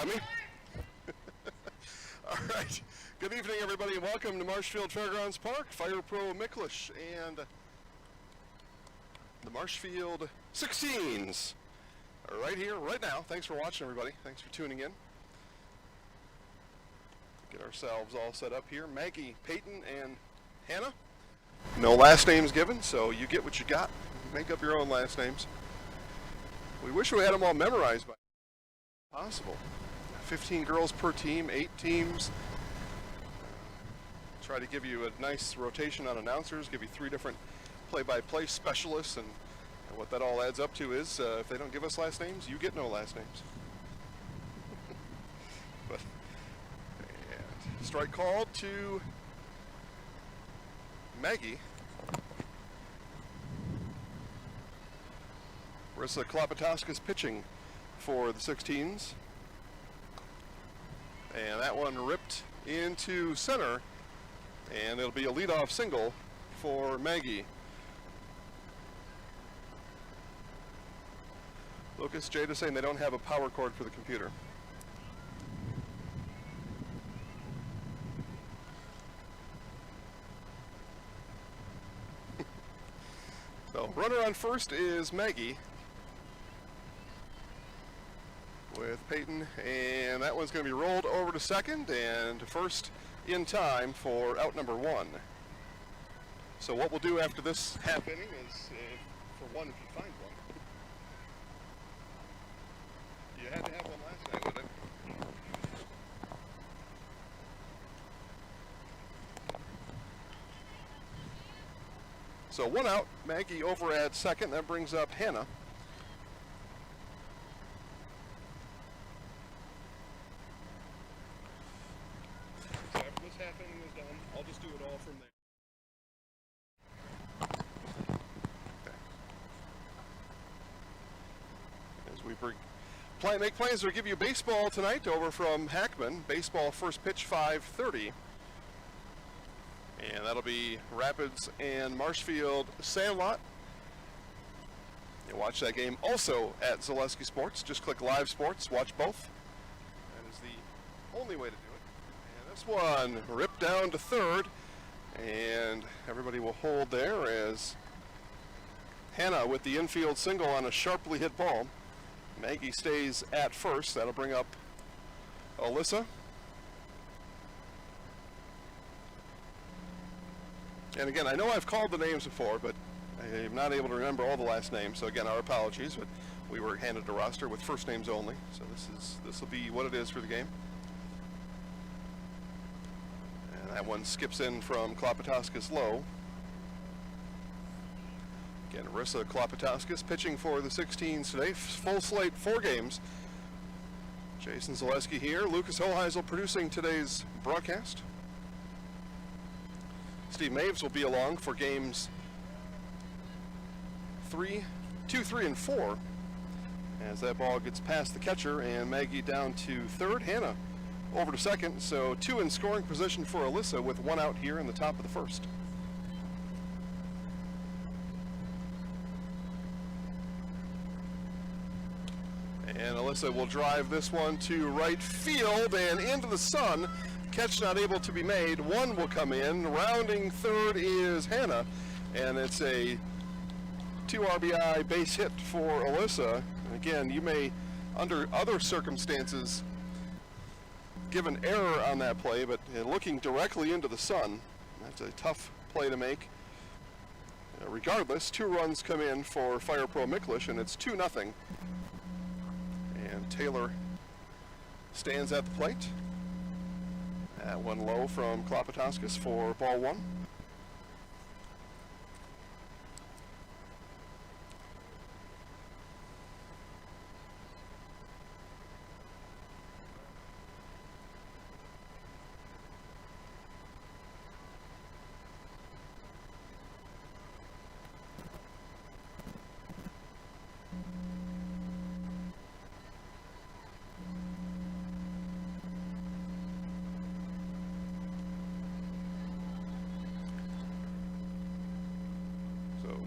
got me. All right. Good evening, everybody, and welcome to Marshfield Fairgrounds Park. Fire Pro Miklish and the Marshfield 16s are right here, right now. Thanks for watching, everybody. Thanks for tuning in. Get ourselves all set up here. Maggie, Peyton, and Hannah. No last names given, so you get what you got. Make up your own last names. We wish we had them all memorized, but possible. 15 girls per team, 8 teams. Try to give you a nice rotation on announcers, give you 3 different play-by-play specialists, and what that all adds up to is if they don't give us last names, you get no last names. But and strike called to Maggie. Marissa Klopotowska's pitching for the 16s. And that one ripped into center, and it'll be a leadoff single for Maggie. Lucas, Jada saying they don't have a power cord for the computer. So, runner on first is Maggie with Peyton, and that one's going to be rolled over to second and to first in time for out number 1. So what we'll do after this half inning is, for one, if you find one. You had to have one last night with it. So 1 out, Maggie over at second. That brings up Hannah. I'll just do it all from there. Okay. As we make plans to give you baseball tonight over from Hackman. Baseball first pitch 5:30. And that'll be Rapids and Marshfield Sandlot. You'll watch that game also at Zaleski Sports. Just click Live Sports, watch both. That is the only way to do it. This one ripped down to third, and everybody will hold there as Hannah with the infield single on a sharply hit ball. Maggie stays at first. That'll bring up Alyssa. And again, I know I've called the names before, but I'm not able to remember all the last names. So again, our apologies, but we were handed a roster with first names only. So this will be what it is for the game. That one skips in from Klopotowska's low. Again, Marissa Klopotowska's pitching for the 16s today. Full slate, 4 games. Jason Zaleski here. Lucas Hoheisel producing today's broadcast. Steve Maves will be along for games 2, 3, and 4. As that ball gets past the catcher, and Maggie down to third. Hannah over to second, so 2 in scoring position for Alyssa with 1 out here in the top of the first. And Alyssa will drive this one to right field and into the sun. Catch not able to be made. 1 will come in. Rounding third is Hannah, and it's a 2 RBI base hit for Alyssa. And again, you may, under other circumstances, give an error on that play, but looking directly into the sun, that's a tough play to make. Regardless, 2 runs come in for Fire Pro Miklish, and it's 2-0. And Taylor stands at the plate. That one low from Klopotowska's for ball 1.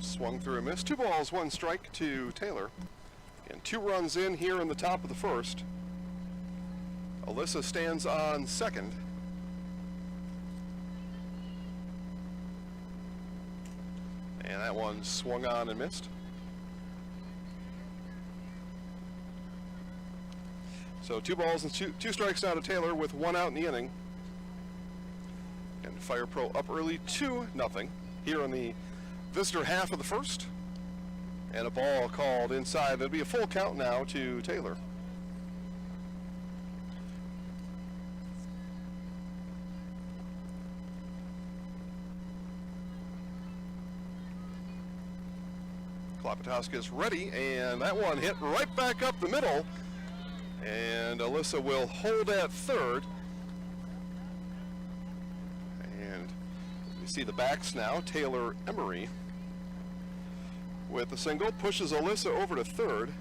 Swung through a miss. 2 balls, 1 strike to Taylor. And 2 runs in here in the top of the first. Alyssa stands on second. And that one swung on and missed. So 2 balls and two strikes now to Taylor with 1 out in the inning. And Fire Pro up early 2-0 here in the visitor half of the first. And a ball called inside. It'll be a full count now to Taylor. Klopotowska is ready, and that one hit right back up the middle. And Alyssa will hold at third. And you see the backs now. Taylor Emery with a single pushes Alyssa over to third.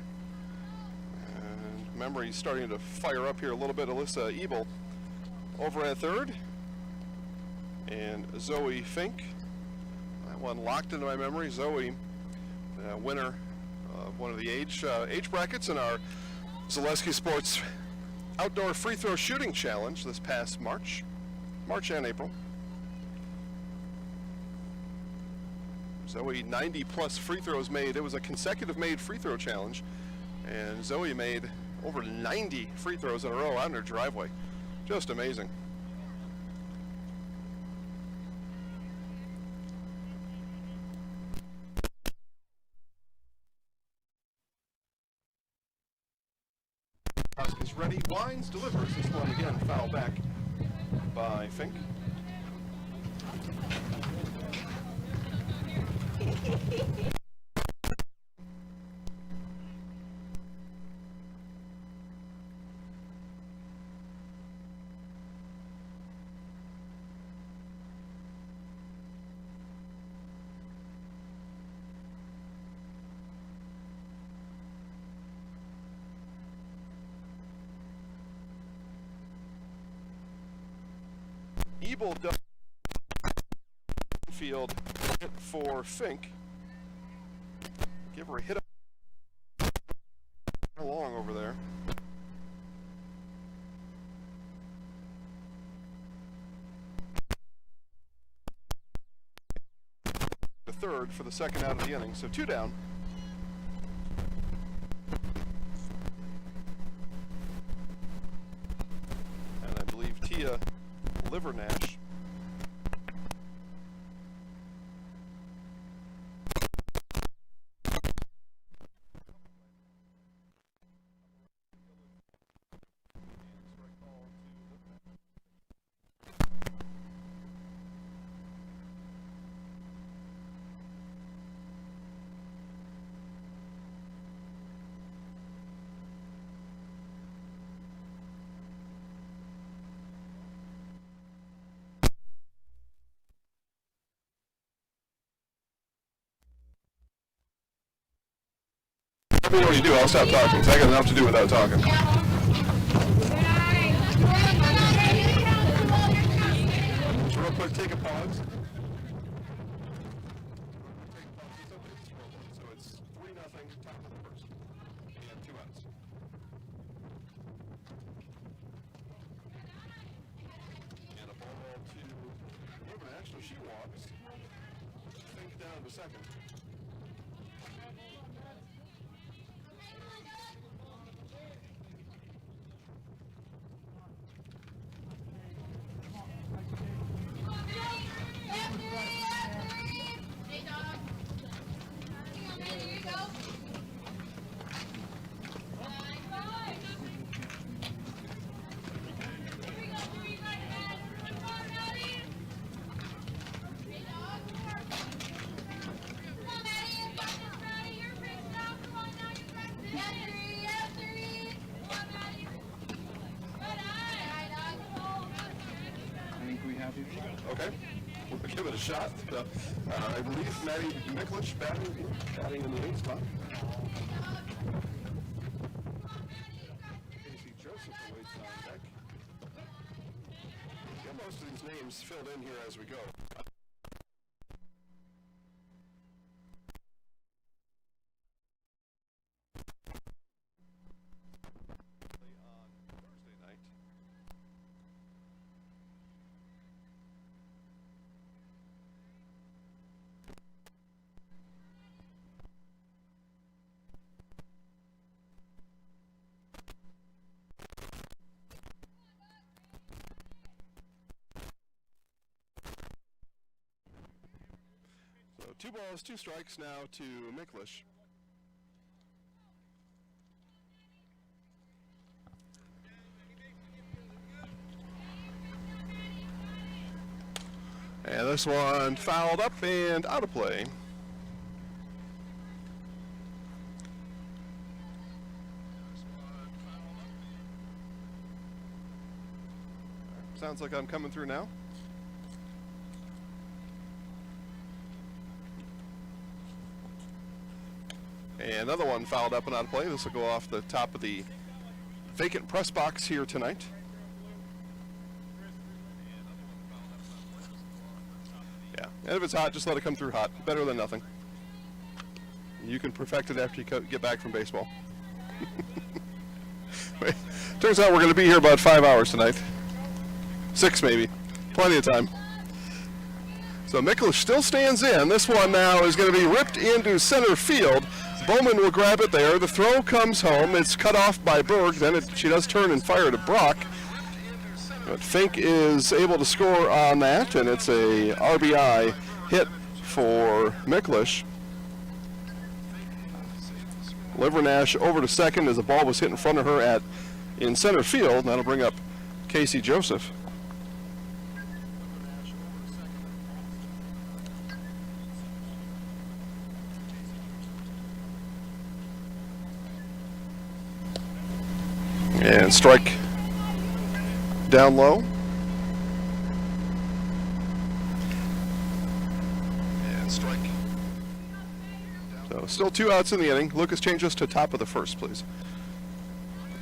And remember, he's starting to fire up here a little bit. Alyssa Ebel over at third. And Zoe Fink. That one locked into my memory. Zoe, winner of one of the age brackets in our Zaleski Sports Outdoor Free Throw Shooting Challenge this past March and April. Zoe, 90 plus free throws made. It was a consecutive made free throw challenge, and Zoe made over 90 free throws in a row out in her driveway. Just amazing. Is ready, winds, delivers. This one again, foul back by Fink. Ebel does field hit for Fink. Give her a hit along over there. The third for the second out of the inning, so 2 down. And I believe Tia Livernash what do you do? I'll stop talking, because I got enough to do without talking. So real quick, take a pause. So it's 3-0, top of the first. And 2 outs. And a ball to Livernash, so she walks. Fink down to second. Okay, we'll give it a shot. I believe Maddie Miklich batting in the 8th spot. Casey Joseph awaits on deck. Get most of these names filled in here as we go. On Thursday night. 2 balls, 2 strikes now to Miklish. And this one fouled up and out of play. Sounds like I'm coming through now. And another one fouled up and out of play. This will go off the top of the vacant press box here tonight. Yeah, and if it's hot, just let it come through hot. Better than nothing. You can perfect it after you get back from baseball. Turns out we're going to be here about 5 hours tonight. 6 maybe. Plenty of time. So Miklish still stands in. This one now is going to be ripped into center field. Bowman will grab it there. The throw comes home. It's cut off by Berg. Then she does turn and fire to Brock. But Fink is able to score on that, and it's a RBI hit for Miklish. Livernash over to second as the ball was hit in front of her in center field. That'll bring up Casey Joseph. And strike down low. And strike. So still 2 outs in the inning. Lucas, change us to top of the first, please.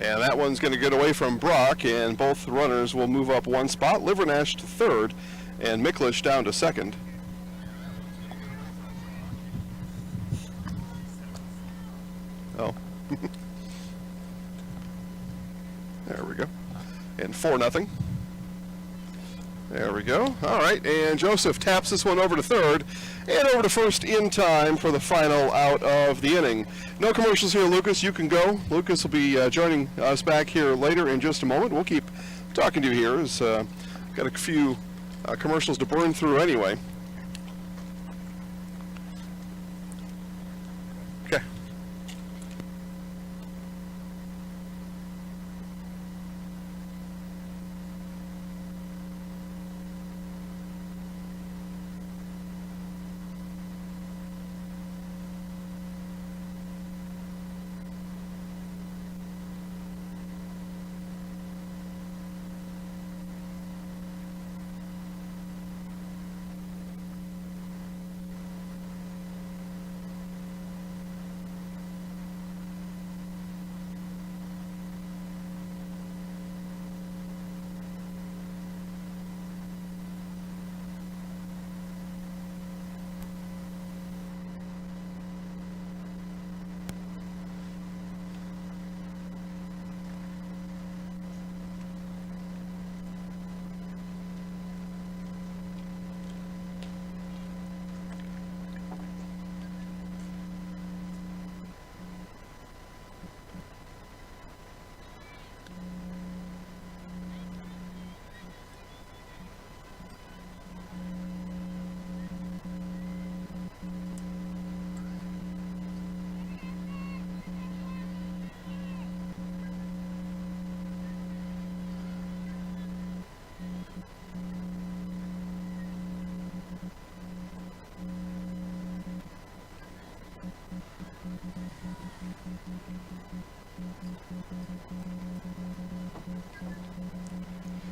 And that one's going to get away from Brock, and both runners will move up 1 spot. Livernash to third, and Miklish down to second. Oh. There we go. And 4-0. There we go. All right, and Joseph taps this one over to third and over to first in time for the final out of the inning. No commercials here, Lucas. You can go. Lucas will be joining us back here later in just a moment. We'll keep talking to you here. As got a few commercials to burn through anyway. Okay.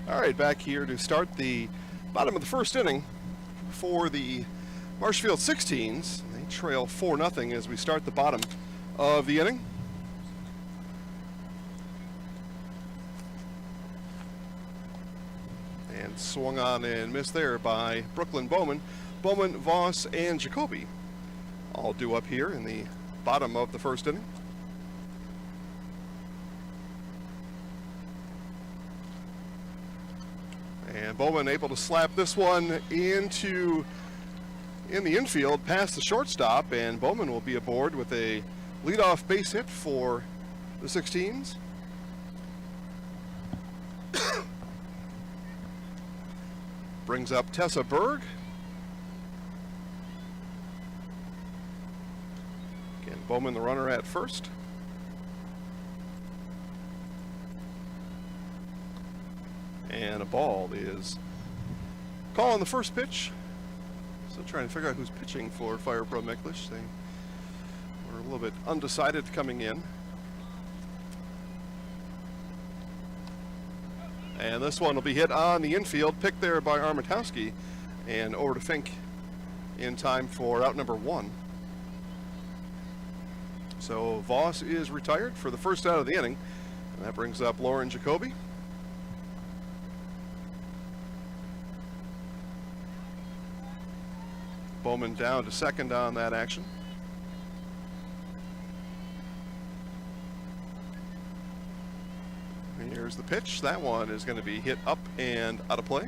All right, back here to start the bottom of the first inning for the Marshfield 16s. They trail 4-0 as we start the bottom of the inning. And swung on and missed there by Brooklyn Bowman. Bowman, Voss, and Jacoby all due up here in the bottom of the first inning. And Bowman able to slap this one in the infield past the shortstop, and Bowman will be aboard with a leadoff base hit for the 16s. Brings up Tessa Berg. Bowman, the runner, at first. And a ball is calling the first pitch. Still trying to figure out who's pitching for Fire Pro Miklish. They were a little bit undecided coming in. And this one will be hit on the infield, picked there by Armatowski, and over to Fink in time for out number 1. So Voss is retired for the first out of the inning, and that brings up Lauren Jacoby. Bowman down to second on that action. Here's the pitch. That one is going to be hit up and out of play.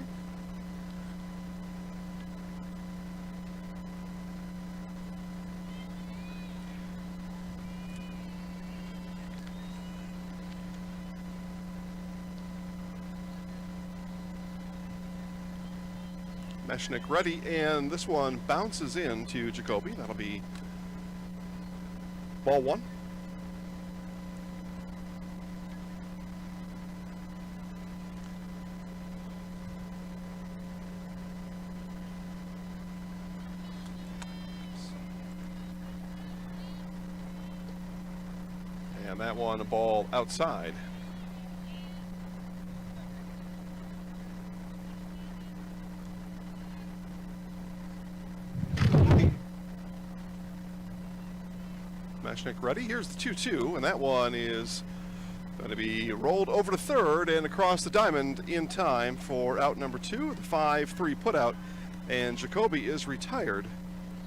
Meshnick ready, and this one bounces in to Jacoby. That'll be ball 1. And that one a ball outside. Meshnick ready. Here's the 2-2, and that one is going to be rolled over to third and across the diamond in time for out number 2, the 5-3 putout, and Jacoby is retired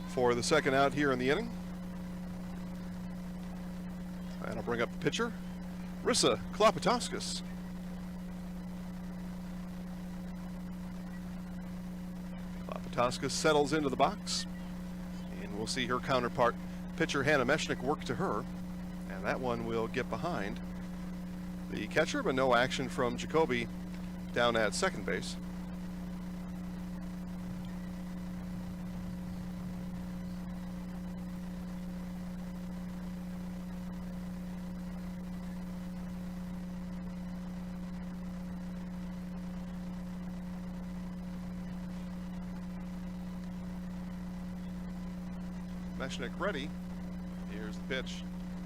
for the second out here in the inning. And I'll bring up the pitcher, Rissa Klopatowskis. Klopatowskis settles into the box, and we'll see her counterpart, pitcher Hannah Meshnick, work to her, and that one will get behind the catcher, but no action from Jacoby down at second base. Meshnick ready. Here's the pitch,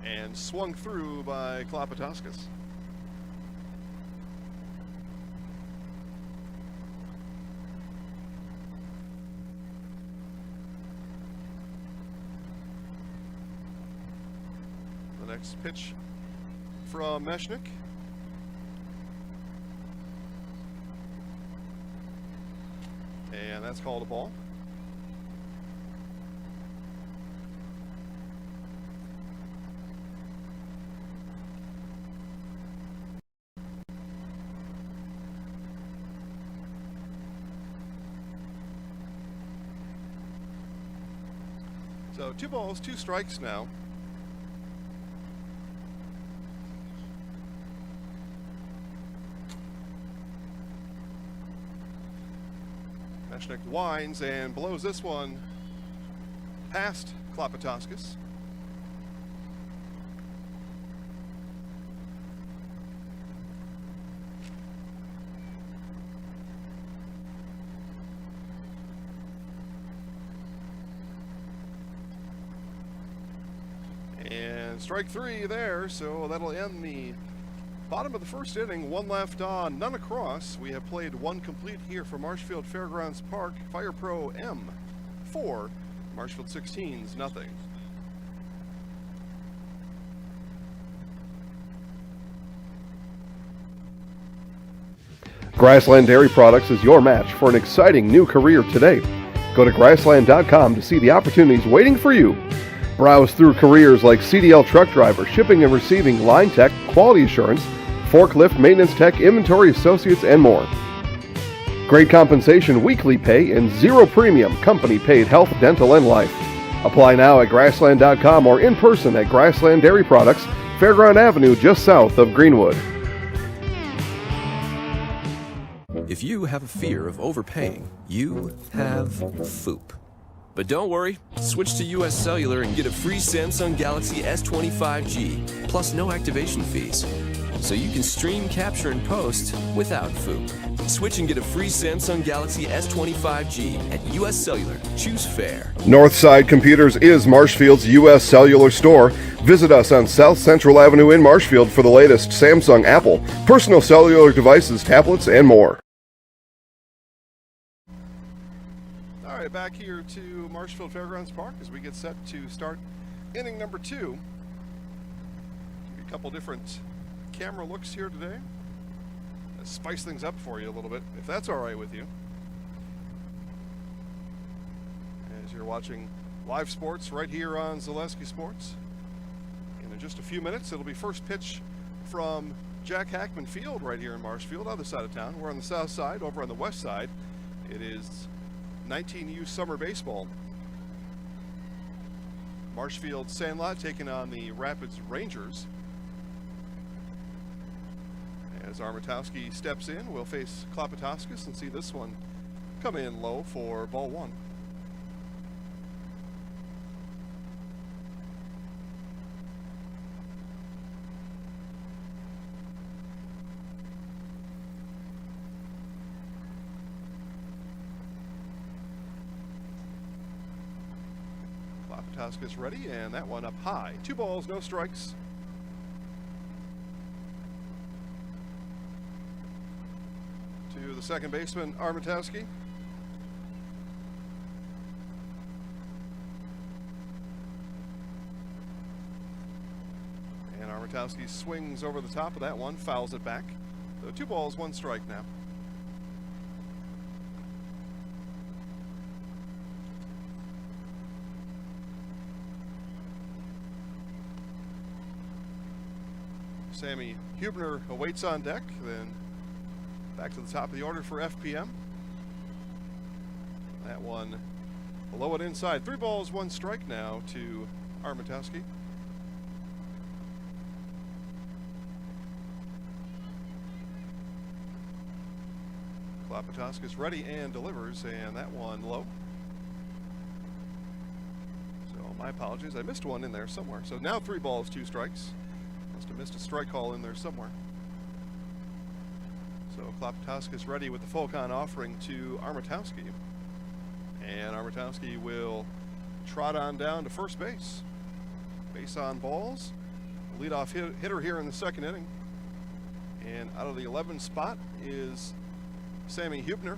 and swung through by Klopatowskis. The next pitch from Meshnick. And that's called a ball. So 2 balls, 2 strikes now. Meshnick winds and blows this one past Klopatowskis. And strike 3 there, so that'll end the bottom of the first inning. 1 left on, none across. We have played 1 complete here for Marshfield Fairgrounds Park. Fire Pro M 4, Marshfield 16s, nothing. Grassland Dairy Products is your match for an exciting new career today. Go to grassland.com to see the opportunities waiting for you. Browse through careers like CDL truck driver, shipping and receiving, line tech, quality assurance, forklift, maintenance tech, inventory associates, and more. Great compensation, weekly pay, and 0 premium company-paid health, dental, and life. Apply now at grassland.com or in person at Grassland Dairy Products, Fairground Avenue, just south of Greenwood. If you have a fear of overpaying, you have FOOP. But don't worry, switch to US Cellular and get a free Samsung Galaxy S25G, plus no activation fees. So you can stream, capture, and post without foo. Switch and get a free Samsung Galaxy S25G at US Cellular. Choose fair. Northside Computers is Marshfield's U.S. Cellular store. Visit us on South Central Avenue in Marshfield for the latest Samsung, Apple, personal cellular devices, tablets, and more. All right, back here to Marshfield Fairgrounds Park as we get set to start inning number 2. Give you a couple different camera looks here today. Let's spice things up for you a little bit, if that's all right with you. As you're watching live sports right here on Zaleski Sports. And in just a few minutes, it'll be first pitch from Jack Hackman Field right here in Marshfield, other side of town. We're on the south side. Over on the west side, it is 19U Summer Baseball. Marshfield Sandlot taking on the Rapids Rangers. As Armatowski steps in, we'll face Klopatoskis and see this one come in low for ball 1. Klopatoskis ready, and that one up high. 2 balls, no strikes. To the second baseman, Armatowski. And Armatowski swings over the top of that one, fouls it back. So 2 balls, 1 strike now. Sammy Hubner awaits on deck, then back to the top of the order for FPM. That one below it inside. 3 balls, 1 strike now to Armatowski. Klopatoskis ready and delivers, and that one low. So my apologies, I missed one in there somewhere. So now 3 balls, 2 strikes. Must have missed a strike call in there somewhere. So Klopatoskis ready with the full count offering to Armatowski. And Armatowski will trot on down to first base. Base on balls. Leadoff hitter here in the second inning. And out of the 11 spot is Sammy Hubner.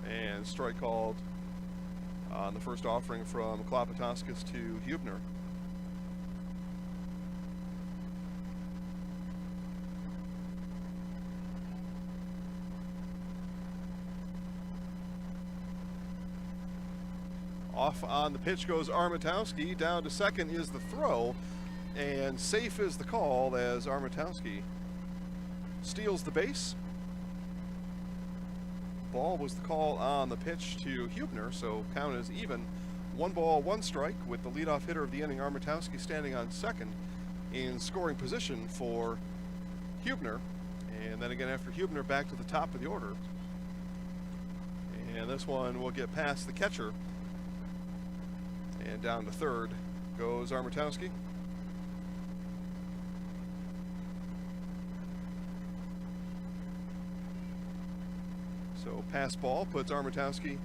And strike called on the first offering from Klopatoskis to Hubner. Off on the pitch goes Armatowski. Down to second is the throw, and safe is the call as Armatowski steals the base. Ball was the call on the pitch to Hubner, so count is even. 1 ball, 1 strike with the leadoff hitter of the inning, Armatowski, standing on second in scoring position for Hubner. And then again after Hubner, back to the top of the order. And this one will get past the catcher. And down to third goes Armatowski. So pass ball puts Armatowski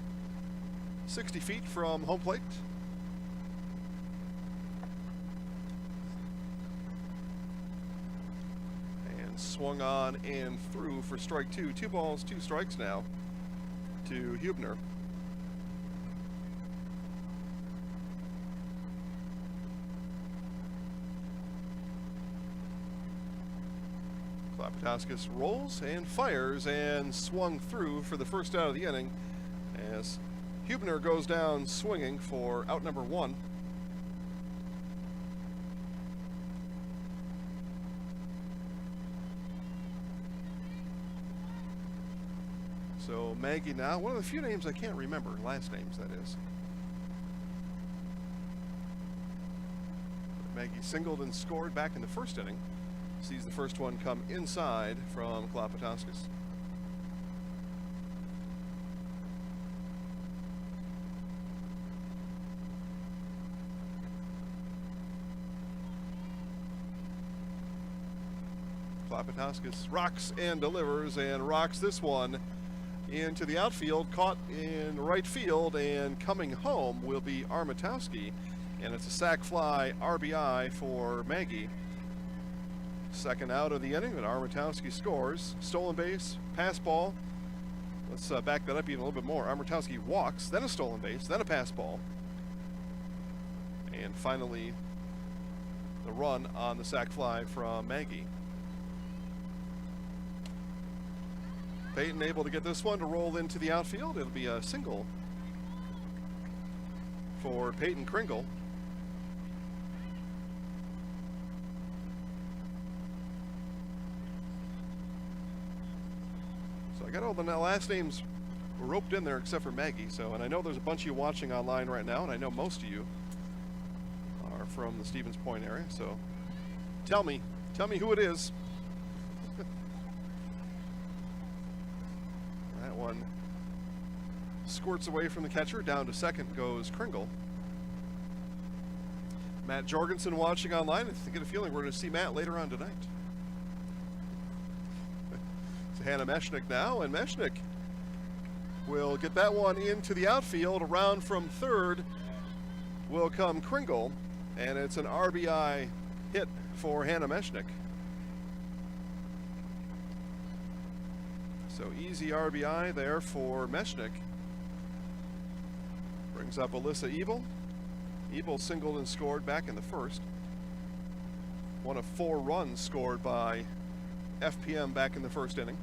60 feet from home plate. And swung on and through for strike 2. 2 balls, 2 strikes now to Hubner. Klopatoskis rolls and fires and swung through for the first out of the inning as Hubner goes down swinging for out number 1. So Maggie now, one of the few names I can't remember, last names that is. Maggie singled and scored back in the first inning. Sees the first one come inside from Klopatoskis. Klopatoskis rocks and delivers and rocks this one into the outfield, caught in right field, and coming home will be Armatowski, and it's a sac fly RBI for Maggie. Second out of the inning, and Armatowski scores. Stolen base, pass ball. Let's back that up even a little bit more. Armatowski walks, then a stolen base, then a pass ball, and finally the run on the sac fly from Maggie. Peyton able to get this one to roll into the outfield. It'll be a single for Peyton Kringle. So I got all the last names roped in there except for Maggie. So, and I know there's a bunch of you watching online right now, and I know most of you are from the Stevens Point area. So tell me who it is. One squirts away from the catcher. Down to second goes Kringle. Matt Jorgensen watching online. I get a feeling we're going to see Matt later on tonight. It's Hannah Meshnick now, and Meshnick will get that one into the outfield. Around from third will come Kringle, and it's an RBI hit for Hannah Meshnick. So easy RBI there for Meshnick. Brings up Alyssa Ebel. Ebel singled and scored back in the first. One of 4 runs scored by FPM back in the first inning.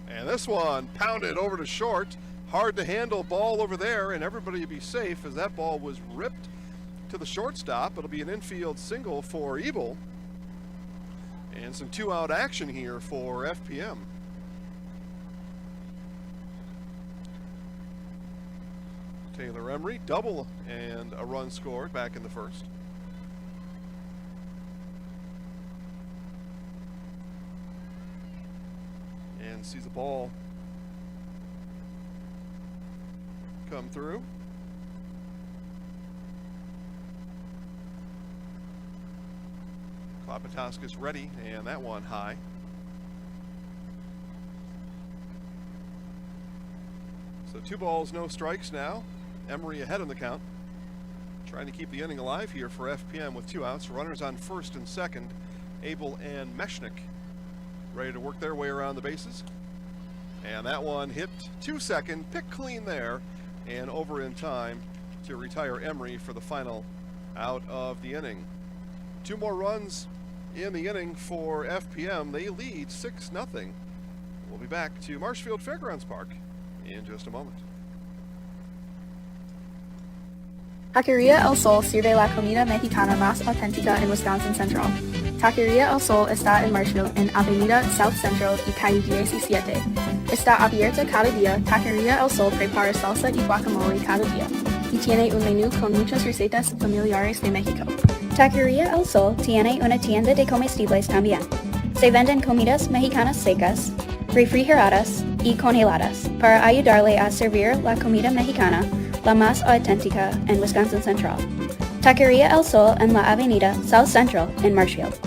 And this one pounded over to short. Hard to handle ball over there, and everybody would be safe as that ball was ripped to the shortstop. It'll be an infield single for Ebel. And some 2-out action here for FPM. Taylor Emery, double and a run scored back in the first. And sees the ball come through. Klopatoskis ready, and that one high. So 2 balls, no strikes now. Emery ahead in the count. Trying to keep the inning alive here for FPM with 2 outs. Runners on first and second. Abel and Meshnick ready to work their way around the bases. And that one hit to second, picked clean there, and over in time to retire Emery for the final out of the inning. 2 more runs in the inning for FPM. They lead 6-0. We'll be back to Marshfield Fairgrounds Park in just a moment. Taqueria El Sol sirve la comida mexicana más auténtica en Wisconsin Central. Taqueria El Sol está en Marshfield, en Avenida South Central y calle 17. Está abierta cada día. Taqueria El Sol prepara salsa y guacamole cada día y tiene un menú con muchas recetas familiares de México. Taqueria El Sol tiene una tienda de comestibles también. Se venden comidas mexicanas secas, refrigeradas y congeladas para ayudarle a servir la comida mexicana, la más auténtica en Wisconsin Central. Taqueria El Sol en la Avenida South Central in Marshfield.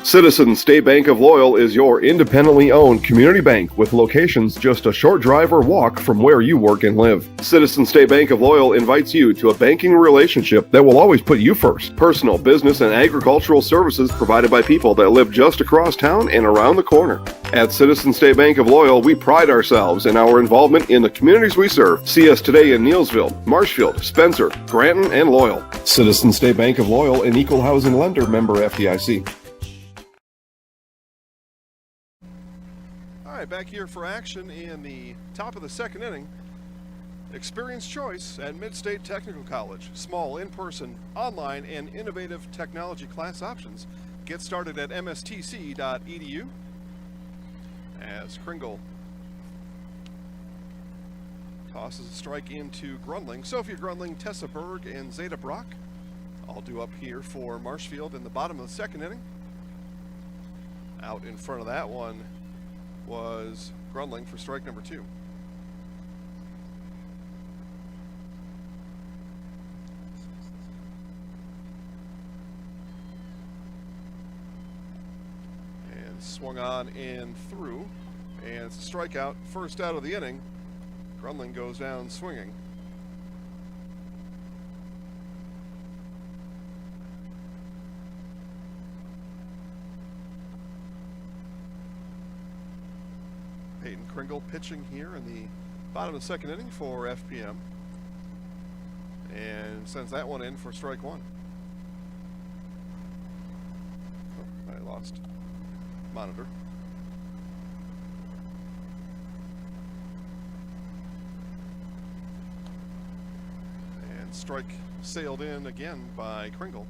Citizens State Bank of Loyal is your independently owned community bank with locations just a short drive or walk from where you work and live. Citizens State Bank of Loyal invites you to a banking relationship that will always put you first. Personal, business, and agricultural services provided by people that live just across town and around the corner. At Citizens State Bank of Loyal, we pride ourselves in our involvement in the communities we serve. See us today in Neillsville, Marshfield, Spencer, Granton, and Loyal. Citizens State Bank of Loyal, an equal housing lender, member FDIC. All right, back here for action in the top of the second inning. Experience choice at Mid-State Technical College. Small, in-person, online, and innovative technology class options. Get started at mstc.edu. As Kringle Tosses a strike into Grundling. Sophia Grundling, Tessa Berg, and Zeta Brock all due up here for Marshfield in the bottom of the second inning. Out in front of that one was Grundling for strike number 2. And swung on and through, and it's a strikeout, first out of the inning. Grundling goes down swinging. Peyton Kringle pitching here in the bottom of the second inning for FPM, and sends that one in for strike 1. Oh, I lost monitor. And strike sailed in again by Kringle.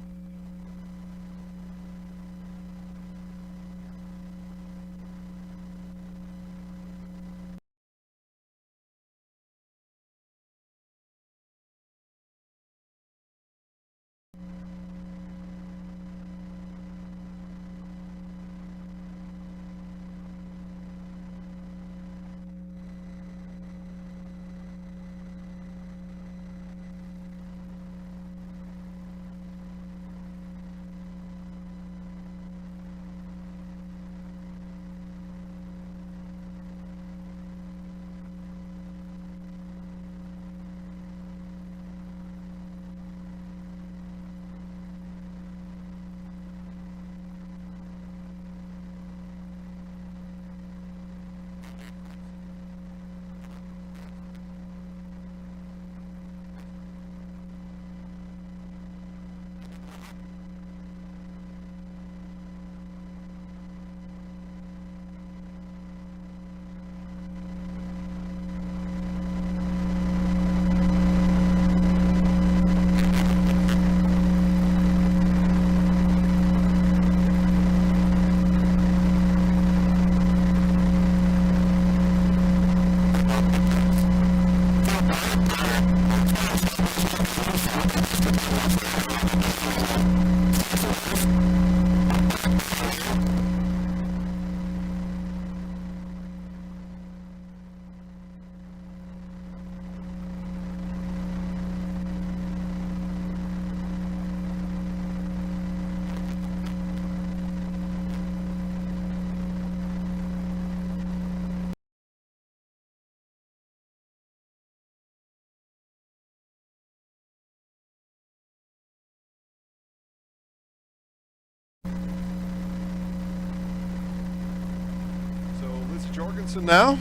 Jorgensen now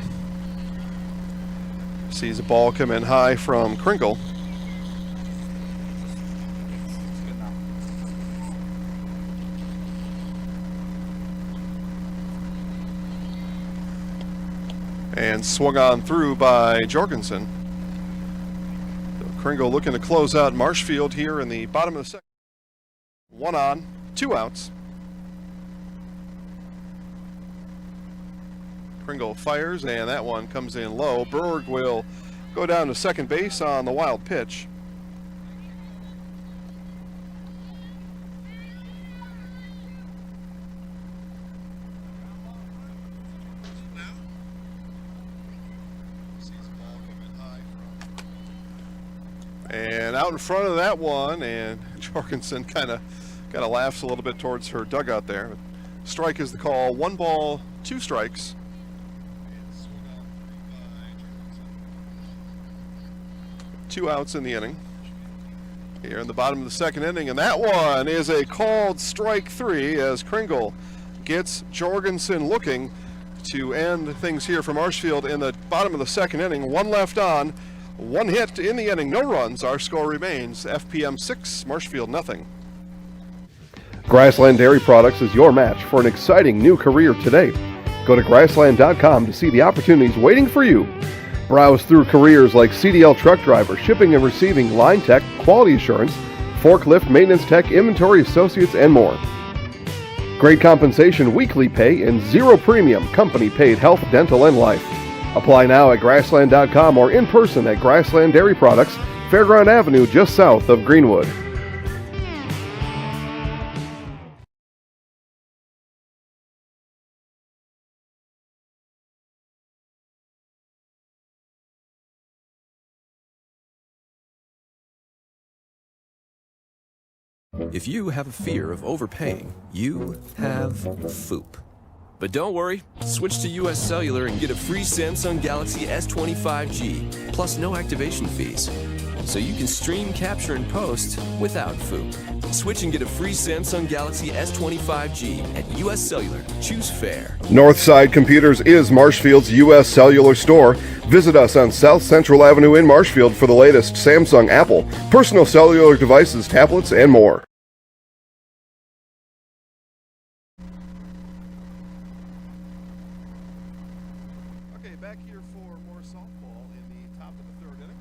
sees a ball come in high from Kringle. And swung on through by Jorgensen. So Kringle looking to close out Marshfield here in the bottom of the second. 1 on, 2 outs. Kringle fires, and that one comes in low. Berg will go down to second base on the wild pitch. And out in front of that one, and Jorgensen kind of laughs a little bit towards her dugout there. Strike is the call. 1 ball, 2 strikes. 2 outs in the inning here in the bottom of the second inning, and that one is a called strike 3 as Kringle gets Jorgensen looking to end things here for Marshfield in the bottom of the second inning. 1 left on, 1 hit in the inning, no runs. Our score remains FPM 6, Marshfield nothing. Grassland Dairy Products is your match for an exciting new career today. Go to grassland.com to see the opportunities waiting for you. Browse through careers like CDL truck driver, shipping and receiving, line tech, quality assurance, forklift, maintenance tech, inventory associates, and more. Great compensation, weekly pay, and 0 premium company paid health, dental, and life. Apply now at Grassland.com or in person at Grassland Dairy Products, Fairground Avenue, just south of Greenwood. If you have a fear of overpaying, you have FOOP. But don't worry, switch to US Cellular and get a free Samsung Galaxy S25G, plus no activation fees. So you can stream, capture, and post without FOOP. Switch and get a free Samsung Galaxy S25G at US Cellular. Choose fair. Northside Computers is Marshfield's U.S. Cellular store. Visit us on South Central Avenue in Marshfield for the latest Samsung, Apple, personal cellular devices, tablets, and more. Okay, back here for more softball in the top of the third inning.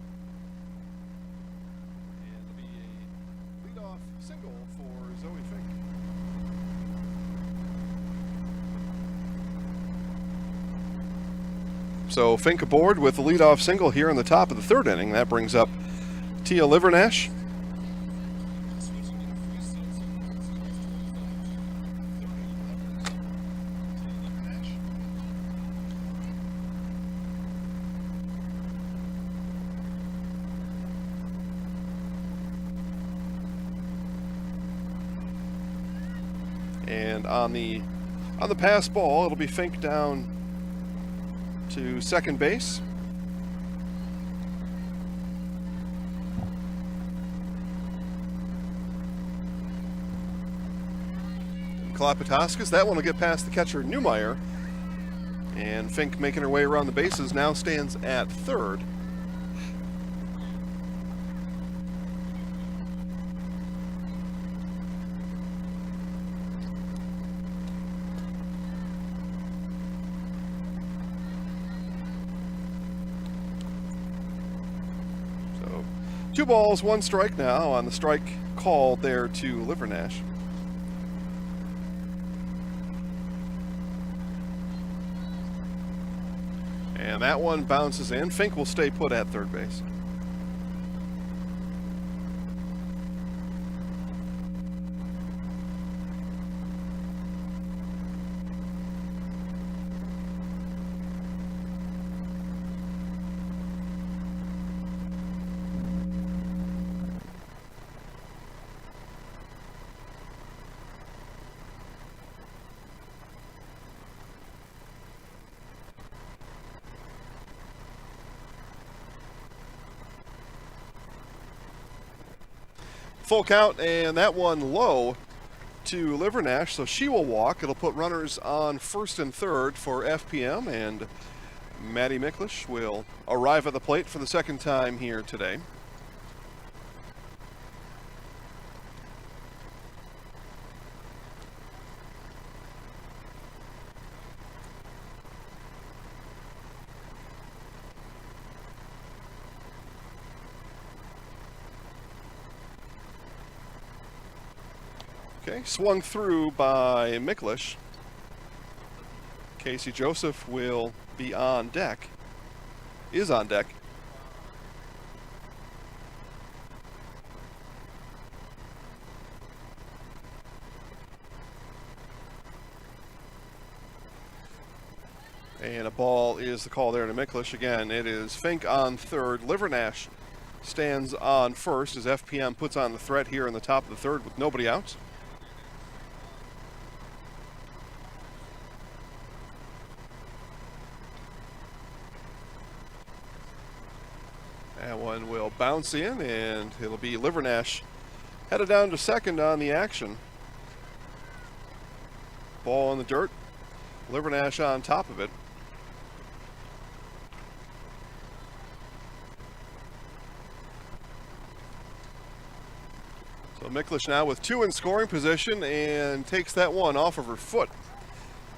And it'll be a leadoff single for Zoe Fink. So Fink aboard with the leadoff single here in the top of the third inning. That brings up Tia Livernash. And on the pass ball, it'll be Fink down to second base. Kalapatauskas, that one will get past the catcher Newmeyer. And Fink, making her way around the bases, now stands at third. So 2 balls, 1 strike now on the strike called there to Livernash. And that one bounces in. Fink will stay put at third base. Full count, and that one low to Livernash, so she will walk. It'll put runners on first and third for FPM, and Maddie Miklish will arrive at the plate for the second time here today. Okay, swung through by Miklish. Casey Joseph will be on deck. Is on deck. And a ball is the call there to Miklish. Again, it is Fink on third. Livernash stands on first as FPM puts on the threat here in the top of the third with nobody out. That one will bounce in, and it'll be Livernash headed down to second on the action. Ball in the dirt. Livernash on top of it. So Miklish now with 2 in scoring position and takes that one off of her foot.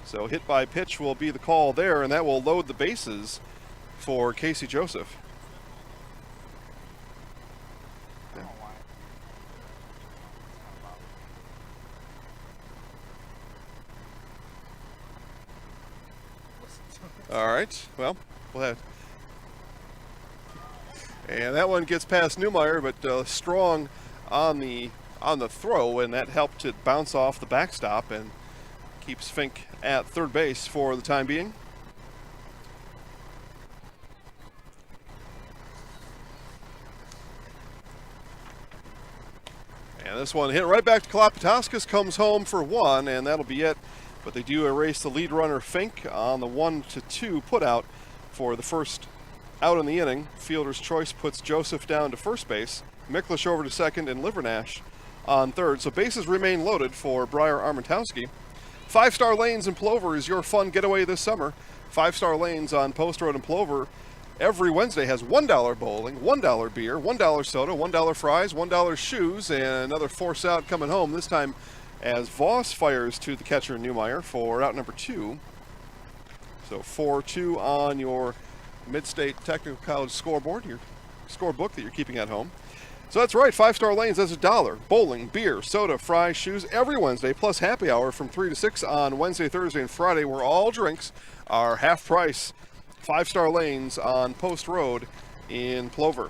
So hit by pitch will be the call there, and that will load the bases for Casey Joseph. All right, well, And that one gets past Newmeyer, but strong on the throw, and that helped it bounce off the backstop and keeps Fink at third base for the time being. And this one hit right back to Kalapatauskas, comes home for one, and that'll be it. But they do erase the lead runner Fink on the 1-2 putout for the first out in the inning. Fielder's choice puts Joseph down to first base, Miklish over to second, and Livernash on third. So bases remain loaded for Briar Armentowski. 5 Star Lanes in Plover is your fun getaway this summer. 5 Star Lanes on Post Road in Plover every Wednesday has $1 bowling, $1 beer, $1 soda, $1 fries, $1 shoes, and another force out coming home, this time as Voss fires to the catcher Newmeyer for out number 2. So 4-2 on your Mid-State Technical College scoreboard, your scorebook that you're keeping at home. So that's right, 5 Star Lanes, that's $1. Bowling, beer, soda, fries, shoes every Wednesday, plus happy hour from 3 to 6 on Wednesday, Thursday, and Friday, where all drinks are half price. 5 Star Lanes on Post Road in Plover.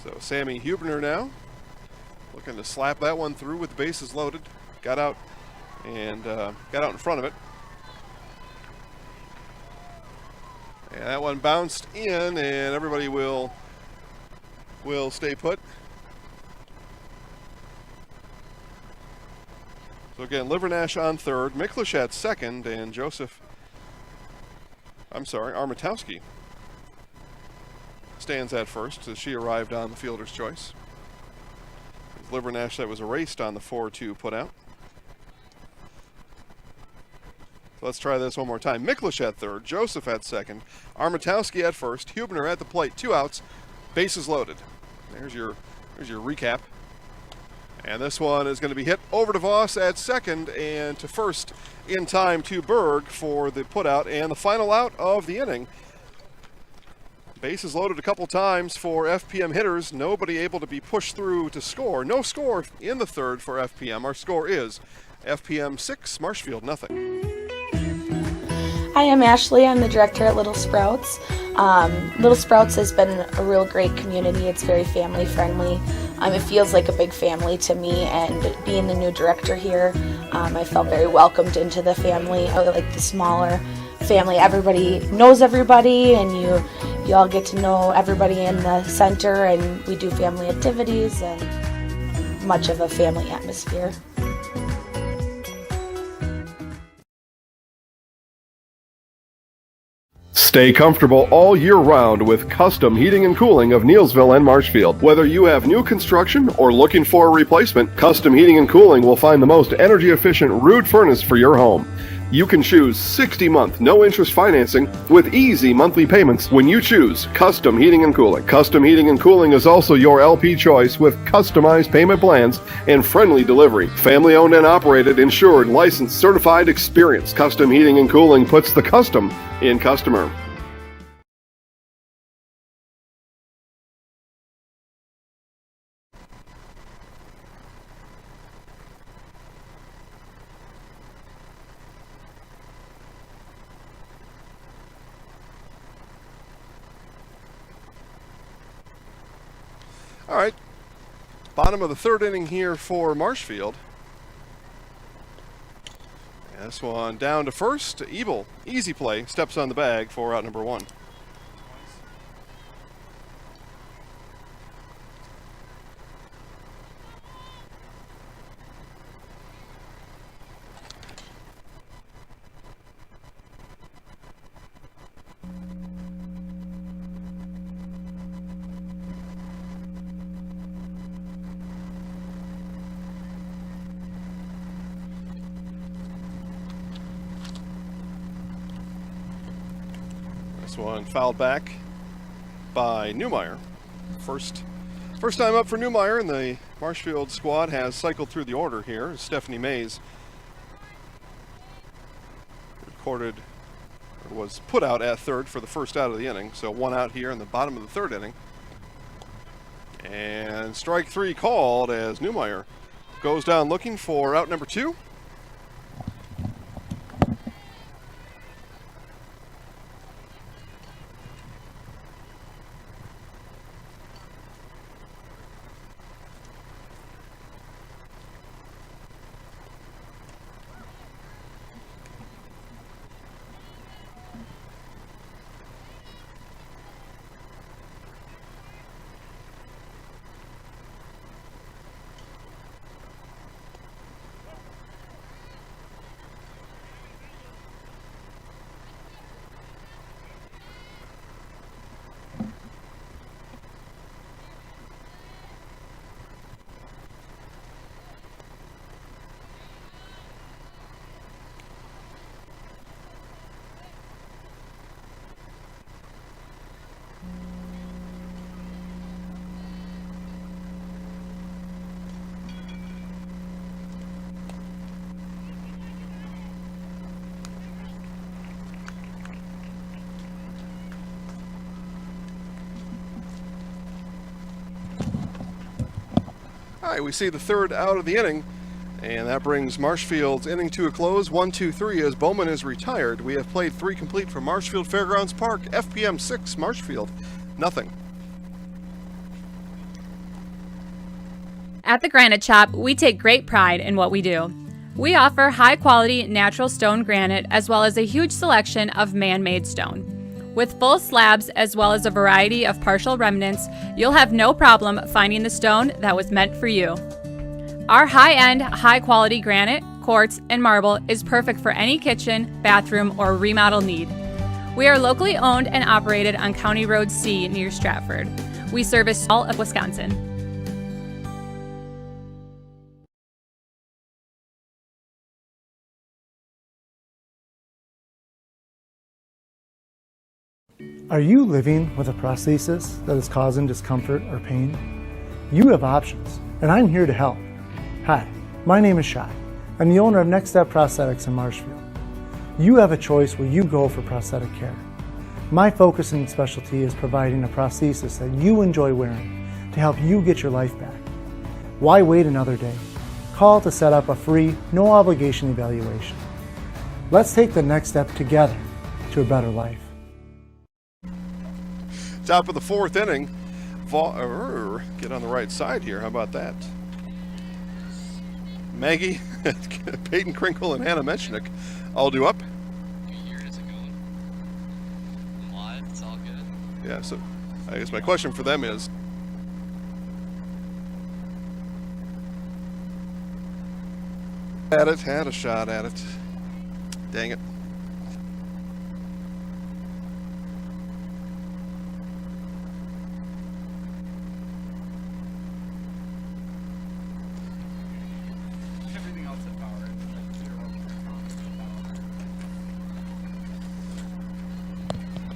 So Sammy Huebner now looking to slap that one through with the bases loaded. Got out and got out in front of it. And that one bounced in, and everybody will stay put. So again, Livernash on third, Miklish at second, and Armentowski stands at first as she arrived on the fielder's choice. Livernash that was erased on the 4-2 putout. So let's try this one more time. Miklish at third, Joseph at second, Armentowski at first, Huebner at the plate, 2 outs, bases loaded. There's your recap. And this one is going to be hit over to Voss at second and to first in time to Berg for the putout and the final out of the inning. Bases loaded a couple times for FPM hitters. Nobody able to be pushed through to score. No score in the third for FPM. Our score is FPM 6, Marshfield nothing. Hi, I'm Ashley. I'm the director at Little Sprouts. Little Sprouts has been a real great community. It's very family friendly. It feels like a big family to me, and being the new director here, I felt very welcomed into the family. I like the smaller family. Everybody knows everybody, and you all get to know everybody in the center, and we do family activities and much of a family atmosphere. Stay comfortable all year round with custom heating and cooling of Neilsville and Marshfield. Whether you have new construction or looking for a replacement, Custom Heating and Cooling will find the most energy efficient rood furnace for your home. You can choose 60-month no-interest financing with easy monthly payments when you choose Custom Heating and Cooling. Custom Heating and Cooling is also your LP choice with customized payment plans and friendly delivery. Family-owned and operated, insured, licensed, certified, experienced. Custom Heating and Cooling puts the custom in customer. All right, bottom of the third inning here for Marshfield. And this one down to first. Ebel, easy play, steps on the bag for out number 1. One fouled back by Newmeyer. First time up for Newmeyer, and the Marshfield squad has cycled through the order here. Stephanie Mays was put out at third for the first out of the inning, so 1 out here in the bottom of the third inning. And strike 3 called as Newmeyer goes down looking for out number 2. All right, we see the third out of the inning, and that brings Marshfield's inning to a close. 1-2-3 as Bowman is retired. We have played 3 complete from Marshfield Fairgrounds Park. FPM 6, Marshfield, nothing. At the Granite Shop, we take great pride in what we do. We offer high-quality natural stone granite as well as a huge selection of man-made stone. With full slabs as well as a variety of partial remnants, you'll have no problem finding the stone that was meant for you. Our high-end, high-quality granite, quartz, and marble is perfect for any kitchen, bathroom, or remodel need. We are locally owned and operated on County Road C near Stratford. We service all of Wisconsin. Are you living with a prosthesis that is causing discomfort or pain? You have options, and I'm here to help. Hi, my name is Shai. I'm the owner of Next Step Prosthetics in Marshfield. You have a choice where you go for prosthetic care. My focus and specialty is providing a prosthesis that you enjoy wearing to help you get your life back. Why wait another day? Call to set up a free, no obligation evaluation. Let's take the next step together to a better life. Top of the fourth inning. Get on the right side here. How about that? Maggie, Peyton Krinkle, and Hannah Menchnick all due up. Year is it going? I'm live. It's all good. Yeah, so I guess my question for them is, had a shot at it. Dang it.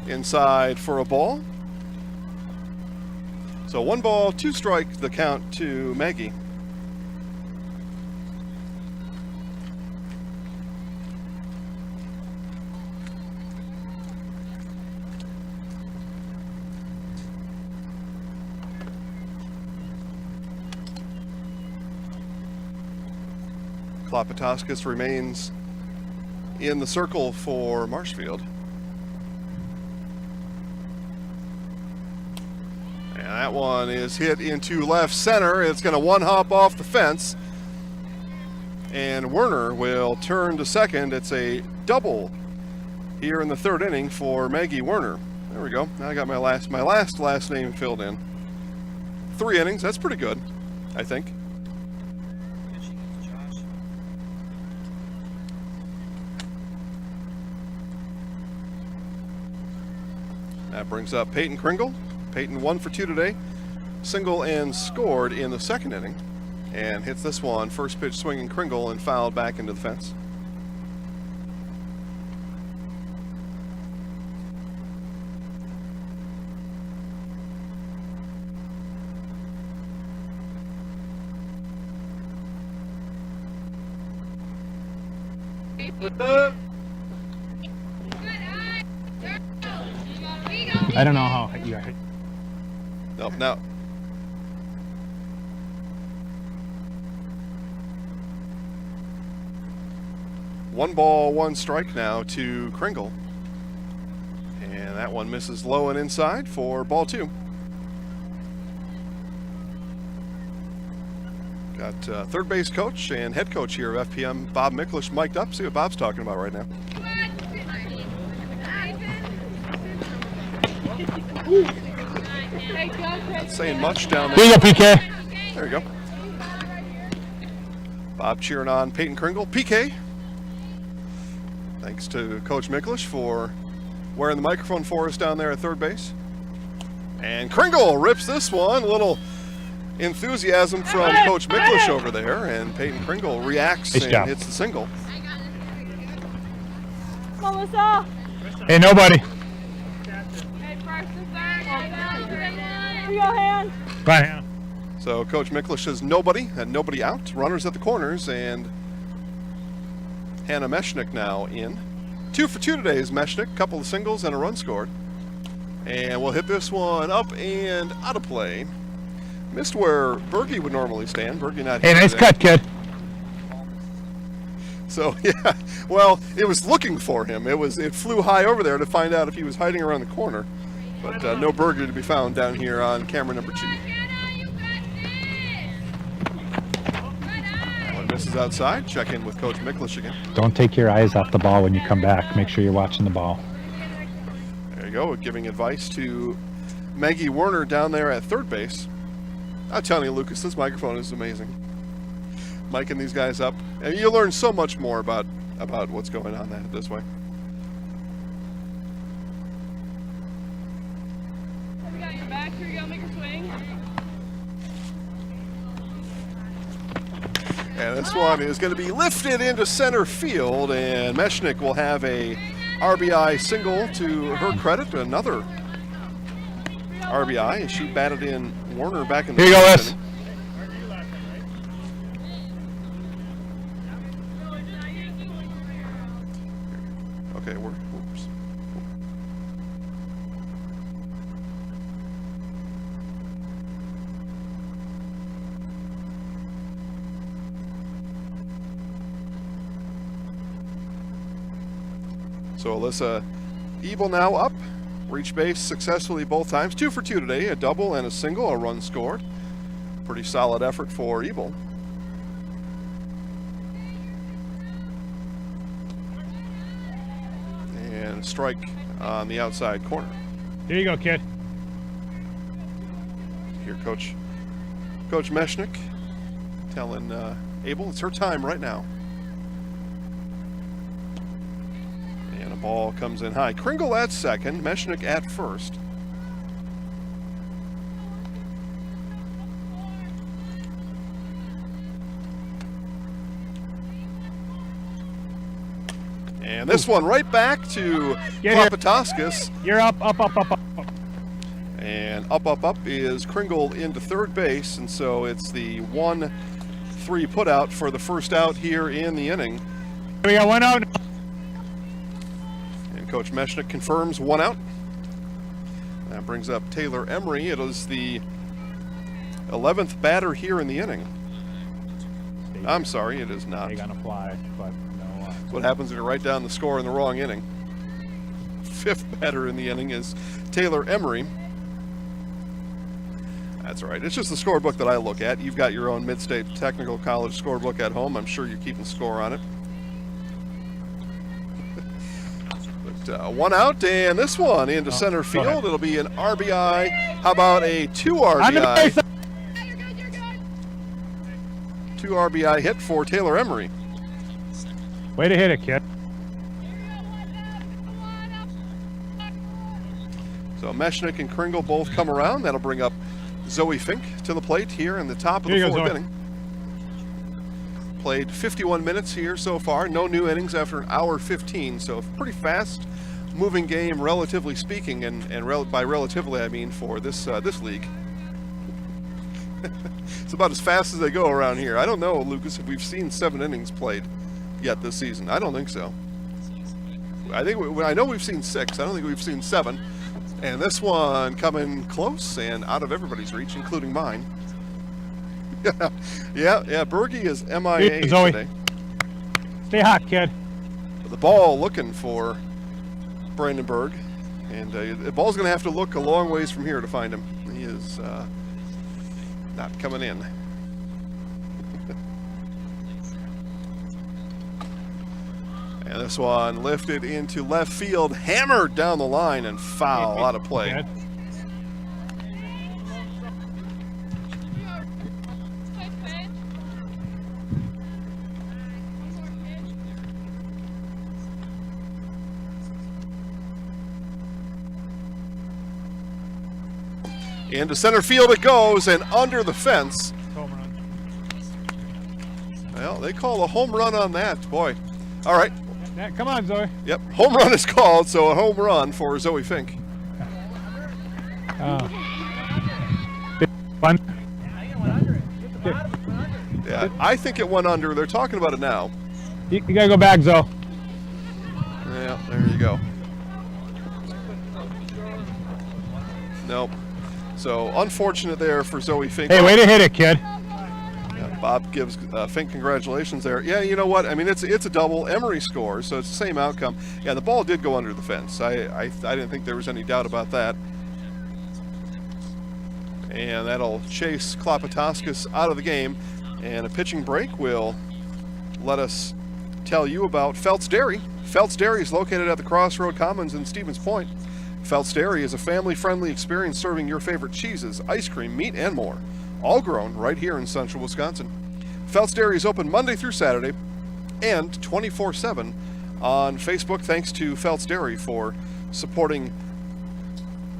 Inside for a ball. So 1 ball, 2 strike, the count to Maggie. Klopatoskis remains in the circle for Marshfield. And that one is hit into left center. It's going to one-hop off the fence. And Werner will turn to second. It's a double here in the third inning for Maggie Werner. There we go. Now I got my last name filled in. 3 innings. That's pretty good, I think. That brings up Peyton Kringle. Peyton 1 for 2 today. Single and scored in the second inning. And hits this one, first pitch swinging Kringle, and fouled back into the fence. I don't know how you are. Nope, now. One ball, 1 strike now to Kringle. And that one misses low and inside for ball 2. Got third base coach and head coach here of FPM, Bob Miklish, mic'd up. See what Bob's talking about right now. Not saying much down there. Here you go, PK. There you go. Bob cheering on Peyton Kringle. PK. Thanks to Coach Miklish for wearing the microphone for us down there at third base. And Kringle rips this one. A little enthusiasm from Coach Miklish over there. And Peyton Kringle reacts and hits the single. Melissa. Hey, nobody. Bye, Hannah. So Coach Miklish says nobody, and nobody out. Runners at the corners, and Hannah Meshnick now in. 2 for 2 today is Meshnick. Couple of singles and a run scored. And we'll hit this one up and out of play. Missed where Berge would normally stand. Berge not Hey, here nice today. cut, kid. So yeah, well, it was looking for him. It flew high over there to find out if he was hiding around the corner, but no Berge to be found down here on camera number 2. One misses outside. Check in with Coach Miklish again. Don't take your eyes off the ball when you come back. Make sure you're watching the ball. There you go, giving advice to Maggie Werner down there at third base. I'm telling you, Lucas, this microphone is amazing. Miking these guys up, and you learn so much more about what's going on this way. We got your back. Here you go. Make your swing. And this one is going to be lifted into center field, and Meshnik will have a RBI single to her credit. Another RBI, and she batted in Warner back in the Here you go, first Les. inning. Okay, oops. So Alyssa Ebel now up. Reach base successfully both times. 2 for 2 today, a double and a single, a run scored. Pretty solid effort for Ebel. And strike on the outside corner. Here you go, kid. Here, Coach Meshnik telling Abel it's her time right now. And a ball comes in high. Kringle at second, Meshnik at first. And this one right back to Get here. Papatauskas. You're up. And up is Kringle into third base, and so it's the 1-3 putout for the first out here in the inning. We got one out. And Coach Meshnik confirms 1 out. That brings up Taylor Emery. It is the 11th batter here in the inning. I'm sorry, it is not. They're gonna fly, but no. That's what happens when you write down the score in the wrong inning. 5th batter in the inning is Taylor Emery. That's all right. It's just the scorebook that I look at. You've got your own Mid-State Technical College scorebook at home. I'm sure you're keeping score on it. But 1 out, and this one into center field. ahead. It'll be an RBI. How about a 2 On the base. RBI? 2 RBI hit for Taylor Emery. Way to hit it, kid. So Meshnik and Kringle both come around. That'll bring up Zoe Fink to the plate here in the top of Here the you go, 4th Zoe. inning. Played 51 minutes here so far. No new innings after an hour 15. So a pretty fast moving game, relatively speaking, and by relatively I mean for this league. It's about as fast as they go around here. I don't know, Lucas, if we've seen 7 innings played yet this season. I don't think so. I know we've seen 6. I don't think we've seen 7. And this one coming close and out of everybody's reach, including mine. yeah. Berge is MIA Here, Zoe. today. Stay hot, kid. The ball looking for Brandenburg, and the ball's going to have to look a long ways from here to find him. He is not coming in. And this one lifted into left field, hammered down the line and foul out of play. Kid. Into center field it goes, and under the fence. Home run. Well, they call a home run on that. Boy. All right. Come on, Zoe. Yep, home run is called, so a home run for Zoe Fink. One. Yeah, I think it went under. They're talking about it now. You gotta go back, Zoe. Yeah, there you go. Nope. So unfortunate there for Zoe Fink. Hey, way to hit it, kid. Yeah, Bob gives Fink congratulations there. Yeah, you know what? I mean, it's a double. Emory scores, so it's the same outcome. Yeah, the ball did go under the fence. I didn't think there was any doubt about that. And that'll chase Klopatoskis out of the game. And a pitching break will let us tell you about Felt's Dairy. Felt's Dairy is located at the Crossroad Commons in Stevens Point. Felt's Dairy is a family-friendly experience serving your favorite cheeses, ice cream, meat, and more, all grown right here in central Wisconsin. Felt's Dairy is open Monday through Saturday and 24/7 on Facebook. Thanks to Felt's Dairy for supporting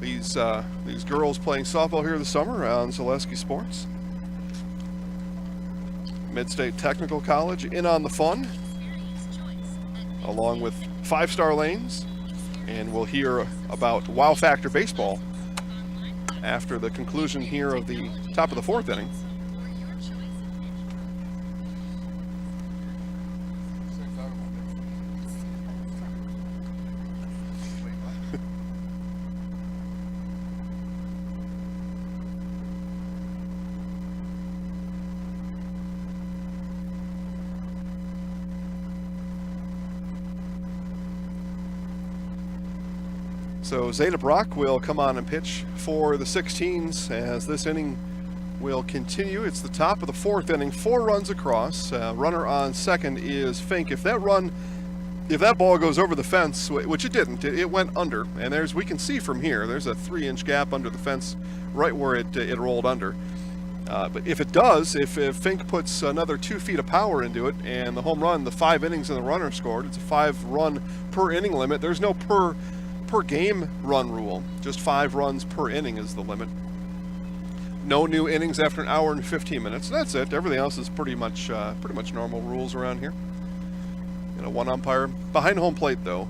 these girls playing softball here this summer on Zaleski Sports. Mid-State Technical College in on the fun, along with 5-star lanes. And we'll hear about Wow Factor Baseball after the conclusion here of the top of the 4th inning. So Zeta Brock will come on and pitch for the 16s as this inning will continue. It's the top of the 4th inning, 4 runs across. Runner on second is Fink. If that ball goes over the fence, which it didn't, it went under. And we can see from here, there's a 3-inch gap under the fence right where it rolled under. But if it does, if Fink puts another 2 feet of power into it and the home run, the 5 innings and the runner scored, it's a 5-run per inning limit. There's no per game run rule. Just 5 runs per inning is the limit. No new innings after an hour and 15 minutes. That's it. Everything else is pretty much normal rules around here. One umpire behind home plate though.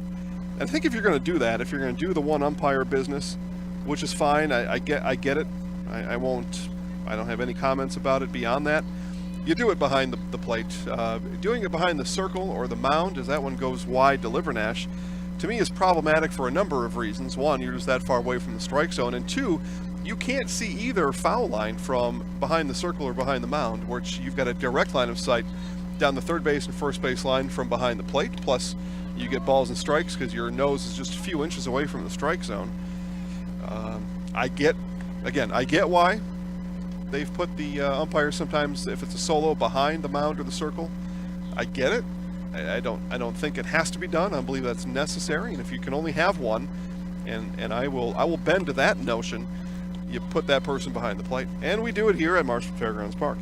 And I think if you're going to do that, if you're going to do the one umpire business, which is fine, I get it. I don't have any comments about it beyond that. You do it behind the plate. Doing it behind the circle or the mound, as that one goes wide to Livernash, to me is problematic for a number of reasons. One, you're just that far away from the strike zone, and 2, you can't see either foul line from behind the circle or behind the mound, which you've got a direct line of sight down the third base and first base line from behind the plate, plus you get balls and strikes because your nose is just a few inches away from the strike zone. I get why they've put the umpires sometimes, if it's a solo, behind the mound or the circle. I get it. I don't think it has to be done. I believe that's necessary, and if you can only have one, and I will bend to that notion, you put that person behind the plate. And we do it here at Marshfield Fairgrounds Park.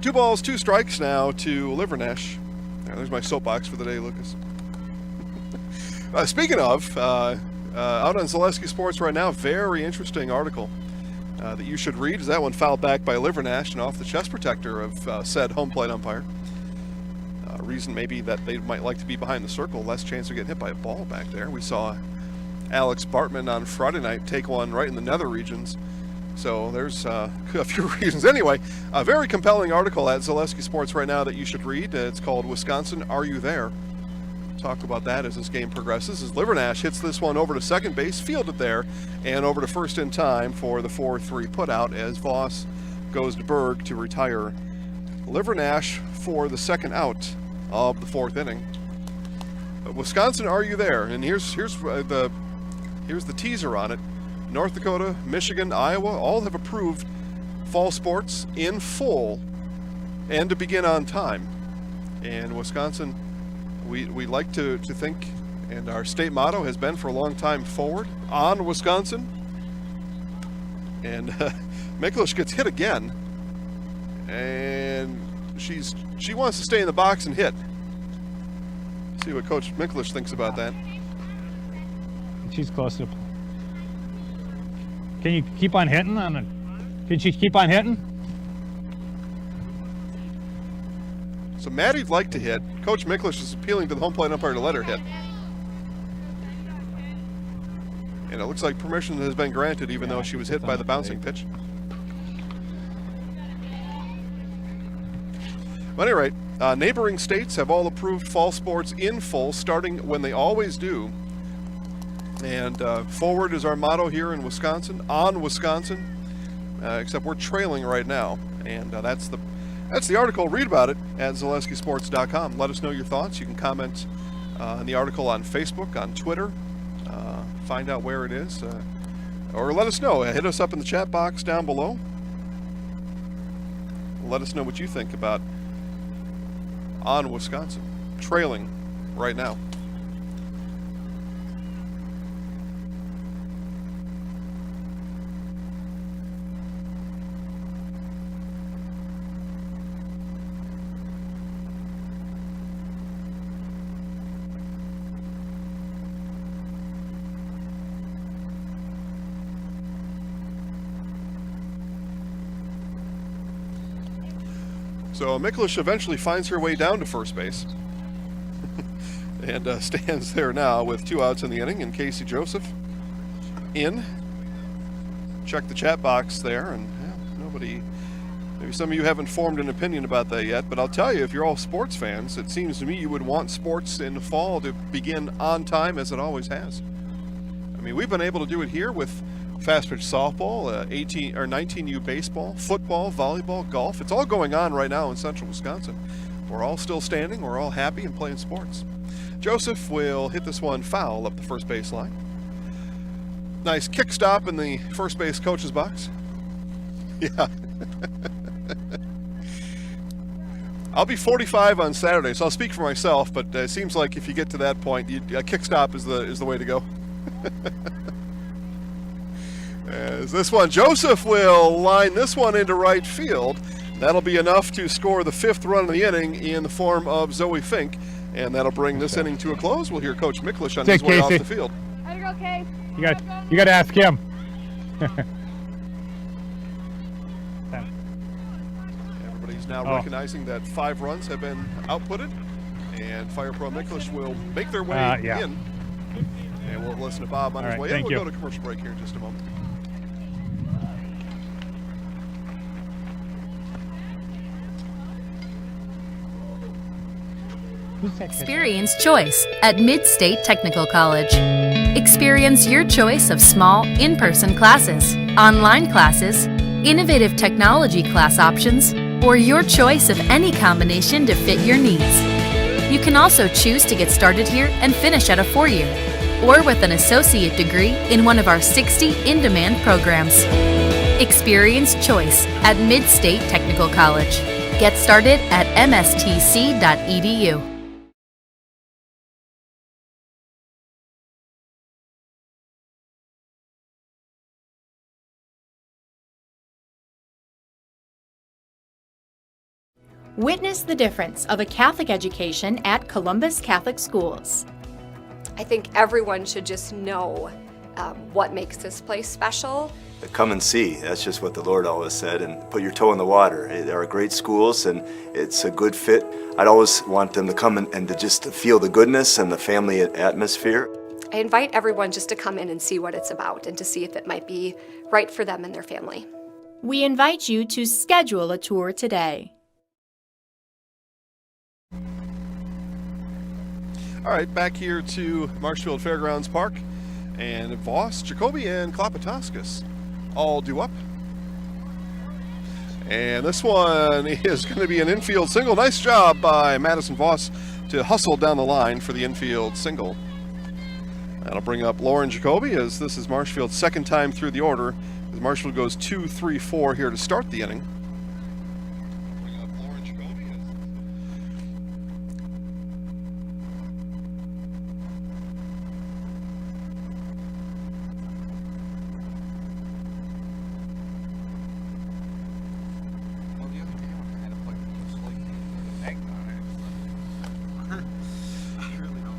2 balls, 2 strikes now to Livernash. There's my soapbox for the day, Lucas. Speaking of, out on Zaleski Sports right now, very interesting article that you should read. Is that one fouled back by Livernash and off the chest protector of said home plate umpire. Reason maybe that they might like to be behind the circle, less chance of getting hit by a ball back there. We saw Alex Bartman on Friday night take one right in the nether regions. So there's a few reasons. Anyway, a very compelling article at Zaleski Sports right now that you should read. It's called Wisconsin, Are You There? Talk about that as this game progresses. As Livernash hits this one over to second base, fielded there, and over to first in time for the 4-3 putout as Voss goes to Berg to retire Livernash for the second out of the 4th inning. Wisconsin, are you there? And here's the teaser on it. North Dakota, Michigan, Iowa all have approved fall sports in full and to begin on time. And Wisconsin, we like to think, and our state motto has been for a long time, forward on Wisconsin. And Miklish gets hit again, and she wants to stay in the box and hit. See what Coach Miklish thinks about that. She's close to. Can you keep on hitting on it? Can she keep on hitting? So Maddie'd like to hit. Coach Miklish is appealing to the home plate umpire to let her hit. And it looks like permission has been granted, even though she was hit by the bouncing pitch. But at any rate, neighboring states have all approved fall sports in full, starting when they always do, And forward is our motto here in Wisconsin, on Wisconsin, except we're trailing right now. And that's the article. Read about it at ZaleskiSports.com. Let us know your thoughts. You can comment on the article on Facebook, on Twitter, find out where it is, or let us know. Hit us up in the chat box down below. Let us know what you think about on Wisconsin, trailing right now. So Miklish eventually finds her way down to first base and stands there now with 2 outs in the inning, and Casey Joseph in. Check the chat box there, and nobody, maybe some of you haven't formed an opinion about that yet, but I'll tell you, if you're all sports fans, it seems to me you would want sports in the fall to begin on time as it always has. I mean, we've been able to do it here with fast pitch softball, 18 or 19U baseball, football, volleyball, golf. It's all going on right now in central Wisconsin. We're all still standing. We're all happy and playing sports. Joseph will hit this one foul up the first base line. Nice kick stop in the first base coach's box. Yeah. I'll be 45 on Saturday, so I'll speak for myself, but it seems like if you get to that point, a kick stop is the way to go. As this one, Joseph will line this one into right field. That'll be enough to score the 5th run of the inning in the form of Zoe Fink, and that'll bring this inning to a close. We'll hear Coach Miklish on his way off the field. How'd it go, Case? You got to ask him. Everybody's now recognizing that 5 runs have been outputted, and Fire Pro Miklish will make their way in. And we'll listen to Bob on his way in. We'll go to commercial break here in just a moment. Experience choice at Mid-State Technical College. Experience your choice of small, in-person classes, online classes, innovative technology class options, or your choice of any combination to fit your needs. You can also choose to get started here and finish at a 4-year, or with an associate degree in one of our 60 in-demand programs. Experience choice at Mid-State Technical College. Get started at mstc.edu. Witness the difference of a Catholic education at Columbus Catholic Schools. I think everyone should just know what makes this place special. Come and see. That's just what the Lord always said, and put your toe in the water. There are great schools, and it's a good fit. I'd always want them to come and to just feel the goodness and the family atmosphere. I invite everyone just to come in and see what it's about and to see if it might be right for them and their family. We invite you to schedule a tour today. All right, back here to Marshfield Fairgrounds Park, and Voss, Jacoby, and Klopatowskis all due up. And this one is going to be an infield single. Nice job by Madison Voss to hustle down the line for the infield single. That'll bring up Lauren Jacoby, as this is Marshfield's 2nd time through the order, as Marshfield goes 2-3-4 here to start the inning.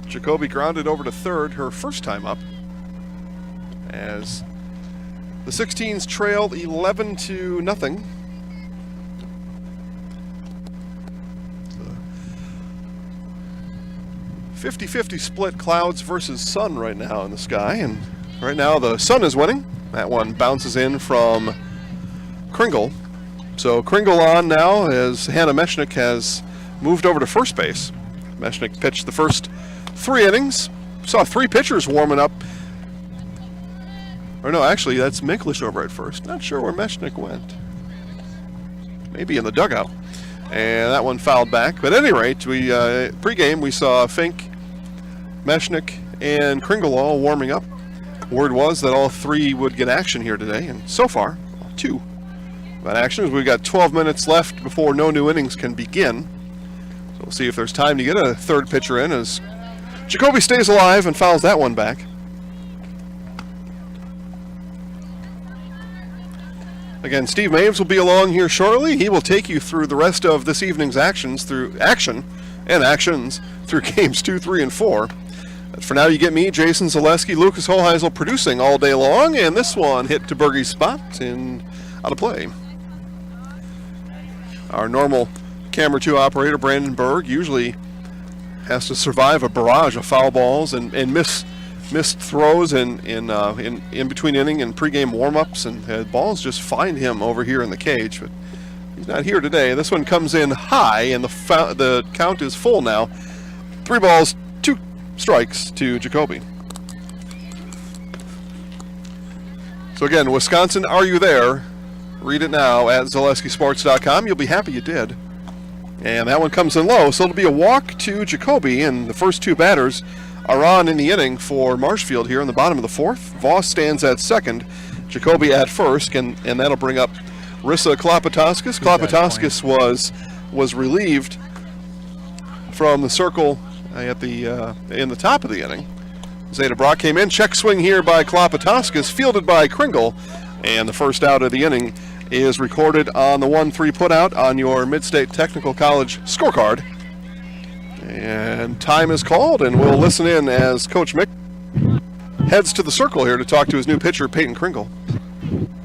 Jacoby grounded over to third, her first time up, as the 16s trailed 11-0. 50-50 split, clouds versus sun right now in the sky, and right now the sun is winning. That one bounces in from Kringle. So Kringle on now as Hannah Meshnick has moved over to first base. Meshnick pitched the first 3 innings. Saw 3 pitchers warming up Or no, actually, that's Miklish over at first. Not sure where Meshnick went. Maybe in the dugout. And that one fouled back. But at any rate, we pregame we saw Fink, Meshnick, and Kringle all warming up. Word was that all three would get action here today, and so far, 2 got action. We've got 12 minutes left before no new innings can begin. So we'll see if there's time to get a third pitcher in as Jacoby stays alive and fouls that one back. Again, Steve Maves will be along here shortly. He will take you through the rest of this evening's actions through games 2, 3, and 4. But for now, you get me, Jason Zaleski, Lucas Hoheisel producing all day long, and this one hit to Bergey's spot and out of play. Our normal camera 2 operator, Brandon Berg, usually has to survive a barrage of foul balls and missed throws in between inning and pregame warm-ups, and balls just find him over here in the cage. But he's not here today. This one comes in high, and the count is full now. 3 balls, 2 strikes to Jacoby. So again, Wisconsin, are you there? Read it now at ZaleskiSports.com. You'll be happy you did. And that one comes in low, so it'll be a walk to Jacoby, and the first 2 batters are on in the inning for Marshfield here in the bottom of the 4th. Voss stands at second, Jacoby at first, and that'll bring up Rissa Klopatoskis. Klopatoskis was relieved from the circle at the in the top of the inning. Zeta Brock came in, check swing here by Klopatoskis, fielded by Kringle, and the first out of the inning is recorded on the 1-3 putout on your Mid-State Technical College scorecard. And time is called, and we'll listen in as Coach Mick heads to the circle here to talk to his new pitcher, Peyton Kringle.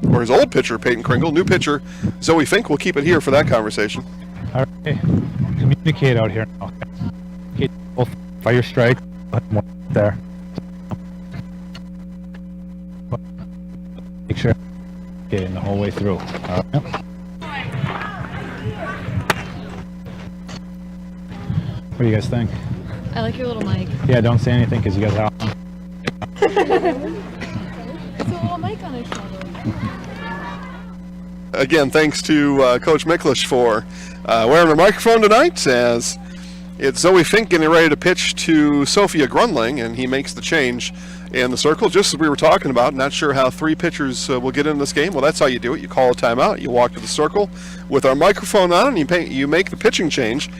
Or his old pitcher, Peyton Kringle. New pitcher, Zoe Fink. We'll keep it here for that conversation. All right. Communicate out here now. Both fire strike. There. Make sure getting the whole way through. All right. What do you guys think? I like your little mic. Yeah, don't say anything because you guys are. It's a little mic on his shoulder. Again, thanks to Coach Miklish for wearing a microphone tonight, as it's Zoe Fink getting ready to pitch to Sophia Grunling, and he makes the change in the circle, just as we were talking about. Not sure how 3 pitchers will get in this game. Well, that's how you do it. You call a timeout, you walk to the circle with our microphone on, and you make the pitching change.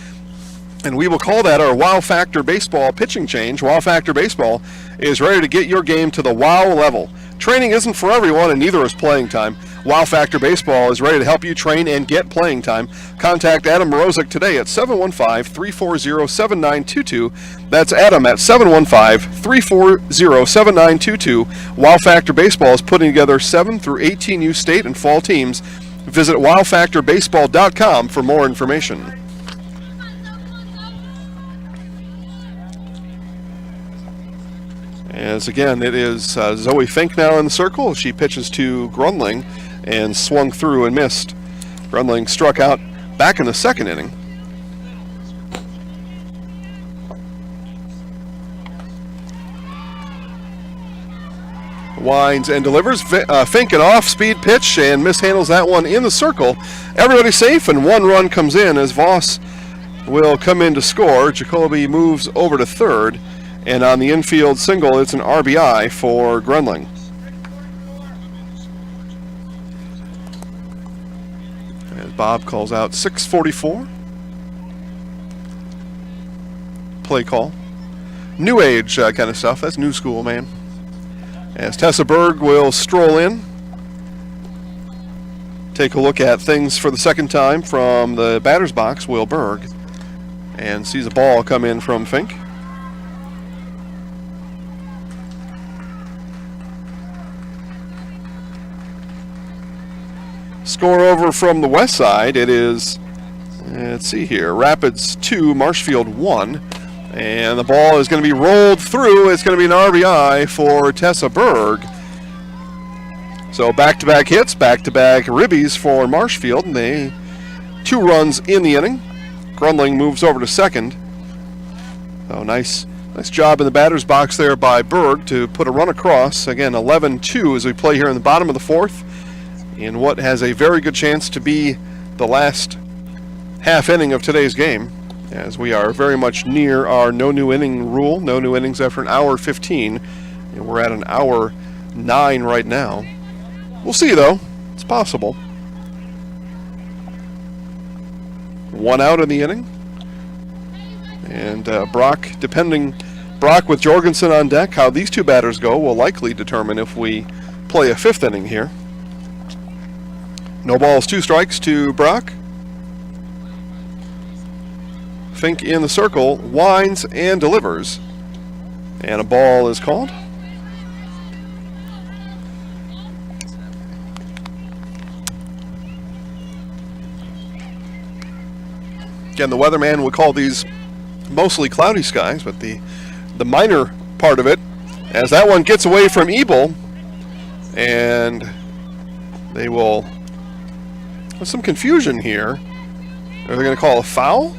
And we will call that our Wow Factor Baseball pitching change. Wow Factor Baseball is ready to get your game to the wow level. Training isn't for everyone, and neither is playing time. Wow Factor Baseball is ready to help you train and get playing time. Contact Adam Morozic today at 715-340-7922. That's Adam at 715-340-7922. Wow Factor Baseball is putting together 7 through 18U state and fall teams. Visit wowfactorbaseball.com for more information. As again, it is Zoe Fink now in the circle. She pitches to Grunling and swung through and missed. Grunling struck out back in the 2nd inning. Winds and delivers. Fink an off-speed pitch and mishandles that one in the circle. Everybody safe, and 1 run comes in as Voss will come in to score. Jacoby moves over to 3rd. And on the infield single, it's an RBI for Grunling. As Bob calls out 6:44. Play call. New age kind of stuff. That's new school, man. As Tessa Berg will stroll in. Take a look at things for the 2nd time from the batter's box, Will Berg. And sees a ball come in from Fink. Score over from the west side. It is, let's see here, Rapids 2, Marshfield 1. And the ball is going to be rolled through. It's going to be an RBI for Tessa Berg. So back-to-back hits, back-to-back ribbies for Marshfield. And they 2 runs in the inning. Grunling moves over to 2nd. So nice Nice job in the batter's box there by Berg to put a run across. Again, 11-2 as we play here in the bottom of the fourth in what has a very good chance to be the last half inning of today's game, as we are very much near our no new inning rule. No new innings after an hour 15, and we're at an hour 9 right now. We'll see, though. It's possible. 1 out in the inning. And Brock with Jorgensen on deck, how these two batters go will likely determine if we play a 5th inning here. No balls, 2 strikes to Brock. Fink in the circle, winds and delivers. And a ball is called. Again, the weatherman would call these mostly cloudy skies, but the minor part of it, as that one gets away from Ebel, and they will, with some confusion here, are they going to call a foul?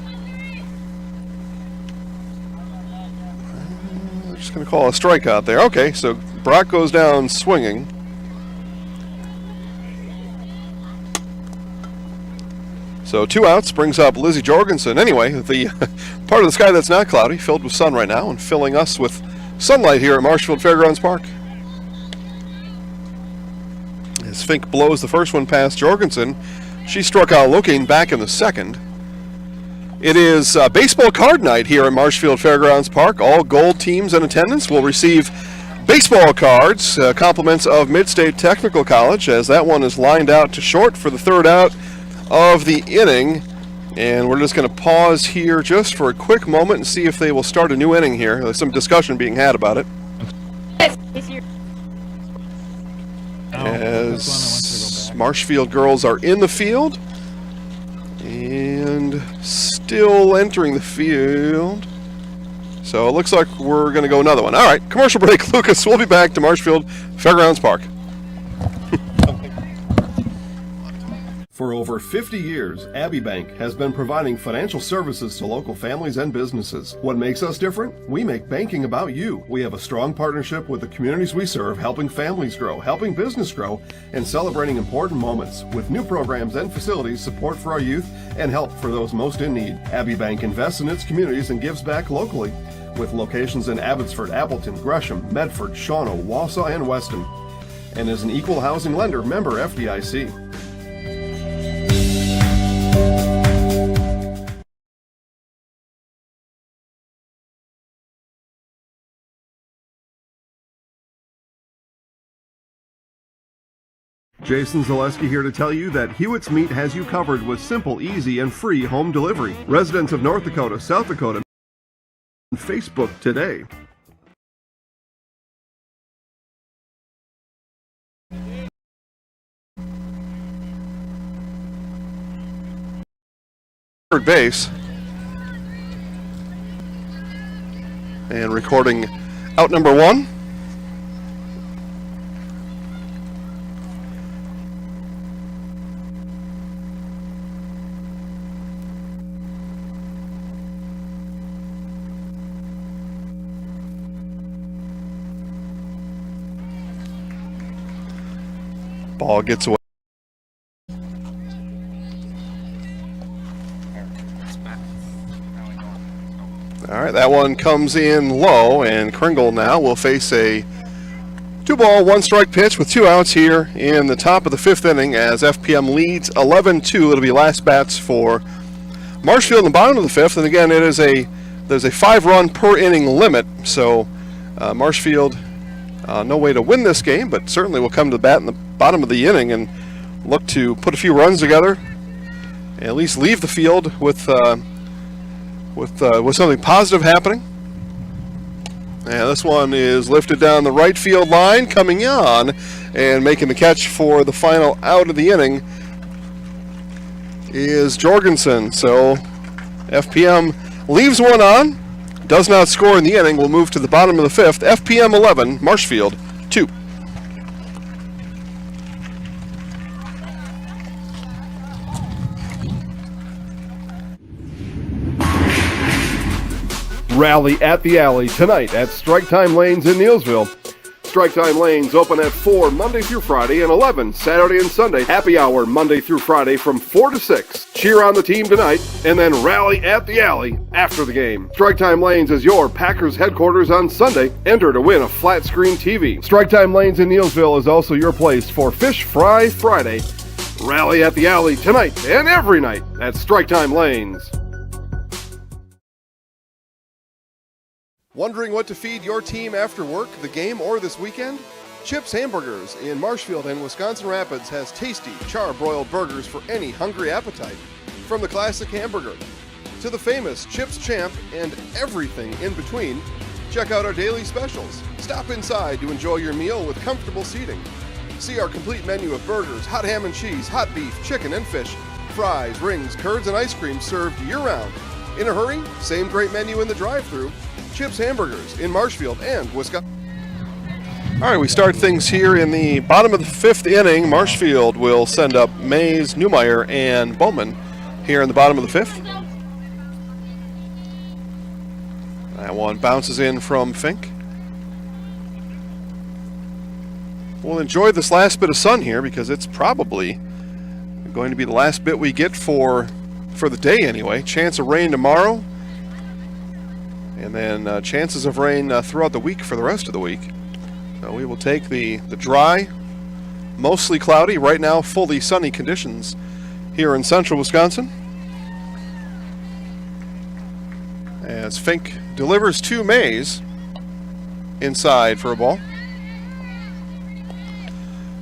They're just going to call a strikeout there. Okay, so Brock goes down swinging. So 2 outs brings up Lizzie Jorgensen. Anyway, the part of the sky that's not cloudy, filled with sun right now, and filling us with sunlight here at Marshfield Fairgrounds Park. As Fink blows the first one past Jorgensen, she struck out looking back in the second. It is baseball card night here at Marshfield Fairgrounds Park. All Gold teams in attendance will receive baseball cards, compliments of Mid-State Technical College, as that one is lined out to short for the 3rd out of the inning. And we're just going to pause here just for a quick moment and see if they will start a new inning here. There's some discussion being had about it. As Marshfield girls are in the field and still entering the field. So it looks like we're going to go another one. All right, commercial break. Lucas, we'll be back to Marshfield Fairgrounds Park. For over 50 years, Abbey Bank has been providing financial services to local families and businesses. What makes us different? We make banking about you. We have a strong partnership with the communities we serve, helping families grow, helping business grow, and celebrating important moments with new programs and facilities, support for our youth, and help for those most in need. Abbey Bank invests in its communities and gives back locally, with locations in Abbotsford, Appleton, Gresham, Medford, Shawano, Wausau, and Weston, and is an equal housing lender, member FDIC. Jason Zaleski here to tell you that Hewitt's Meat has you covered with simple, easy, and free home delivery. Residents of North Dakota, South Dakota, Facebook today. Third base. And recording out number 1. Ball gets away. All right, that one comes in low, and Kringle now will face a 2-ball, 1-strike pitch with 2 outs here in the top of the 5th inning as FPM leads 11-2. It'll be last bats for Marshfield in the bottom of the 5th, and again, there's a 5-run per inning limit, so Marshfield no way to win this game, but certainly will come to the bat in the bottom of the inning and look to put a few runs together, and at least leave the field with something positive happening. And this one is lifted down the right field line, coming on and making the catch for the final out of the inning is Jorgensen. So FPM leaves one on, does not score in the inning. We'll move to the bottom of the 5th. FPM 11, Marshfield 2. Rally at the Alley tonight at Strike Time Lanes in Neillsville. Strike Time Lanes open at 4 Monday through Friday and 11 Saturday and Sunday. Happy hour Monday through Friday from 4 to 6. Cheer on the team tonight and then rally at the Alley after the game. Strike Time Lanes is your Packers headquarters on Sunday. Enter to win a flat screen TV. Strike Time Lanes in Neillsville is also your place for Fish Fry Friday. Rally at the Alley tonight and every night at Strike Time Lanes. Wondering what to feed your team after work, the game, or this weekend? Chips Hamburgers in Marshfield and Wisconsin Rapids has tasty, char-broiled burgers for any hungry appetite. From the classic hamburger to the famous Chips Champ and everything in between, check out our daily specials. Stop inside to enjoy your meal with comfortable seating. See our complete menu of burgers, hot ham and cheese, hot beef, chicken and fish, fries, rings, curds, and ice cream served year-round. In a hurry? Same great menu in the drive-thru. Chips Hamburgers in Marshfield and Wisconsin. All right, we start things here in the bottom of the 5th inning. Marshfield will send up Mays, Newmeyer, and Bowman here in the bottom of the 5th. That one bounces in from Fink. We'll enjoy this last bit of sun here because it's probably going to be the last bit we get for the day anyway. Chance of rain tomorrow. And then chances of rain throughout the week for the rest of the week. So we will take the dry, mostly cloudy, right now fully sunny conditions here in central Wisconsin. As Fink delivers to Mays inside for a ball.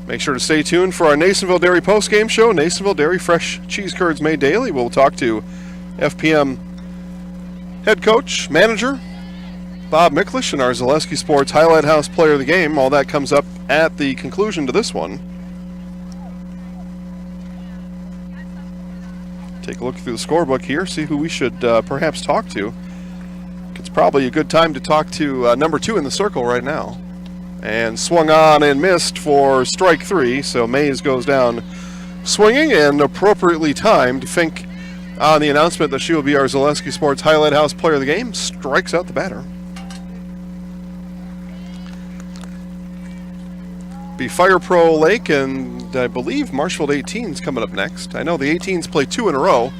Make sure to stay tuned for our Nasonville Dairy postgame show. Nasonville Dairy, fresh cheese curds made daily. We'll talk to FPM head coach, manager, Bob Miklish, and our Zaleski Sports Highlight House player of the game. All that comes up at the conclusion to this one. Take a look through the scorebook here, see who we should perhaps talk to. It's probably a good time to talk to number 2 in the circle right now. And swung on and missed for strike 3, so Mays goes down swinging and appropriately timed. Fink, on the announcement that she will be our Zaleski Sports Highlight House player of the game, strikes out the batter. Be Fire Pro Lake, and I believe Marshfield 18's coming up next. I know the 18s play 2 in a row.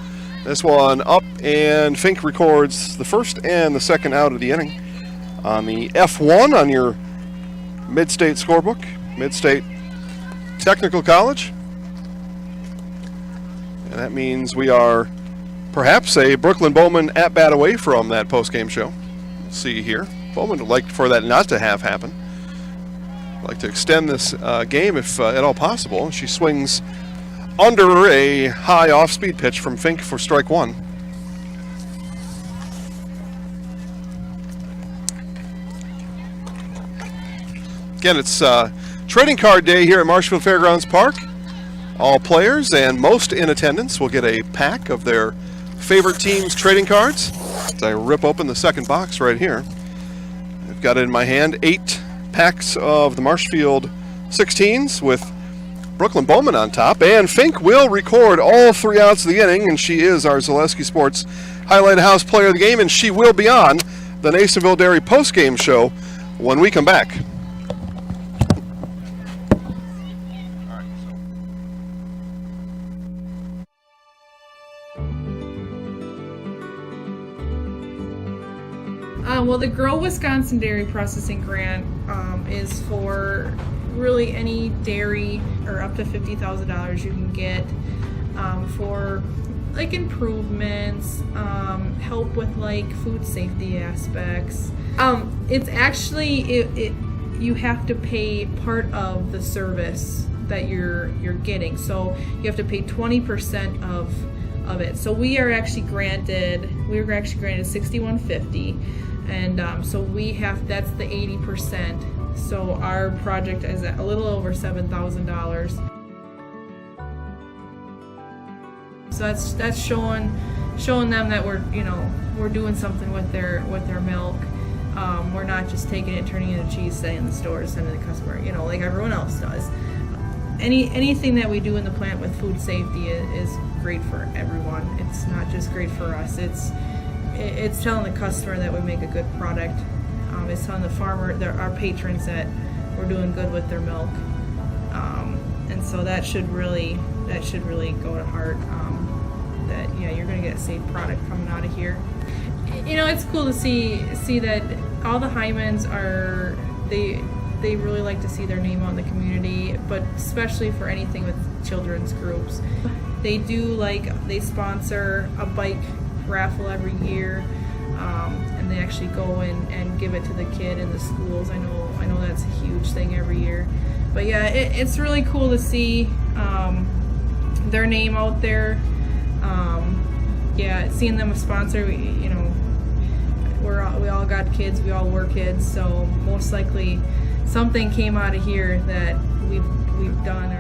This one up, and Fink records the first and the second out of the inning. On the F1 on your Mid-State scorebook, Mid-State Technical College. And that means we are perhaps a Brooklyn Bowman at-bat away from that post-game show. We'll see here. Bowman would like for that not to have happen. I'd like to extend this game if at all possible. She swings under a high off-speed pitch from Fink for strike 1. Again, it's trading card day here at Marshfield Fairgrounds Park. All players and most in attendance will get a pack of their favorite team's trading cards. As I rip open the second box right here, I've got it in my hand, 8 packs of the Marshfield 16s with Brooklyn Bowman on top. And Fink will record all 3 outs of the inning, and she is our Zaleski Sports Highlight House player of the game, and she will be on the Nasonville Dairy postgame show when we come back. Well, the Grow Wisconsin Dairy Processing Grant is for really any dairy, or up to $50,000 you can get for like improvements, help with like food safety aspects. It's actually you have to pay part of the service that you're getting, so you have to pay 20% of it. So we were actually granted $6,150. And so that's the 80%. So our project is at a little over $7,000. So that's showing them that we're doing something with their milk. We're not just taking it, turning it into cheese, setting in the stores, sending it to the customer, like everyone else does. Anything that we do in the plant with food safety is great for everyone. It's not just great for us. It's it's telling the customer that we make a good product. It's telling the farmer, our patrons, that we're doing good with their milk. And so that should really go to heart. That you're going to get a safe product coming out of here. It's cool to see that all the Hymans are they really like to see their name out in the community, but especially for anything with children's groups. They sponsor a bike raffle every year, and they actually go and give it to the kid in the schools. I know that's a huge thing every year. But yeah, it's really cool to see their name out there. Seeing them a sponsor, we all got kids, we all were kids, so most likely something came out of here that we've done.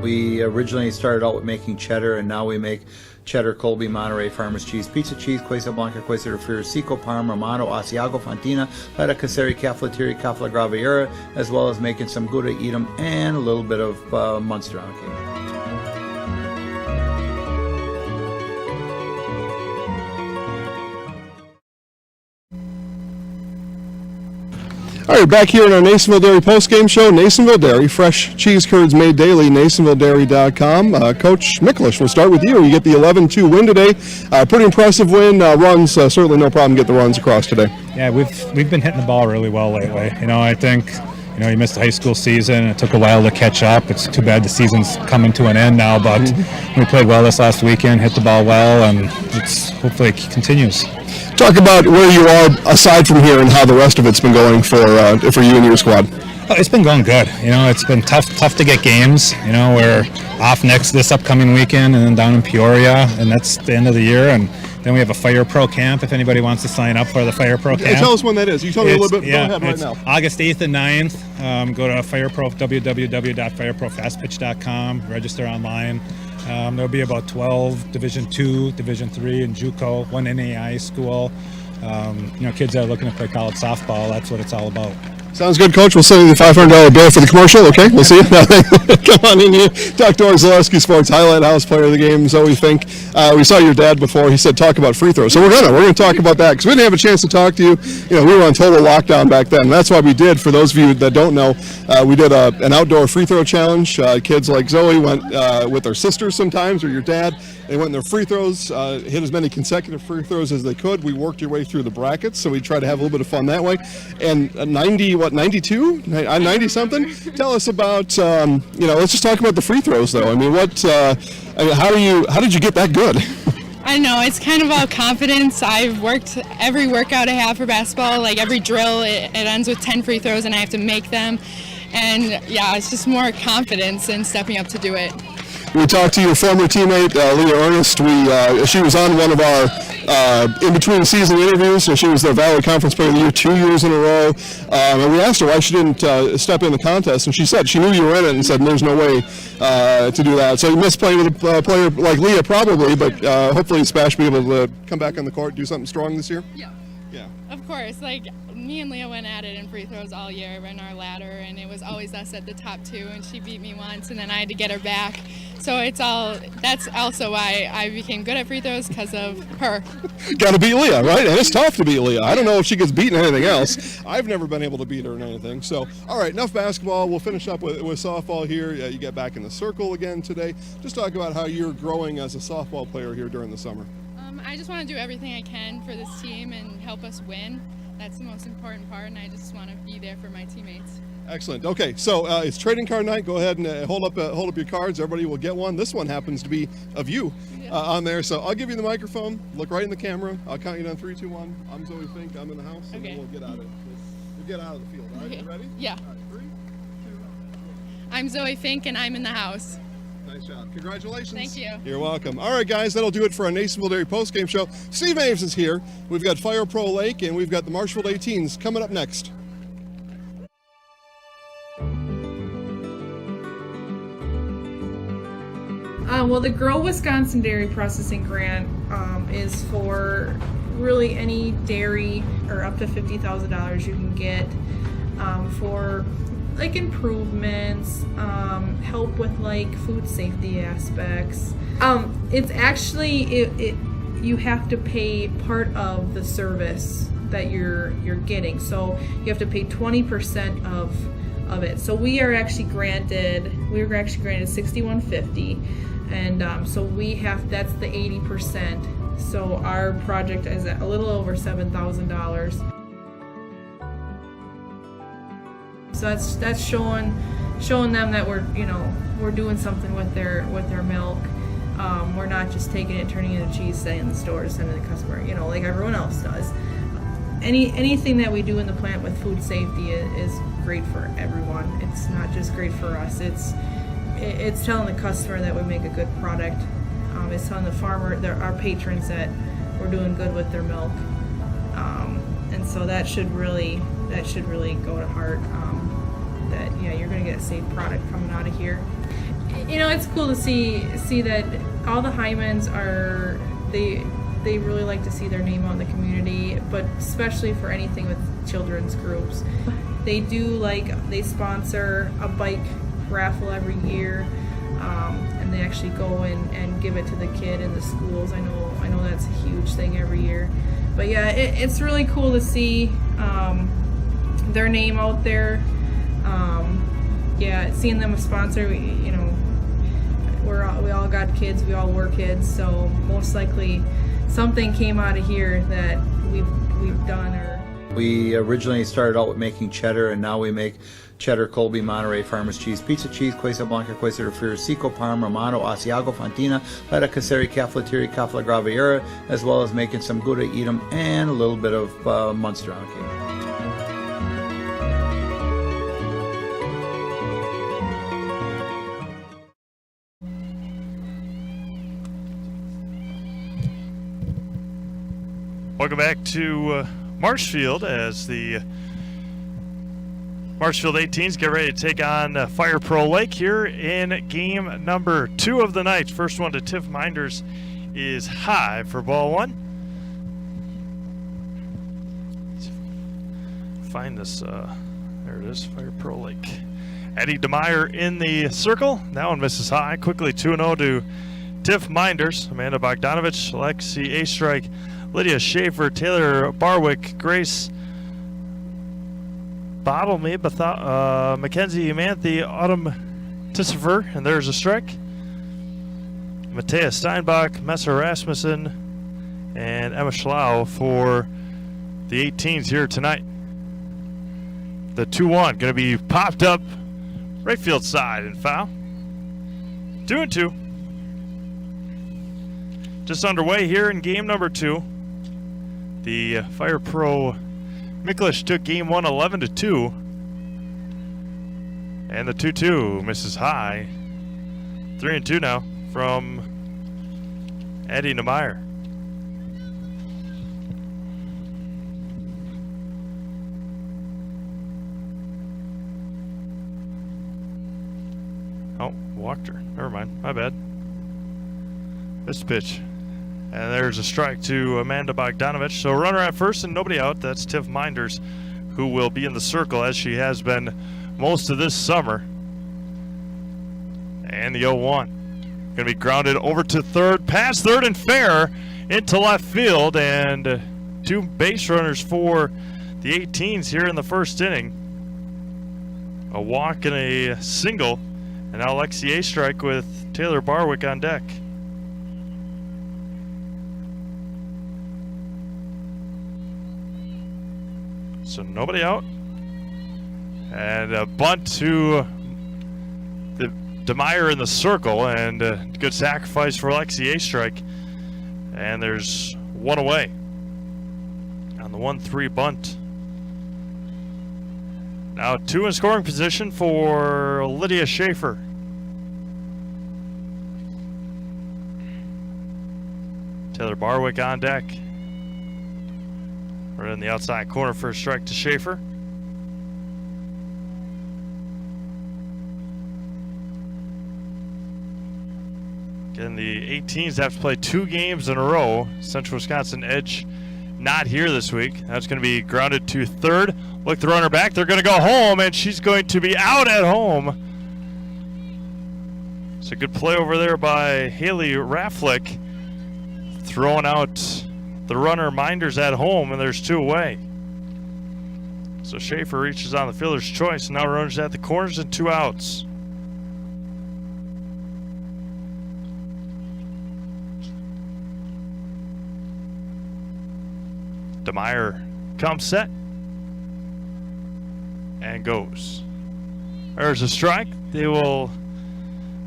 We originally started out with making cheddar, and now we make cheddar, Colby, Monterey, Farmers cheese, pizza cheese, Quesa Blanca, Quesa de Friar, Seco, Parma, Romano, Asiago, Fontina, Feta Caseri, Cafflettieri, Cafla Graviera, as well as making some Gouda Edam and a little bit of Munster on occasion. All right, back here in our Nasonville Dairy postgame show. Nasonville Dairy, fresh cheese curds made daily, NasonvilleDairy.com. Coach Miklish, we'll start with you. You get the 11-2 win today. Pretty impressive win. Runs, certainly no problem to get the runs across today. Yeah, we've been hitting the ball really well lately. I think you missed the high school season. It took a while to catch up. It's too bad the season's coming to an end now, but we played well this last weekend, hit the ball well, and hopefully it continues. Talk about where you are aside from here and how the rest of it's been going for you and your squad. Oh, it's been going good. It's been tough to get games. We're off this upcoming weekend and then down in Peoria, and that's the end of the year. And then we have a Fire Pro camp if anybody wants to sign up for the Fire Pro camp. Tell us when that is. You tell me a little bit. Go ahead right now. August 8th and 9th. Go to www.firepro.fastpitch.com. Register online. There'll be about 12 Division II, Division III, and JUCO, one NAI school. Kids that are looking to play college softball, that's what it's all about. Sounds good, Coach. We'll send you the $500 bill for the commercial, okay? We'll see you. Come on in here. Talk to our Zaleski Sports Highlight House player of the game, Zoe Fink. We saw your dad before. He said talk about free throws. So we're gonna talk about that because we didn't have a chance to talk to you. We were on total lockdown back then. That's why we did, for those of you that don't know, we did an outdoor free throw challenge. Kids like Zoe went with their sisters sometimes, or your dad. They went in their free throws, hit as many consecutive free throws as they could. We worked your way through the brackets, so we tried to have a little bit of fun that way. And 92? 90 something? Tell us about, let's just talk about the free throws though. I mean, how did you get that good? I don't know, it's kind of all confidence. I've worked every workout I have for basketball, like every drill, it ends with 10 free throws and I have to make them. And yeah, it's just more confidence and stepping up to do it. We talked to your former teammate, Leah Ernest. She was on one of our in-between season interviews. So she was the Valley Conference Player of the Year 2 years in a row. And we asked her why she didn't step in the contest. And she said she knew you were in it and said there's no way to do that. So you missed playing with a player like Leah probably, but hopefully Spash will be able to come back on the court, do something strong this year. Yeah. Of course, me and Leah went at it in free throws all year in our ladder, and it was always us at the top two, and she beat me once, and then I had to get her back. So that's also why I became good at free throws, because of her. Got to beat Leah, right? And it's tough to beat Leah. I don't know if she gets beaten in anything else. I've never been able to beat her in anything. So, all right, enough basketball. We'll finish up with softball here. You get back in the circle again today. Just talk about how you're growing as a softball player here during the summer. I just want to do everything I can for this team and help us win. That's the most important part, and I just want to be there for my teammates. Excellent. Okay, so it's trading card night. Go ahead and hold up your cards. Everybody will get one. This one happens to be of you on there. So I'll give you the microphone. Look right in the camera. I'll count you down 3, 2, 1. I'm Zoe Fink. I'm in the house, and then we'll get out of it. We'll get out of the field. All right, you ready? Yeah. All right, 3, 2, 1. I'm Zoe Fink, and I'm in the house. Nice job. Congratulations. Thank you. You're welcome. All right, guys, that'll do it for our Nasonville Dairy postgame show. Steve Ames is here. We've got Fire Pro Lake, and we've got the Marshfield 18s coming up next. Well, the Grow Wisconsin Dairy Processing Grant is for really any dairy, or up to $50,000 you can get for improvements, help with food safety aspects. It's actually you have to pay part of the service that you're getting. So you have to pay 20% of it. So we were actually granted $6,150, and so that's the 80%. So our project is at a little over $7,000. So that's showing them that we're doing something with their milk. We're not just taking it and turning it into cheese, sending it in the store, sending it to the customer, like everyone else does. Anything that we do in the plant with food safety is great for everyone. It's not just great for us. It's telling the customer that we make a good product. It's telling the farmer, our patrons, that we're doing good with their milk. And so that should really go to heart. That you're going to get a safe product coming out of here. It's cool to see that all the Hymans are they really like to see their name out in the community, but especially for anything with children's groups. They sponsor a bike raffle every year, and they actually go and give it to the kid in the schools. I know that's a huge thing every year. But yeah, it's really cool to see their name out there. Seeing them a sponsor, we all got kids, we all were kids, so most likely something came out of here that we've done. We originally started out with making cheddar, and now we make cheddar, Colby, Monterey, Farmers cheese, pizza cheese, Quesa Blanca, Quesa de Friar, Seco, Parma, Romano, Asiago, Fontina, Feta Caseri, Cafetieri, Cafla Graviera, as well as making some Gouda Edam and a little bit of Munster on occasion. Welcome back to Marshfield as the Marshfield 18s get ready to take on Fire Pro Lake here in game number 2 of the night. First one to Tiff Minders is high for ball 1. Let's find this. There it is, Fire Pro Lake. Eddie DeMeyer in the circle. That one misses high. Quickly 2-0 to Tiff Minders. Amanda Bogdanovich, Alexi A-Strike, Lydia Schaefer, Taylor Barwick, Grace Bottleme, Mackenzie Manthe, Autumn Tissifer, and there's a strike. Matea Steinbach, Messer Rasmussen, and Emma Schlau for the 18s here tonight. The 2-1 going to be popped up right field side and foul. 2-2. Just underway here in game number 2. The Fire Pro Miklish took game 1 11-2. And the 2-2 misses high. 3-2 now from Eddie Nemeyer. Oh, walked her. Never mind. My bad. This pitch. And there's a strike to Amanda Bogdanovich. So runner at first and nobody out. That's Tiff Minders, who will be in the circle as she has been most of this summer. And the 0-1. Going to be grounded over to third, past third and fair into left field. And 2 base runners for the 18s here in the first inning. A walk and a single. And now Alexi A-Strike with Taylor Barwick on deck. So nobody out. And a bunt to the DeMeyer in the circle, and a good sacrifice for Alexi A-Strike. And there's 1 away on the 1-3 bunt. Now 2 in scoring position for Lydia Schaefer. Taylor Barwick on deck. Right in the outside corner for a strike to Schaefer. Again, the 18s have to play 2 games in a row. Central Wisconsin Edge not here this week. That's going to be grounded to third. Look the runner back. They're going to go home, and she's going to be out at home. It's a good play over there by Haley Rafflick. throwing out the runner Minders at home, and there's 2 away. So Schaefer reaches on the fielder's choice, and now runners at the corners and 2 outs. DeMeyer comes set and goes. There's a strike. They will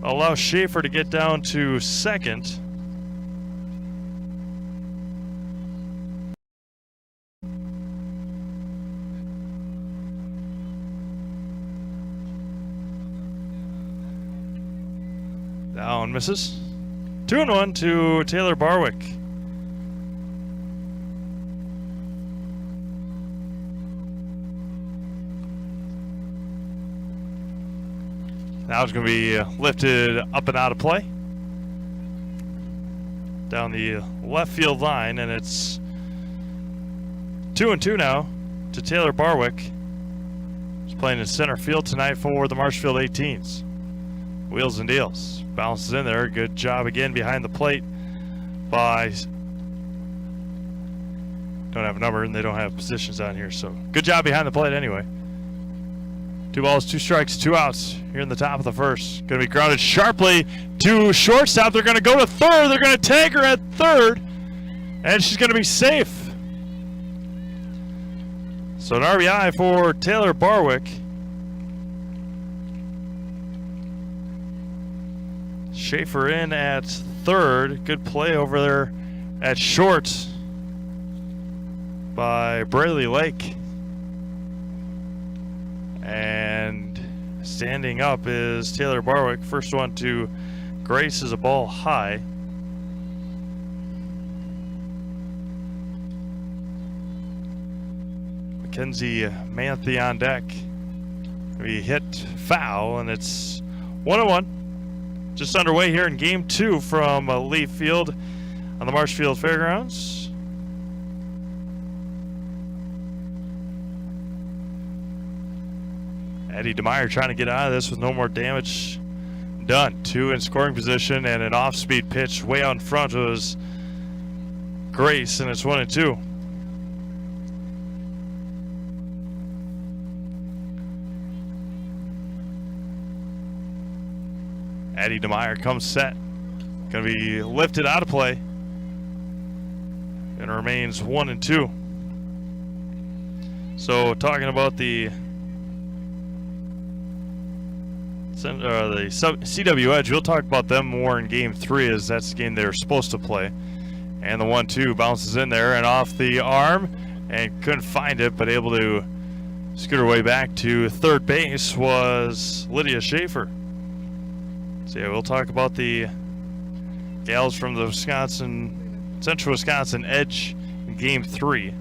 allow Schaefer to get down to second. Down misses. 2-1 to Taylor Barwick. Now it's going to be lifted up and out of play down the left field line, and it's 2-2 now to Taylor Barwick. He's playing in center field tonight for the Marshfield 18s. Wheels and deals. Bounces in there. Good job again behind the plate by... Don't have a number, and they don't have positions on here, so good job behind the plate anyway. 2 balls, 2 strikes, 2 outs here in the top of the first. Going to be grounded sharply to shortstop. They're going to go to third. They're going to tag her at third, and she's going to be safe. So an RBI for Taylor Barwick. Schaefer in at third. Good play over there at short by Braley Lake. And standing up is Taylor Barwick. First one to Grace is a ball high. Mackenzie Manthe on deck. We hit foul, and it's 1-1. Just underway here in game 2 from Leaf Field on the Marshfield Fairgrounds. Eddie DeMeyer trying to get out of this with no more damage done. 2 in scoring position, and an off-speed pitch way out in front was Grace, and it's 1-2. Eddie DeMeyer comes set. Going to be lifted out of play, and remains 1-2. So talking about the CW Edge, we'll talk about them more in game 3, as that's the game they were supposed to play. And the 1-2 bounces in there and off the arm, and couldn't find it, but able to scoot her way back to third base was Lydia Schaefer. So yeah, we'll talk about the gals from the Central Wisconsin Edge in game 3.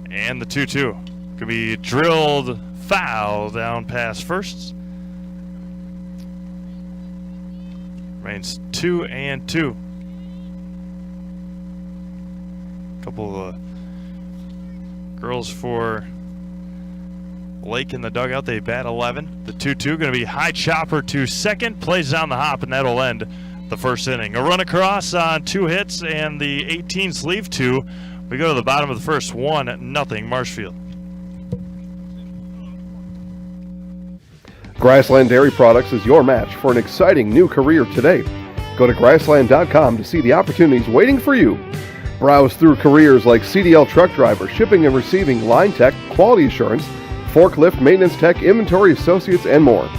And the 2-2 could be drilled foul down past first. Remains 2-2. Couple of girls for Lake in the dugout. They bat 11. The 2-2 going to be high chopper to second. Plays down the hop, and that'll end the first inning. A run across on 2 hits, and the 18s leave 2. We go to the bottom of the first, 1-0 Marshfield. Grassland Dairy Products is your match for an exciting new career today. Go to grassland.com to see the opportunities waiting for you. Browse through careers like CDL truck driver, shipping and receiving, line tech, quality assurance, forklift maintenance tech, inventory associates, and more.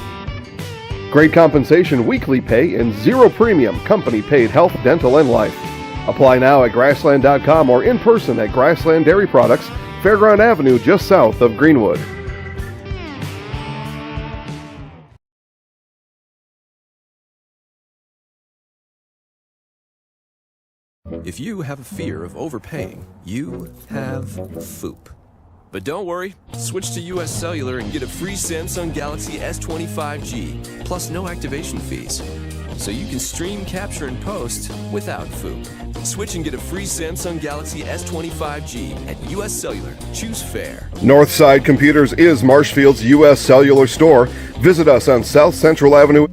Great compensation, weekly pay, and 0 premium company paid health, dental, and life. Apply now at grassland.com or in person at Grassland Dairy Products, Fairground Avenue, just south of Greenwood. If you have a fear of overpaying, you have FOOP. But don't worry, switch to US Cellular and get a free Samsung Galaxy S25G, plus no activation fees. So you can stream, capture, and post without FOOP. Switch and get a free Samsung Galaxy S25G at US Cellular. Choose fair. Northside Computers is Marshfield's US Cellular store. Visit us on South Central Avenue.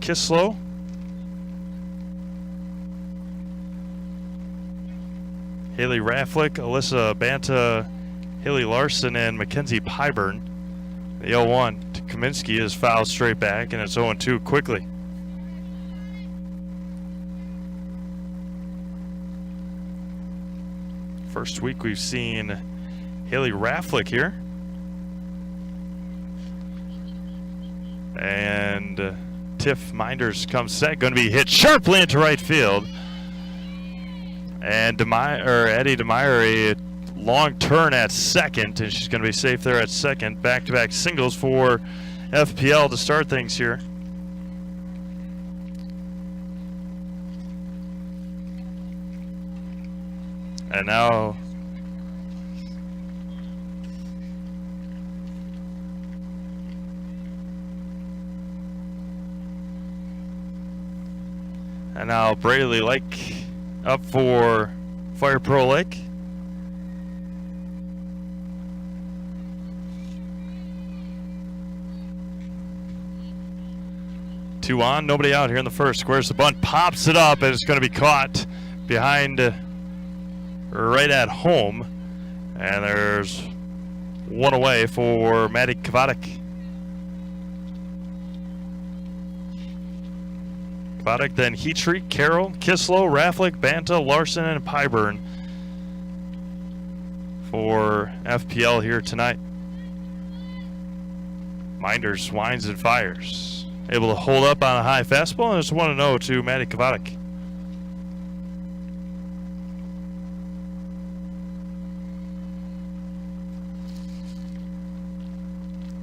Kislow. Haley Rafflick, Alyssa Banta, Haley Larson, and Mackenzie Pyburn. The 0-1 to Kaminsky is fouled straight back, and it's 0-2 quickly. First week we've seen Haley Rafflick here. And Tiff Minders comes set, going to be hit sharply into right field. And Eddie DeMeyer, a long turn at second, and she's going to be safe there at second. Back-to-back singles for FPL to start things here. And now Braley Lake up for Fire Pro Lake. Two on, nobody out here in the first. Squares the bunt, pops it up, and it's going to be caught behind right at home. And there's one away for Maddie Kavadik. Kavadik, then Heatree, Carroll, Kislow, Rafflick, Banta, Larson, and Pyburn for FPL here tonight. Minders winds and fires. Able to hold up on a high fastball, and it's 1-0 to Maddie Kavadik.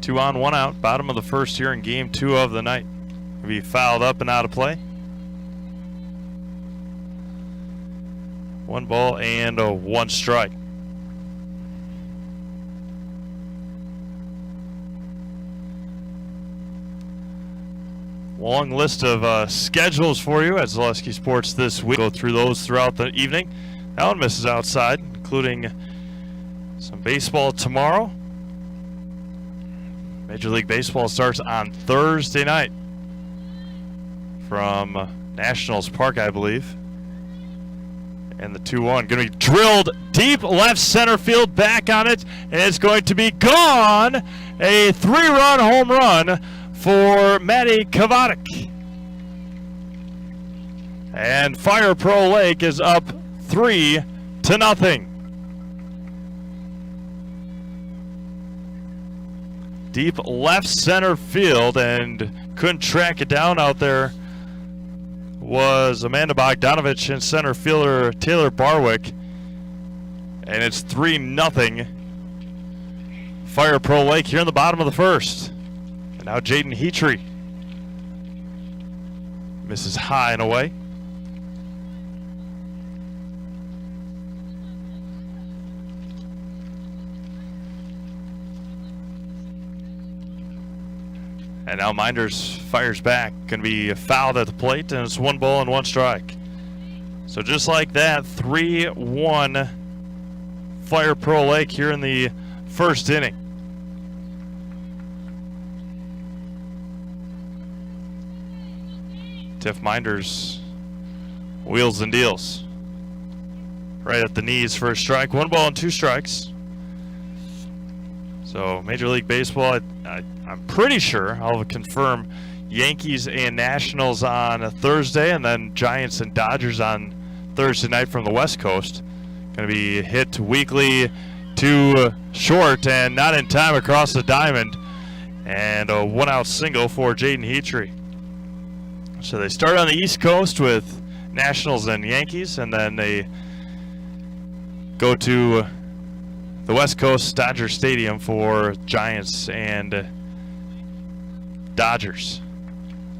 Two on, one out. Bottom of the first here in game 2 of the night. Will be fouled up and out of play. 1 ball and 1 strike. Long list of schedules for you at Zaleski Sports this week. Go through those throughout the evening. That one misses outside, including some baseball tomorrow. Major League Baseball starts on Thursday night from Nationals Park, I believe. And the 2-1 going to be drilled deep left center field, back on it, and it's going to be gone. A 3-run home run for Maddie Kavadik. And Fire Pro Lake is up 3-0. Deep left center field, and couldn't track it down out there was Amanda Bogdanovich and center fielder Taylor Barwick. And it's 3-0 Fire Pro Lake here in the bottom of the first. And now Jaden Heatree misses high and away. And now Minders fires back. Going to be fouled at the plate, and it's 1 ball and 1 strike. So just like that, 3-1 Fire Pro Lake here in the first inning. Tiff Minders wheels and deals. Right at the knees for a strike. 1 ball and 2 strikes. So Major League Baseball, I'm pretty sure I'll confirm Yankees and Nationals on Thursday, and then Giants and Dodgers on Thursday night from the West Coast. Going to be hit weekly, too short and not in time across the diamond. And a 1-out single for Jaden Heatree. So they start on the East Coast with Nationals and Yankees, and then they go to the West Coast, Dodger Stadium, for Giants and Dodgers.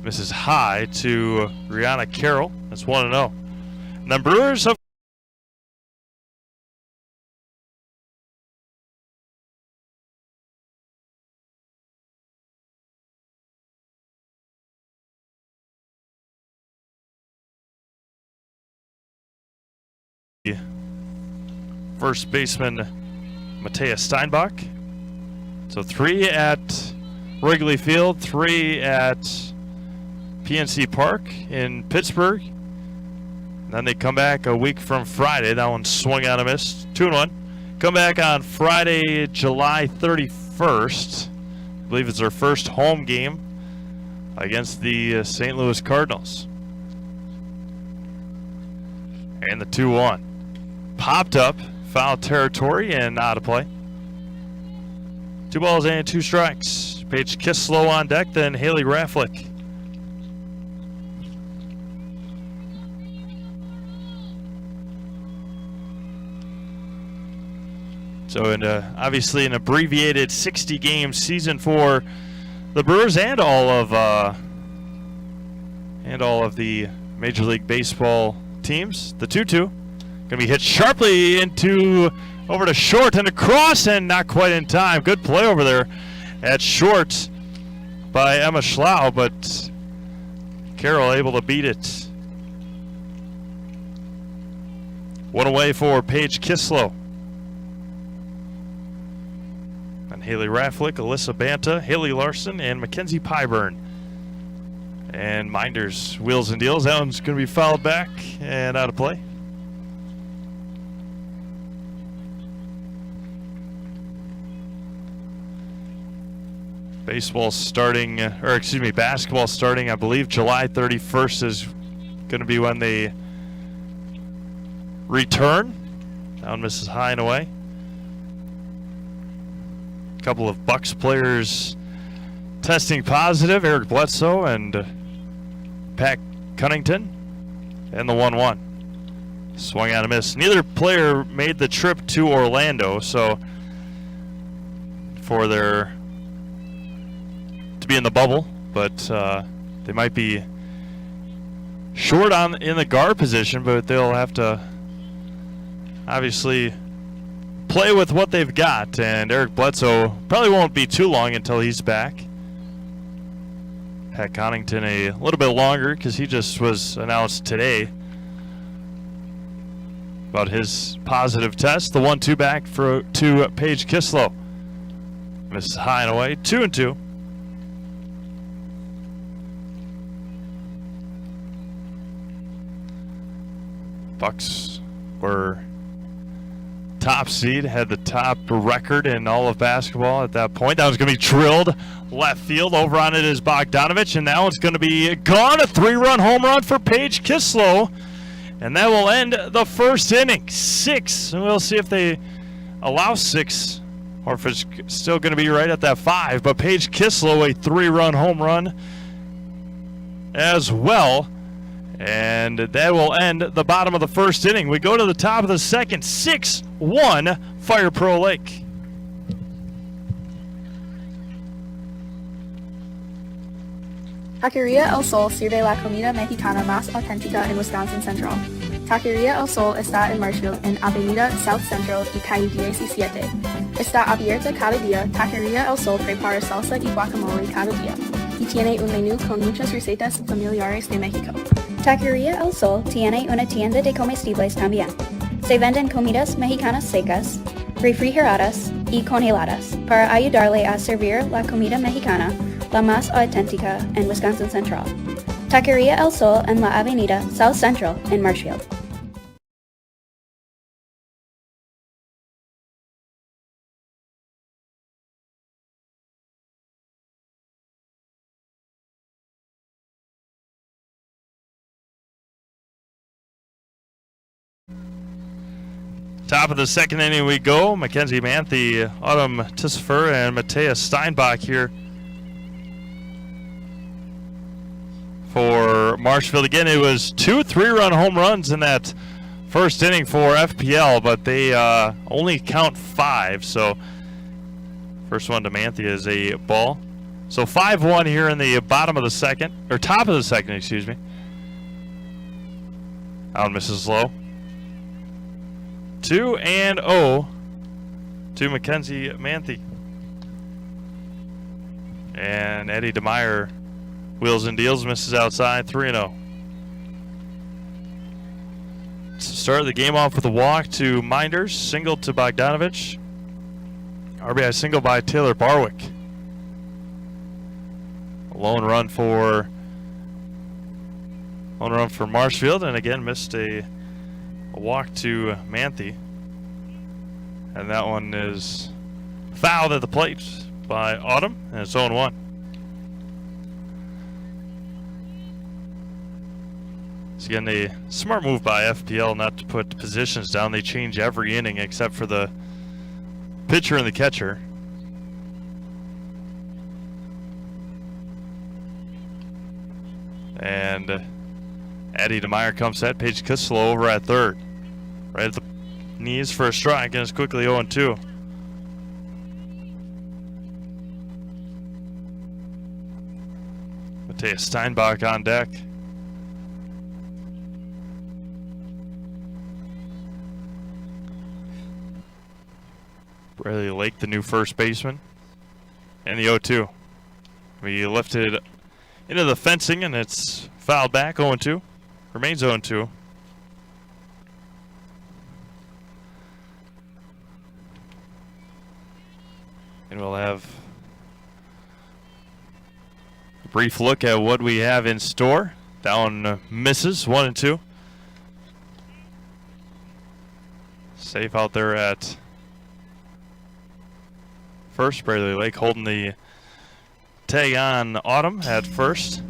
Misses high to Rihanna Carroll. That's 1-0. And then Brewers have first baseman Matea Steinbach. So 3 at Wrigley Field, 3 at PNC Park in Pittsburgh. Then they come back a week from Friday. That one swung out a miss. 2-1. Come back on Friday, July 31st. I believe it's their first home game against the St. Louis Cardinals. And the 2-1. Popped up, foul territory, and out of play. 2 balls and 2 strikes. Paige Kislow on deck, then Haley Rafflick. So, obviously, an abbreviated 60-game season for the Brewers and all of the Major League Baseball teams. The 2-2 going to be hit sharply over to short and across, and not quite in time. Good play over there at short by Emma Schlau, but Carroll able to beat it. One away for Paige Kislow. And Haley Rafflick, Alyssa Banta, Haley Larson, and Mackenzie Pyburn. And Minders, wheels and deals. That one's going to be fouled back and out of play. Basketball starting, I believe July 31st is going to be when they return. Down misses high and away. A couple of Bucks players testing positive, Eric Bledsoe and Pat Cunnington, and the 1-1. Swung out a miss. Neither player made the trip to Orlando, so for their be in the bubble, but they might be short in the guard position, but they'll have to obviously play with what they've got, and Eric Bledsoe probably won't be too long until he's back. Pat Connington a little bit longer because he just was announced today about his positive test. The 1-2 back to Paige Kislow. Misses high and away, 2-2. Bucks were top seed, had the top record in all of basketball at that point. That was going to be drilled left field. Over on it is Bogdanovich, and now it's going to be gone. A 3-run home run for Paige Kislow, and that will end the first inning. 6, and we'll see if they allow 6 or if it's still going to be right at that 5. But Paige Kislow, a 3-run home run as well. And that will end the bottom of the first inning. We go to the top of the second. 6-1 Fire Pro Lake. Taqueria El Sol sirve la comida mexicana más auténtica en Wisconsin Central. Taqueria El Sol está en Marshfield, en Avenida South Central y calle 17. Está abierta cada día. Taqueria El Sol prepara salsa y guacamole cada día. Y tiene un menú con muchas recetas familiares de México. Taqueria El Sol tiene una tienda de comestibles también. Se venden comidas mexicanas secas, refrigeradas y congeladas para ayudarle a servir la comida mexicana, la más auténtica en Wisconsin Central. Taqueria El Sol en la Avenida South Central en Marshfield. Top of the second inning we go. Mackenzie Manthe, Autumn Tissifer, and Matea Steinbach here for Marshfield. Again, it was 2 3-run home runs in that first inning for FPL, but they only count 5. So first one to Manthe is a ball. So 5-1 here in the bottom of the second, or top of the second, excuse me. Out misses low. 2-0 to Mackenzie Manthe. And Eddie DeMeyer wheels and deals, misses outside, 3-0. Start the game off with a walk to Minders, single to Bogdanovich. RBI single by Taylor Barwick. A lone run for On run for Marshfield, and again missed a walk to Manthe. And that one is fouled at the plate by Autumn, and it's 0-1. So again, a smart move by FPL not to put positions down. They change every inning except for the pitcher and the catcher. And Eddie DeMeyer comes set. Paige Kisslow over at third. Right at the knees for a strike, and it's quickly 0-2. Matthias Steinbach on deck. Bradley Lake, the new first baseman. And the 0-2. We lifted into the fencing, and it's fouled back, 0-2. Remains 0-2. And we'll have a brief look at what we have in store. That one misses, 1-2. Safe out there at first. Bradley Lake holding the tag on Autumn at first.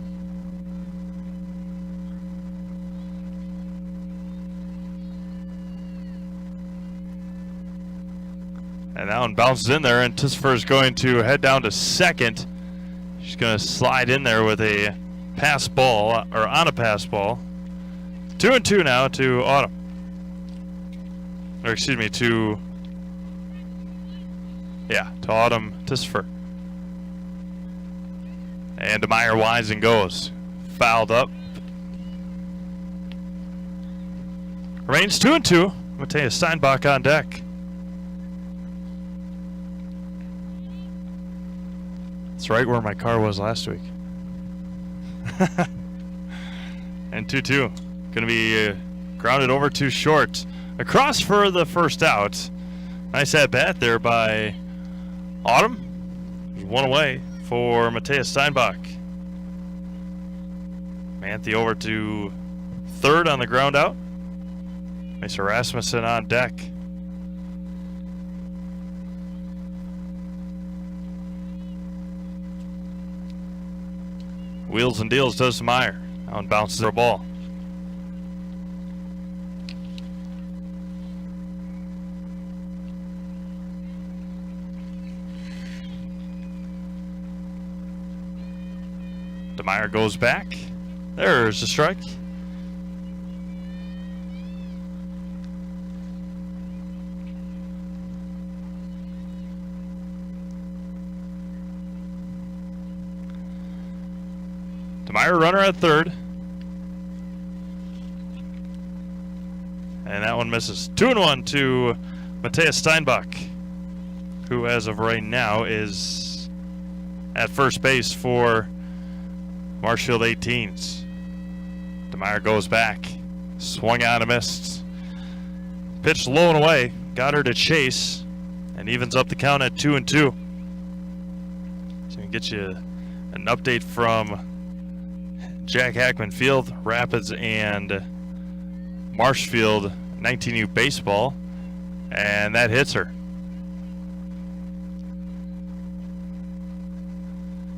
And that one bounces in there, and Tissifer is going to head down to second. She's going to slide in there with a pass ball, or on a pass ball. 2-2 now to Autumn. Or excuse me, to Autumn Tissifer. And DeMeyer winds and goes. Fouled up. Remains 2-2. Matthias Steinbach on deck. It's right where my car was last week. And 2-2. Going to be grounded over to short. Across for the first out. Nice at bat there by Autumn. One away for Matthias Steinbach. Manthe over to third on the ground out. Mesa Rasmussen on deck. Wheels and deals does Meyer. Out and bounces a ball. DeMeyer goes back. There's the strike. DeMeyer runner at third. And that one misses. 2-1 to Matthias Steinbach, who as of right now is at first base for Marshfield 18s. DeMeyer goes back. Swung on and missed. Pitched low and away. Got her to chase. And evens up the count at 2-2. So we can get you an update from Jack Hackman Field, Rapids, and Marshfield 19U baseball. And that hits her.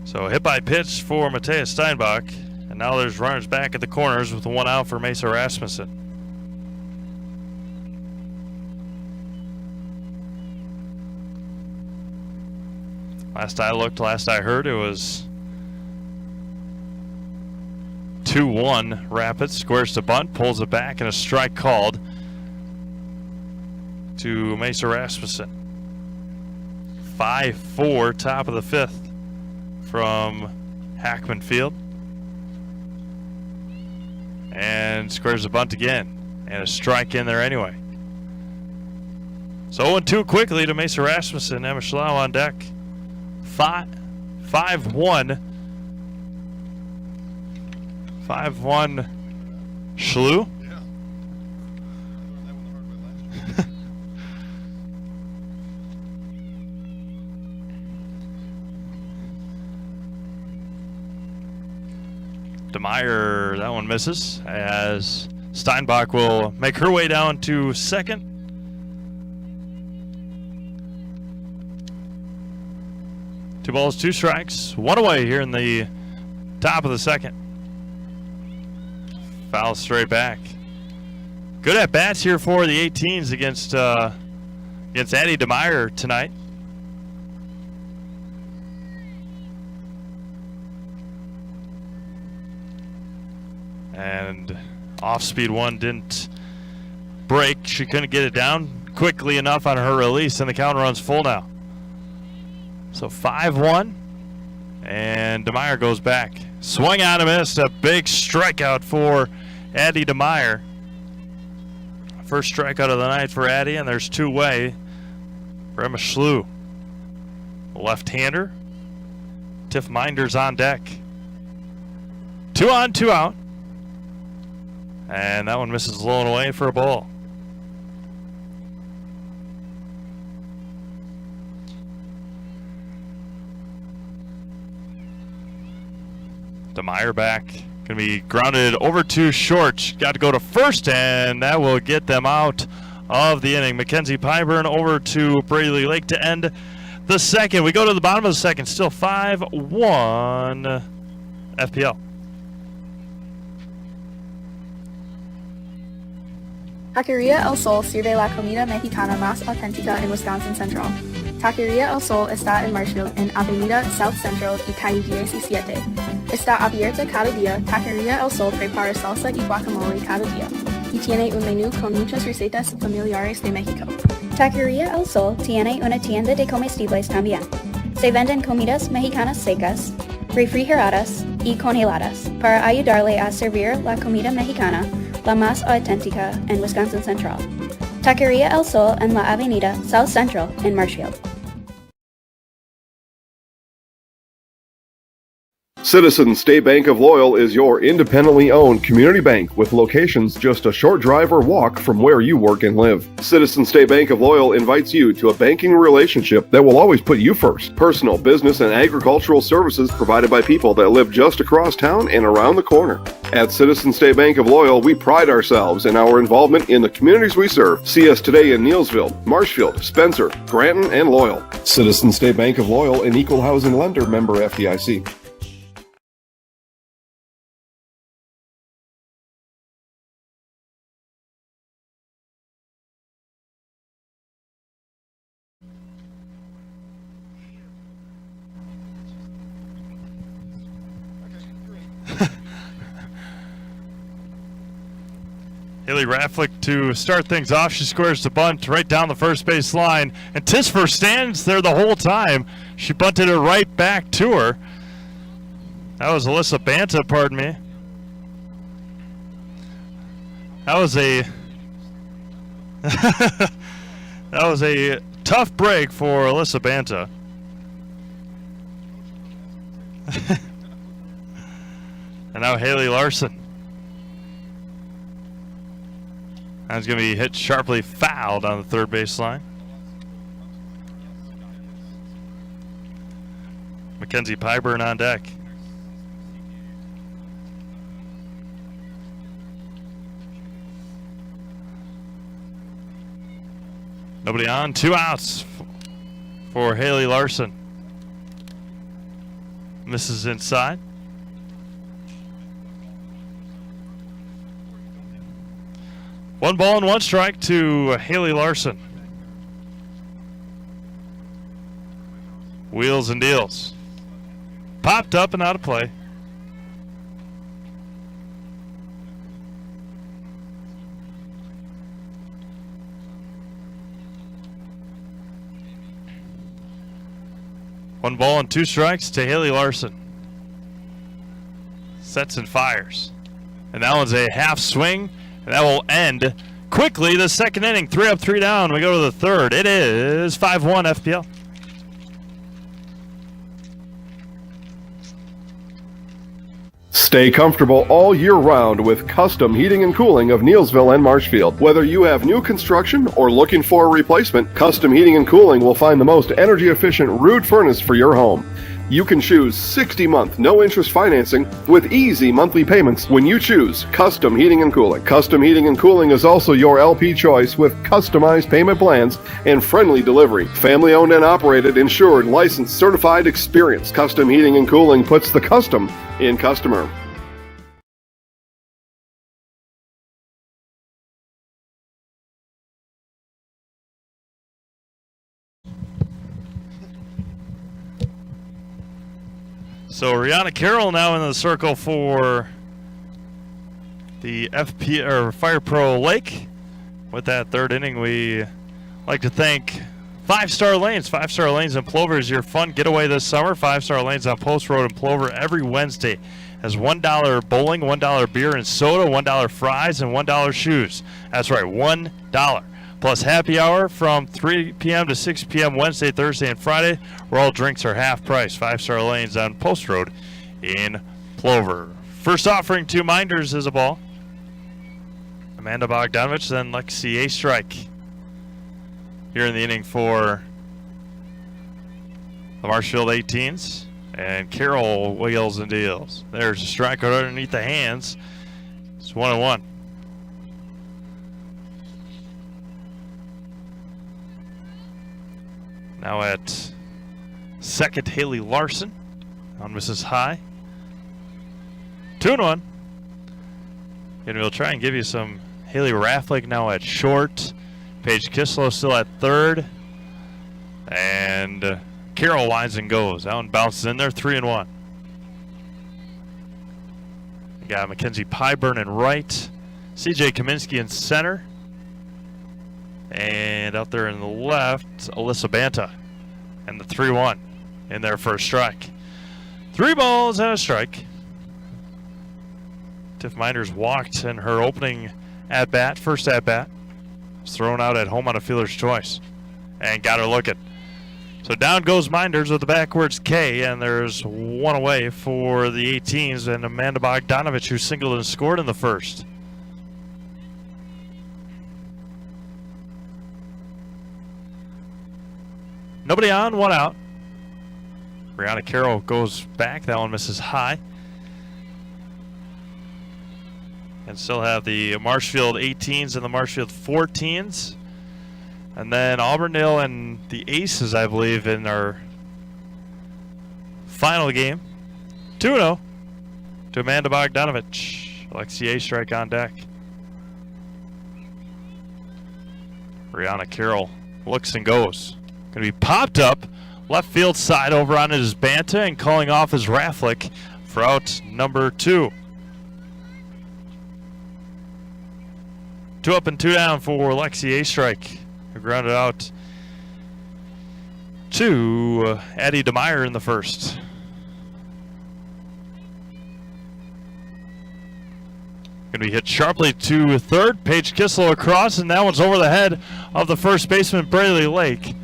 So hit by pitch for Matthias Steinbach, and now there's runners back at the corners with one out for Mesa Rasmussen. Last I looked, last I heard, it was 2-1 Rapids. Squares to bunt, pulls it back, and a strike called to Mesa Rasmussen. 5-4, top of the fifth from Hackman Field. And squares the bunt again. And a strike in there anyway. So 0-2 quickly to Mesa Rasmussen. Emma Schlau on deck. 5-1. 5-1 Schlu. DeMeyer, that one misses, as Steinbach will make her way down to second. Two balls, two strikes, one away here in the top of the second. Foul straight back. Good at bats here for the 18s against Addie DeMeyer tonight. And off-speed one didn't break. She couldn't get it down quickly enough on her release, and the count runs full now. So 5-1, and DeMeyer goes back. Swung out and missed. A big strikeout for Addie DeMeyer. First strikeout of the night for Addie, and there's two away for Emma Schlew. Left-hander. Tiff Minder's on deck. 2 on, 2 out. And that one misses low and away for a ball. DeMeyer back. Going to be grounded over to short. Got to go to first, and that will get them out of the inning. Mackenzie Pyburn over to Braley Lake to end the second. We go to the bottom of the second. Still 5-1 FPL. Taqueria El Sol sirve la comida mexicana más auténtica en Wisconsin Central. Taqueria El Sol está en Marshfield, en Avenida South Central y calle 17. Está abierta cada día. Taqueria El Sol prepara salsa y guacamole cada día y tiene un menú con muchas recetas familiares de México. Taqueria El Sol tiene una tienda de comestibles también. Se venden comidas mexicanas secas, refrigeradas y congeladas para ayudarle a servir la comida mexicana, la más auténtica en Wisconsin Central. Taqueria El Sol en la Avenida South Central en Marshfield. Citizens State Bank of Loyal is your independently owned community bank with locations just a short drive or walk from where you work and live. Citizens State Bank of Loyal invites you to a banking relationship that will always put you first. Personal, business, and agricultural services provided by people that live just across town and around the corner. At Citizens State Bank of Loyal, we pride ourselves in our involvement in the communities we serve. See us today in Neillsville, Marshfield, Spencer, Granton, and Loyal. Citizens State Bank of Loyal, an equal housing lender, member FDIC. Haley Rafflick to start things off. She squares the bunt right down the first base line. And Tisfer stands there the whole time. She bunted it right back to her. That was Alyssa Banta, pardon me. That was a that was a tough break for Alyssa Banta. And now Haley Larson. That's going to be hit sharply fouled on the third baseline. Mackenzie Pyburn on deck. Nobody on, 2 outs for Haley Larson. Misses inside. One ball and one strike to Haley Larson. Wheels and deals. Popped up and out of play. One ball and 2 strikes to Haley Larson. Sets and fires. And that one's a half swing. And that will end quickly the second inning. 3 up, 3 down. We go to the third. It is 5-1 FPL. Stay comfortable all year round with custom heating and cooling of Neillsville and Marshfield. Whether you have new construction or looking for a replacement, Custom Heating and Cooling will find the most energy efficient rood furnace for your home. You can choose 60-month no-interest financing with easy monthly payments when you choose Custom Heating and Cooling. Custom Heating and Cooling is also your LP choice with customized payment plans and friendly delivery. Family-owned and operated, insured, licensed, certified, experienced. Custom Heating and Cooling puts the custom in customer. So Rihanna Carroll now in the circle for the FP or Fire Pro Lake. With that third inning, we like to thank 5 Star Lanes. 5 Star Lanes in Plover is your fun getaway this summer. 5 Star Lanes on Post Road in Plover every Wednesday has $1 bowling, $1 beer and soda, $1 fries, and $1 shoes. That's right, $1. Plus happy hour from 3 p.m. to 6 p.m. Wednesday, Thursday, and Friday, where all drinks are half price. 5 Star Lanes on Post Road in Plover. First offering to Minders is a ball. Amanda Bogdanovich, then Lexi A strike. Here in the inning for the Marshfield 18s. And Carroll wheels and deals. There's a strike underneath the hands. It's 1-1. Now at second, Haley Larson on Mrs. High. 2-1. And we'll try and give you some Haley Rafflick now at short. Paige Kislow still at third. And Carroll winds and goes. That one bounces in there, 3-1. We got Mackenzie Pyburn in right. CJ Kaminsky in center. And out there in the left, Alyssa Banta. And the 3-1 in there for a strike. 3 balls and a strike. Tiff Minders walked in her opening at-bat, first at-bat. Was thrown out at home on a fielder's choice. And got her looking. So down goes Minders with the backwards K. And there's one away for the 18s. And Amanda Bogdanovich, who singled and scored in the first. Nobody on, 1 out. Brianna Carroll goes back. That one misses high. And still have the Marshfield 18s and the Marshfield 14s. And then Auburndale and the Aces, I believe, in our final game. 2-0 to Amanda Bogdanovich. Alexi A strike on deck. Brianna Carroll looks and goes. Going to be popped up left field side over on his Banta and calling off his Rafflick for out number 2. 2 up and 2 down for Lexi A strike, who grounded out to Addie DeMeyer in the first. Going to be hit sharply to third. Paige Kislow across, and that one's over the head of the first baseman, Braley Lake.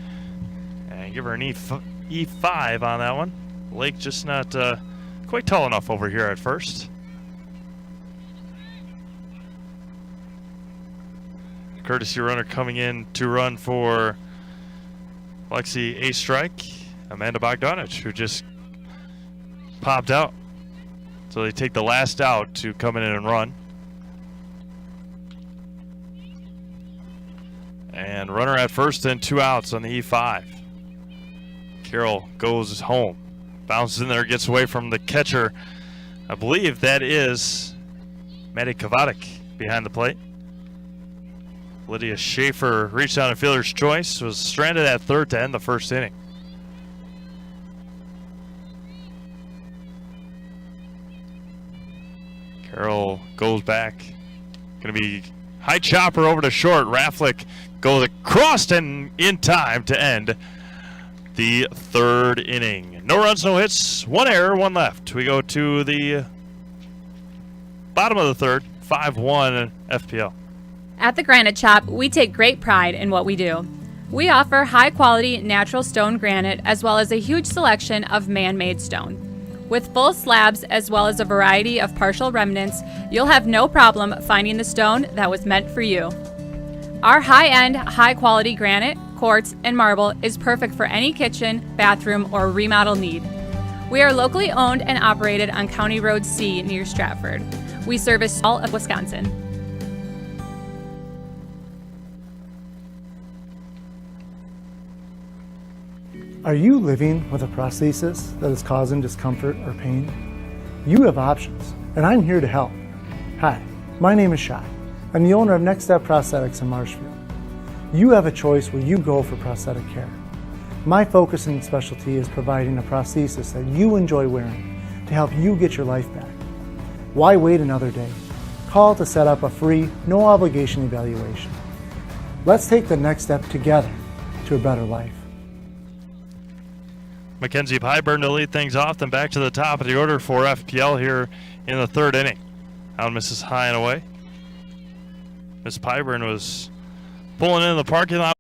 Give her an E5 on that one. Lake just not quite tall enough over here at first. Courtesy runner coming in to run for Lexi A strike. Amanda Bogdanovich, who just popped out. So they take the last out to come in and run. And runner at first and 2 outs on the E5. Carroll goes home. Bounces in there, gets away from the catcher. I believe that is Maddie Kavadik behind the plate. Lydia Schaefer reached out a fielder's choice, was stranded at third to end the first inning. Carroll goes back. Going to be high chopper over to short. Rafflick goes across and in time to end the third inning. No runs, no hits, 1 error, 1 left. We go to the bottom of the third, 5-1 FPL. At the Granite Shop, we take great pride in what we do. We offer high-quality natural stone granite as well as a huge selection of man-made stone. With full slabs as well as a variety of partial remnants, you'll have no problem finding the stone that was meant for you. Our high-end, high-quality granite, quartz, and marble is perfect for any kitchen, bathroom, or remodel need. We are locally owned and operated on County Road C near Stratford. We service all of Wisconsin. Are you living with a prosthesis that is causing discomfort or pain? You have options, and I'm here to help. Hi, my name is Shai. I'm the owner of Next Step Prosthetics in Marshfield. You have a choice where you go for prosthetic care. My focus and specialty is providing a prosthesis that you enjoy wearing to help you get your life back. Why wait another day? Call to set up a free, no obligation evaluation. Let's take the next step together to a better life. Mackenzie Pyburn to lead things off, then back to the top of the order for FPL here in the third inning. Out misses high and away. Miss Pyburn was pulling in the parking lot.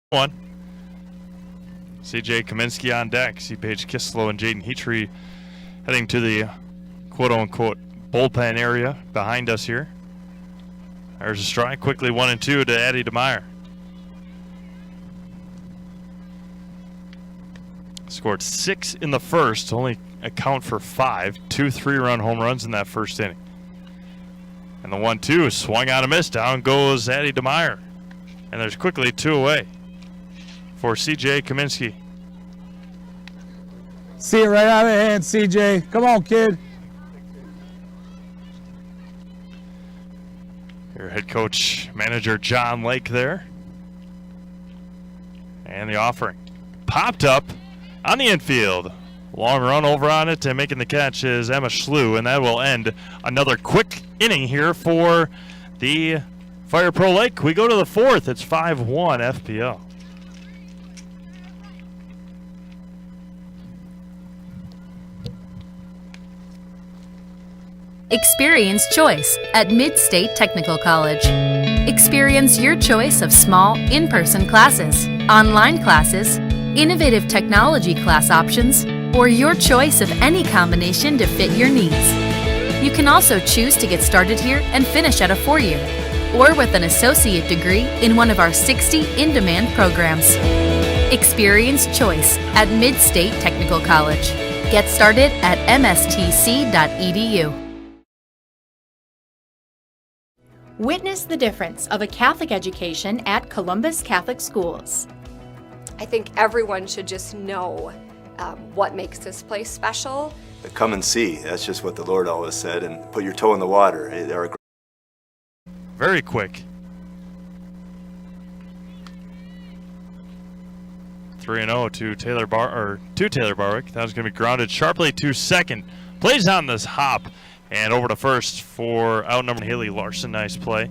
One. CJ Kaminsky on deck. See Paige Kislow and Jaden Heatree heading to the quote-unquote bullpen area behind us here. There's a strike. Quickly 1-2 to Addie DeMeyer. Scored 6 in the first, only account for 5. 2 3-run home runs in that first inning. And the 1-2 swung on a miss. Down goes Addie DeMeyer. And there's quickly 2 away for CJ Kaminsky. See it right out of hand, CJ. Come on, kid. Your head coach, manager John Lake there. And the offering popped up on the infield. Long run over on it, and making the catch is Emma Schlew, and that will end another quick inning here for the Fire Pro Lake. We go to the fourth. It's 5-1 FPL. Experience choice at Mid-State Technical College. Experience your choice of small, in-person classes, online classes, innovative technology class options, or your choice of any combination to fit your needs. You can also choose to get started here and finish at a 4-year, or with an associate degree in one of our 60 in-demand programs. Experience choice at Mid-State Technical College. Get started at mstc.edu. Witness the difference of a Catholic education at Columbus Catholic Schools. I think everyone should just know what makes this place special. Come and see. That's just what the Lord always said. And put your toe in the water. They're very quick. 3-0 to Taylor Barwick. That was going to be grounded sharply to second. Plays on this hop and over to first for outnumbered Haley Larson. Nice play.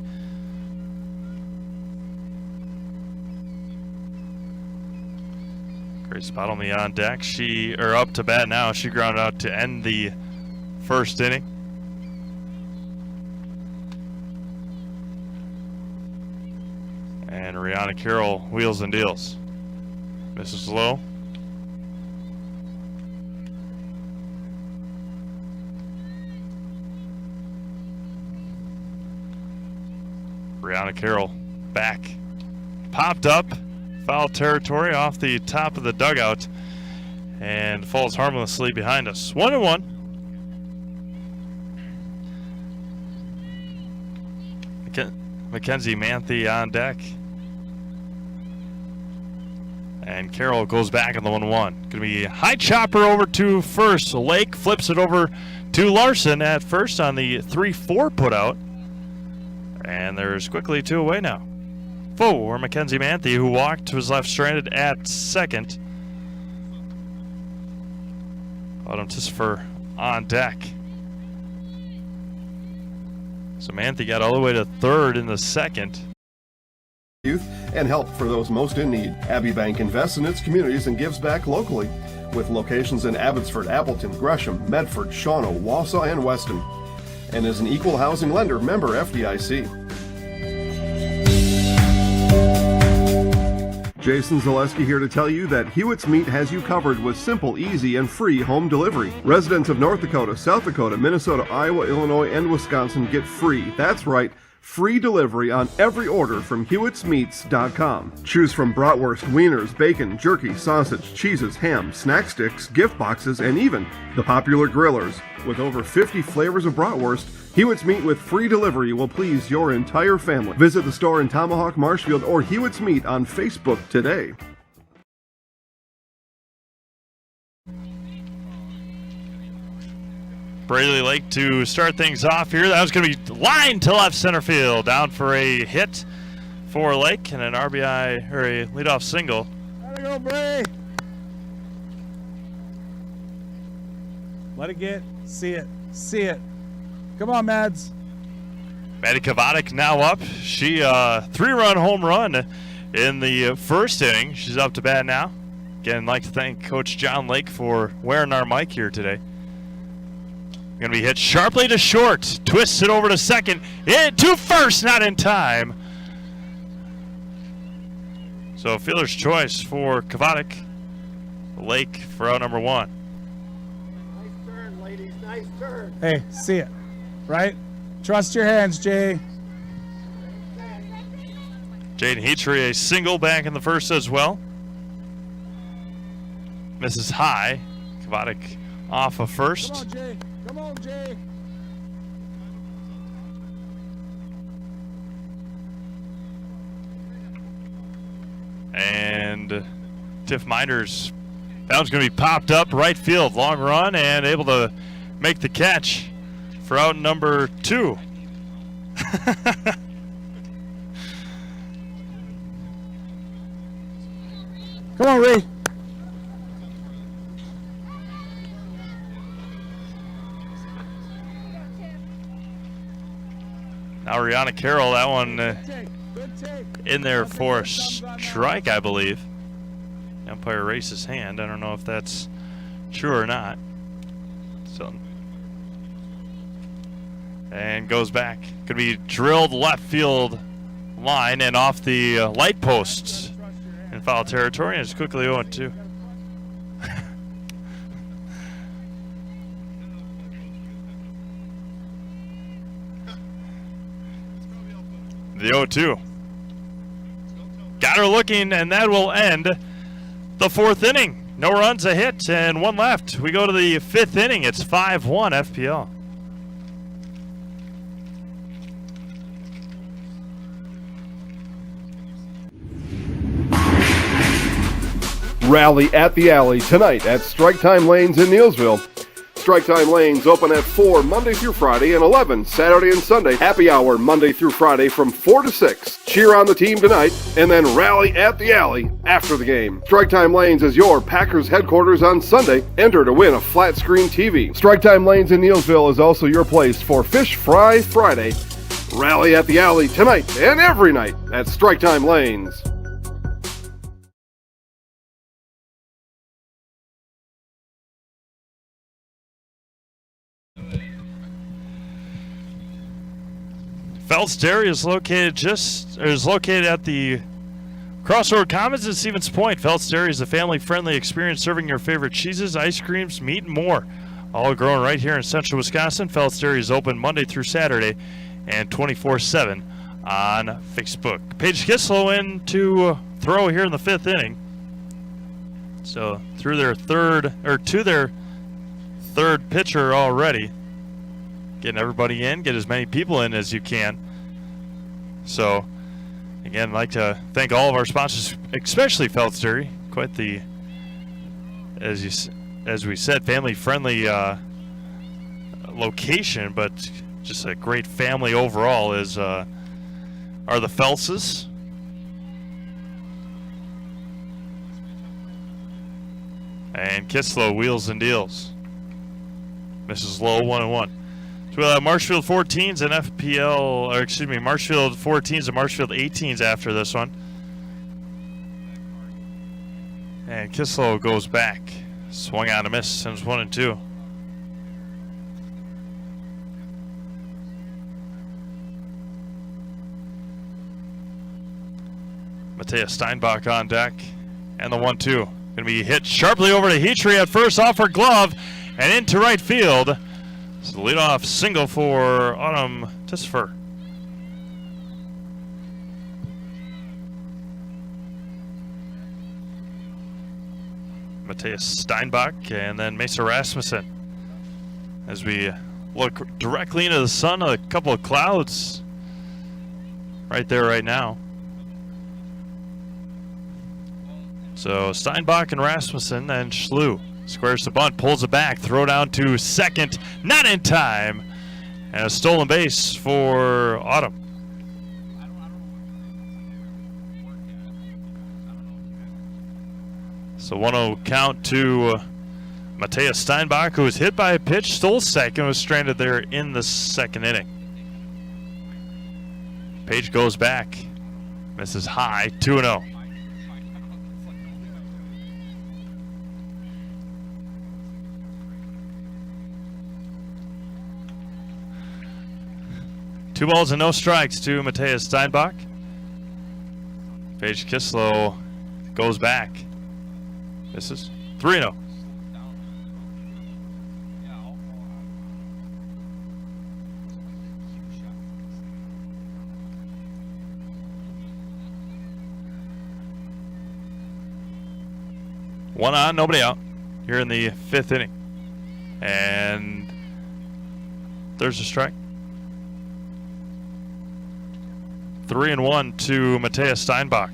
Great spot on the on deck. She up to bat now. She grounded out to end the first inning. And Rihanna Carroll wheels and deals. Misses low. Rihanna Carroll back. Popped up. Foul territory off the top of the dugout and falls harmlessly behind us. 1-1. Mackenzie Manthe on deck. And Carroll goes back on the 1-1. Going to be high chopper over to first. Lake flips it over to Larson at first on the 3-4 putout. And there's quickly 2 away now. For Mackenzie Manthe, who walked, was left stranded at second. Autumn Tissifer on deck. So Manthe got all the way to third in the second. Youth and help for those most in need. Abbey Bank invests in its communities and gives back locally, with locations in Abbotsford, Appleton, Gresham, Medford, Shawano, Wausau, and Weston, and is an equal housing lender, member FDIC. Jason Zaleski here to tell you that Hewitt's Meat has you covered with simple, easy, and free home delivery. Residents of North Dakota, South Dakota, Minnesota, Iowa, Illinois, and Wisconsin get free, that's right, Free delivery on every order from HewittsMeats.com. Choose from bratwurst, wieners, bacon, jerky, sausage, cheeses, ham, snack sticks, gift boxes, and even the popular grillers. With over 50 flavors of bratwurst, Hewitt's Meat with free delivery will please your entire family. Visit the store in Tomahawk, Marshfield, or Hewitt's Meat on Facebook today. Braley Lake to start things off here. That was going to be lined to left center field. Down for a hit for Lake and an RBI, or a leadoff single. Gotta go, Bray. Let it get. See it. See it. Come on, Mads. Maddie Kavadik now up. She 3-run home run in the first inning. She's up to bat now. Again, I'd like to thank Coach John Lake for wearing our mic here today. Going to be hit sharply to short. Twists it over to second. To first, not in time. So fielder's choice for Kavadik. Lake for out number 1. Nice turn, ladies. Nice turn. Hey, see it. Right? Trust your hands, Jay. Jaden Heatry, a single back in the first as well. Misses high. Kavadik off of first. Come on, Jay. Come on, Jay. And Tiff Miners, that one's going to be popped up right field. Long run and able to make the catch for out number 2. Come on, Ray. Now Rihanna Carroll, that one in there for a strike, I believe. The umpire raised his hand. I don't know if that's true or not. So, and goes back. Could be drilled left field line and off the light posts in foul territory, and it's quickly 0-2. The 0-2. Got her looking, and that will end the 4th inning. No runs, a hit, and 1 left. We go to the 5th inning. It's 5-1 FPL. Rally at the Alley tonight at Strike Time Lanes in Neilsville. Strike Time Lanes open at 4 Monday through Friday and 11 Saturday and Sunday. Happy hour Monday through Friday from 4 to 6. Cheer on the team tonight and then rally at the Alley after the game. Strike Time Lanes is your Packers headquarters on Sunday. Enter to win a flat screen TV. Strike Time Lanes in Neilsville is also your place for Fish Fry Friday. Rally at the Alley tonight and every night at Strike Time Lanes. Phelps Dairy is located at the Crossroad Commons at Stevens Point. Phelps Dairy is a family-friendly experience serving your favorite cheeses, ice creams, meat, and more. All grown right here in central Wisconsin. Phelps Dairy is open Monday through Saturday and 24/7 on Facebook. Paige Kislow in to throw here in the 5th inning. So to their third pitcher already. Getting everybody in, get as many people in as you can. So, again, I'd like to thank all of our sponsors, especially Phelps Dairy. Quite the, as we said, family-friendly location, but just a great family overall are the Phelpses. And Kislow wheels and deals. Mrs. Low 1-1. So we'll have Marshfield 14s and Marshfield 14s and Marshfield 18s after this one. And Kislow goes back. Swung on a miss, sends 1-2. Matea Steinbach on deck. And the 1-2. Going to be hit sharply over to Heatry at first, off her glove, and into right field. So the leadoff single for Autumn Tisfer. Matthias Steinbach, and then Mesa Rasmussen. As we look directly into the sun, a couple of clouds right there right now. So Steinbach and Rasmussen, and Schlew squares the bunt, pulls it back, throw down to second, not in time, and a stolen base for Autumn. So 1-0 count to Matthias Steinbach, who was hit by a pitch, stole second, was stranded there in the second inning. Page goes back, misses high, 2-0. Two balls and no strikes to Matthias Steinbach. Paige Kislow goes back. This is 3-0. One on, nobody out here in the fifth inning. And there's a strike. 3-1 to Matthias Steinbach.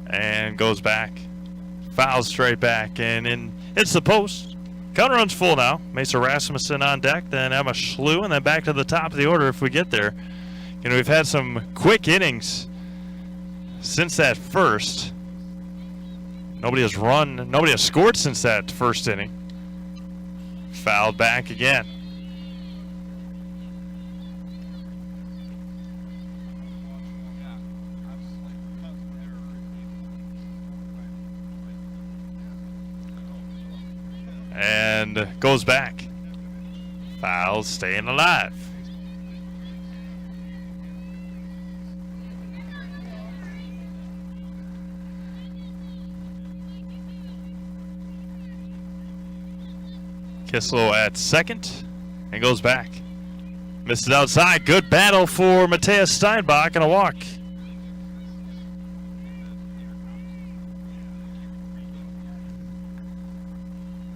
And goes back. Fouls straight back, and it's the post. Counter runs full now. Mesa Rasmussen on deck, then Emma Schlew, and then back to the top of the order if we get there. You know, we've had some quick innings since that first. Nobody has scored since that first inning. Fouled back again. And goes back. Fouls staying alive. Kislow at second and goes back. Misses outside. Good battle for Matthias Steinbach and a walk.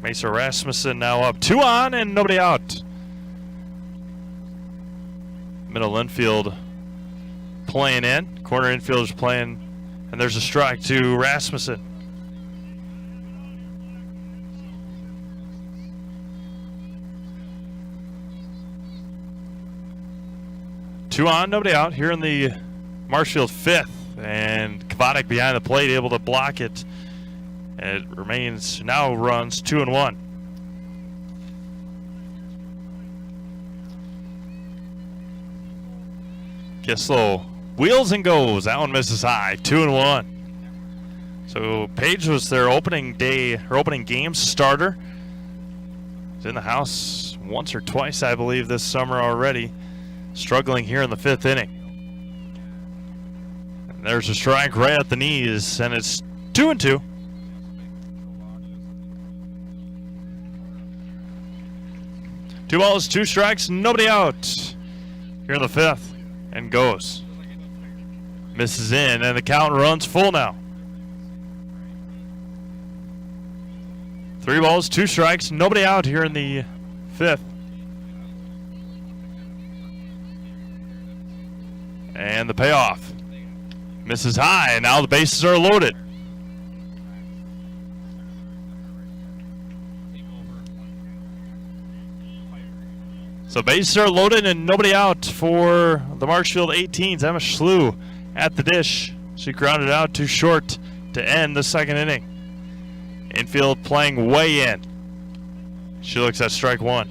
Mesa Rasmussen now up 2 on and nobody out. Middle infield playing in. Corner infield is playing. And there's a strike to Rasmussen. Two on, nobody out here in the Marshfield fifth. And Kvadik behind the plate, able to block it. And it remains, now runs 2-1. Kislow wheels and goes. That one misses high. 2-1. So Page was their opening game starter. He's in the house once or twice, I believe, this summer already. Struggling here in the fifth inning. And there's a strike right at the knees, and it's 2-2. Two balls, 2 strikes, nobody out here in the fifth, and goes. Misses in, and the count runs full now. 3 balls, 2 strikes, nobody out here in the fifth. And the payoff. Misses high, and now the bases are loaded. So bases are loaded and nobody out for the Marshfield 18s. Emma Schlew at the dish. She grounded out too short to end the second inning. Infield playing way in. She looks at strike 1.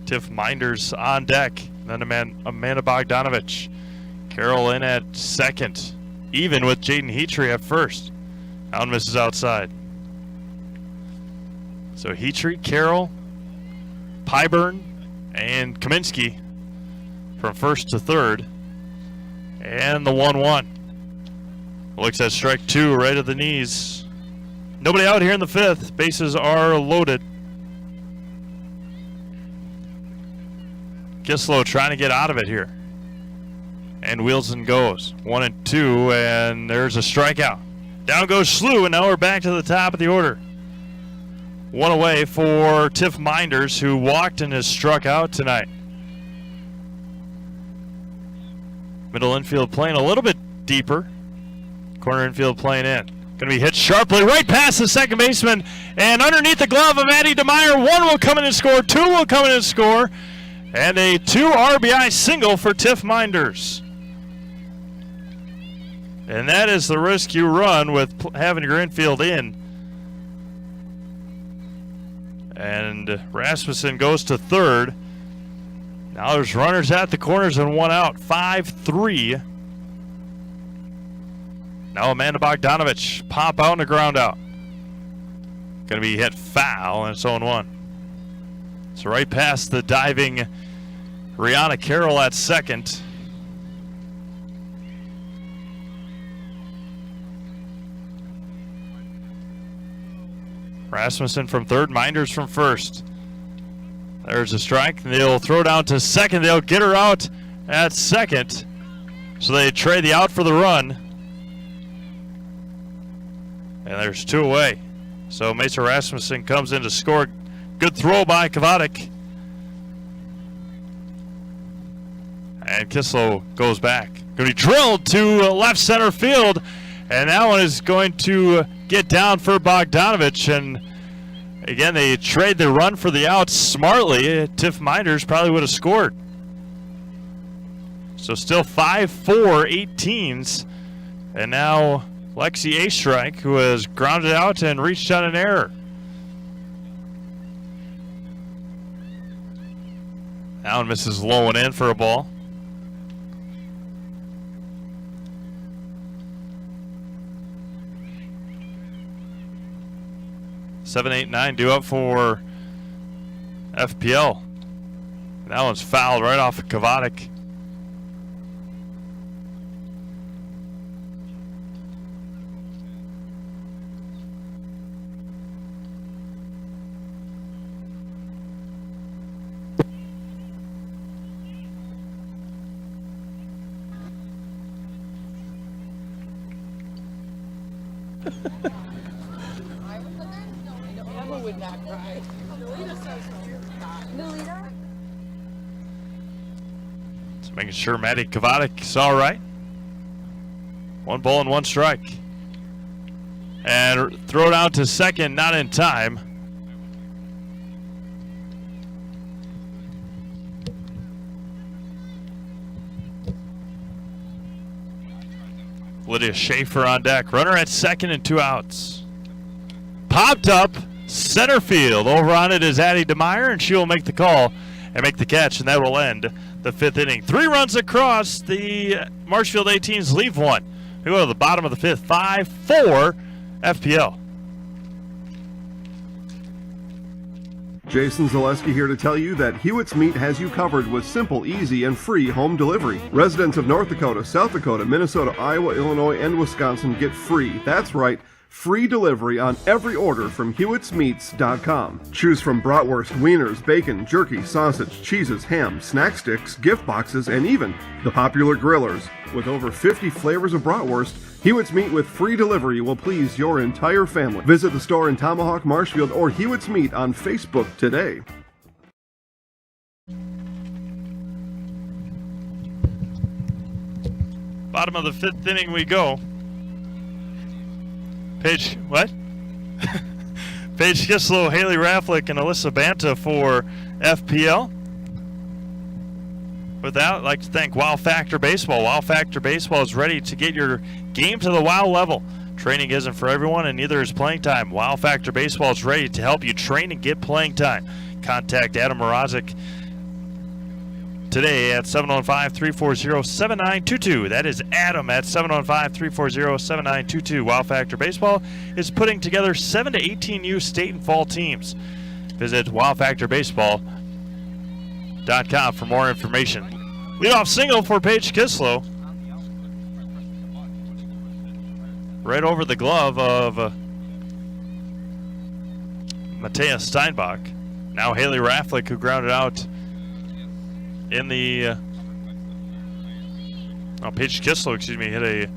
Tiff Minders on deck. Then Amanda Bogdanovich. Carroll in at second. Even with Jaden Heatrey at first. Out misses outside. So Heatrey, Carroll, Pyburn, and Kaminsky from first to third. And the 1-1. Looks at strike 2 right at the knees. Nobody out here in the fifth. Bases are loaded. Kislow trying to get out of it here. And wheels and goes. 1-2, and there's a strikeout. Down goes Slew, and now we're back to the top of the order. One away for Tiff Minders, who walked and has struck out tonight. Middle infield playing a little bit deeper. Corner infield playing in. Going to be hit sharply right past the second baseman, and underneath the glove of Addie DeMeyer. One will come in and score, two will come in and score, and a 2 RBI single for Tiff Minders. And that is the risk you run with having your infield in. And Rasmussen goes to third. Now there's runners at the corners and one out. 5-3. Now Amanda Bogdanovich pop out and a ground out. Going to be hit foul, and it's 0-1. So right past the diving Rihanna Carroll at second. Rasmussen from third, Minders from first. There's a strike. They'll throw down to second. They'll get her out at second. So they trade the out for the run. And there's 2 away. So Mesa Rasmussen comes in to score. Good throw by Kavadik. And Kislow goes back. Going to be drilled to left center field. And that one is going to get down for Bogdanovich. And again, they trade the run for the out smartly. Tiff Minders probably would have scored. So still 5-4, 18s. And now Lexi Astrike, who has grounded out and reached on an error. Allen misses low and in for a ball. Seven, 8, 9 due up for FPL. That one's fouled right off of Kavadik. Would not cry. Just making sure Maddie Kavadik is all right. 1 ball and 1 strike. And throw down to second, not in time. Lydia Schaefer on deck. Runner at second and 2 outs. Popped up. Center field. Over on it is Addie DeMeyer, and she will make the call and make the catch, and that will end the 5th inning. 3 runs across. The Marshfield 18s leave 1. We go to the bottom of the 5th. 5-4 FPL. Jason Zaleski here to tell you that Hewitt's Meat has you covered with simple, easy, and free home delivery. Residents of North Dakota, South Dakota, Minnesota, Iowa, Illinois, and Wisconsin get free. That's right. Free delivery on every order from Hewitt'sMeats.com. Choose from bratwurst, wieners, bacon, jerky, sausage, cheeses, ham, snack sticks, gift boxes, and even the popular grillers. With over 50 flavors of bratwurst, Hewitt's Meat with free delivery will please your entire family. Visit the store in Tomahawk, Marshfield, or Hewitt's Meat on Facebook today. Bottom of the 5th inning we go. Paige, what? Paige Kislow, Haley Rafflick, and Alyssa Banta for FPL. With that, I'd like to thank Wow Factor Baseball. Wow Factor Baseball is ready to get your game to the wow level. Training isn't for everyone, and neither is playing time. Wow Factor Baseball is ready to help you train and get playing time. Contact Adam Morozic today at 715-340-7922. That is Adam at 715-340-7922. Wow Factor Baseball is putting together 7 to 18U state and fall teams. Visit wowfactorBaseball.com for more information. Leadoff single for Paige Kislow. Right over the glove of Matea Steinbach. Now Haley Rafflick, who grounded out in the Paige Kisslow, hit a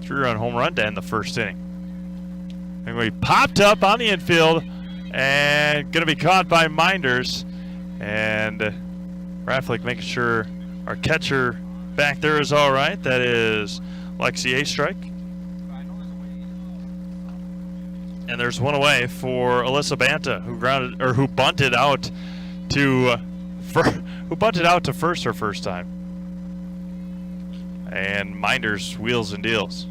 3-run home run to end the first inning. And we popped up on the infield and going to be caught by Minders. And Rafflick making sure our catcher back there is all right. That is Lexi a strike. And there's one away for Alyssa Banta, who bunted out to first her first time. And Minders wheels and deals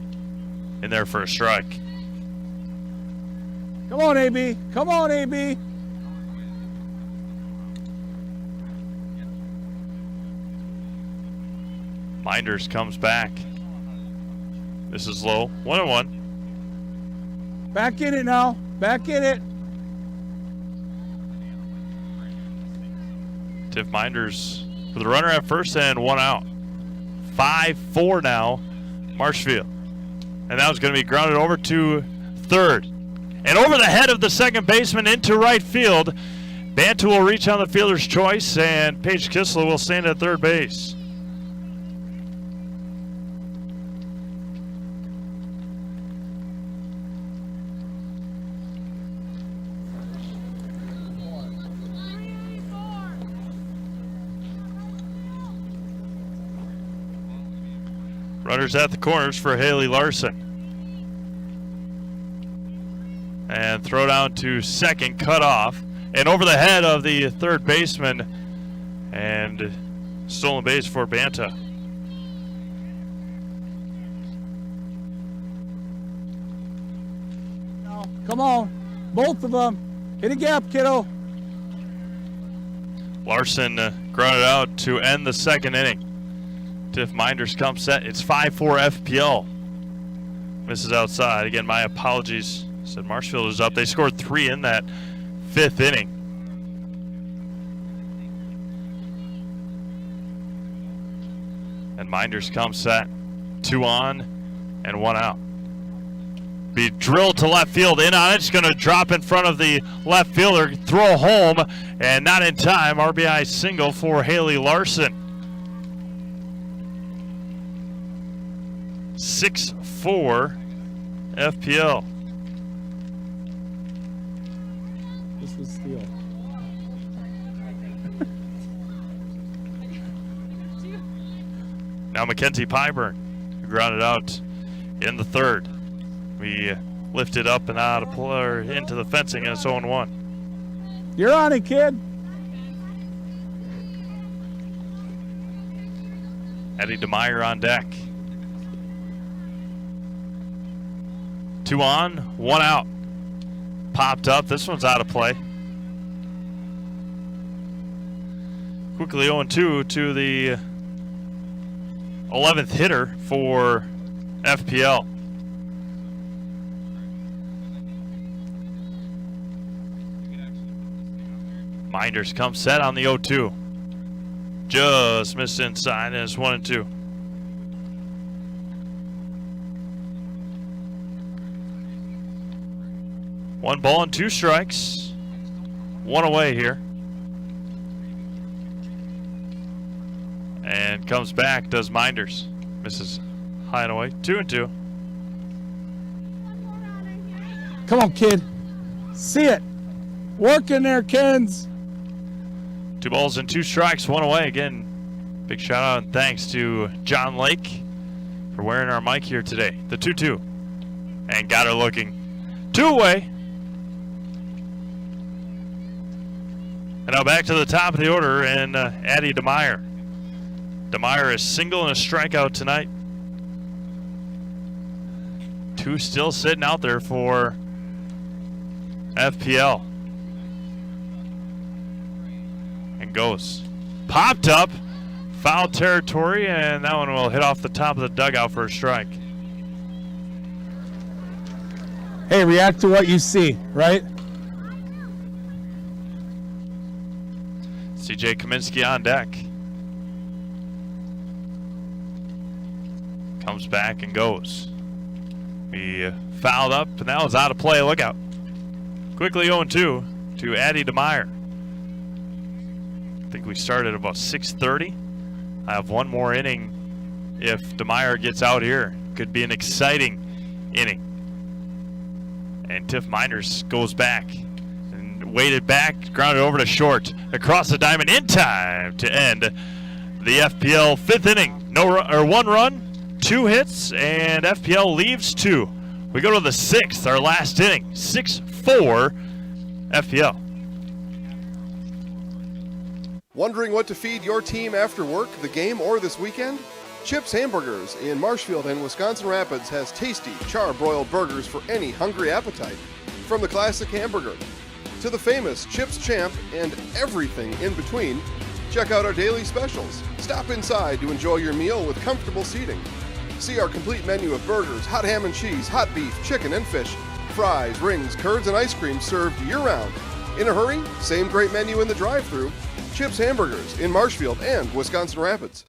in there for a strike. Come on, AB. Come on, AB. Minders comes back. This is low. 1-1. Back in it now. Back in it. Tiff Minders with a runner at first and one out. 5-4 now, Marshfield. And that was going to be grounded over to third. And over the head of the second baseman into right field. Bantu will reach on the fielder's choice, and Paige Kissler will stand at third base. Runners at the corners for Haley Larson. And throw down to second, cut off. And over the head of the third baseman. And stolen base for Banta. Come on. Both of them. Hit a gap, kiddo. Larson grounded out to end the second inning. Tiff Minders comes set. It's 5-4 FPL. Misses outside. Again, my apologies. Said Marshfield is up. They scored 3 in that 5th inning. And Minders comes set. 2 on and 1 out. Be drilled to left field. In on it. It's going to drop in front of the left fielder. Throw home. And not in time. RBI single for Haley Larson. 6-4 FPL. This was steal. Now Mackenzie Pyburn, who grounded out in the third. We lifted up and out of play into the fencing, and it's 0-1. You're on it, kid. Eddie DeMeyer on deck. 2 on, 1 out. Popped up. This one's out of play. Quickly 0-2 to the 11th hitter for FPL. Minders comes set on the 0-2. Just missed inside, and it's 1-2. One ball and 2 strikes. 1 away here. And comes back, does Minders. Misses high and away. 2-2. Come on, kid. See it. Work in there, Kens. 2 balls and 2 strikes, 1 away. Again, big shout out and thanks to John Lake for wearing our mic here today. The 2-2. And got her looking 2 away. And now back to the top of the order, and Addie DeMeyer. DeMeyer is single and a strikeout tonight. 2 still sitting out there for FPL. And goes. Popped up. Foul territory, and that one will hit off the top of the dugout for a strike. Hey, react to what you see, right? CJ Kaminsky on deck. Comes back and goes. He fouled up, and that was out of play. Look out. Quickly 0-2 to Addie DeMeyer. I think we started about 6:30. I have one more inning if DeMeyer gets out here. Could be an exciting inning. And Tiff Miners goes back and weighted back, grounded over to short, across the diamond in time to end the FPL 5th inning. One run, 2 hits, and FPL leaves 2. We go to the 6th, our last inning, 6-4 FPL. Wondering what to feed your team after work, the game, or this weekend? Chips Hamburgers in Marshfield and Wisconsin Rapids has tasty, char-broiled burgers for any hungry appetite. From the classic hamburger to the famous Chips Champ and everything in between, check out our daily specials. Stop inside to enjoy your meal with comfortable seating. See our complete menu of burgers, hot ham and cheese, hot beef, chicken and fish, fries, rings, curds, and ice cream served year-round. In a hurry? Same great menu in the drive-thru. Chips Hamburgers in Marshfield and Wisconsin Rapids.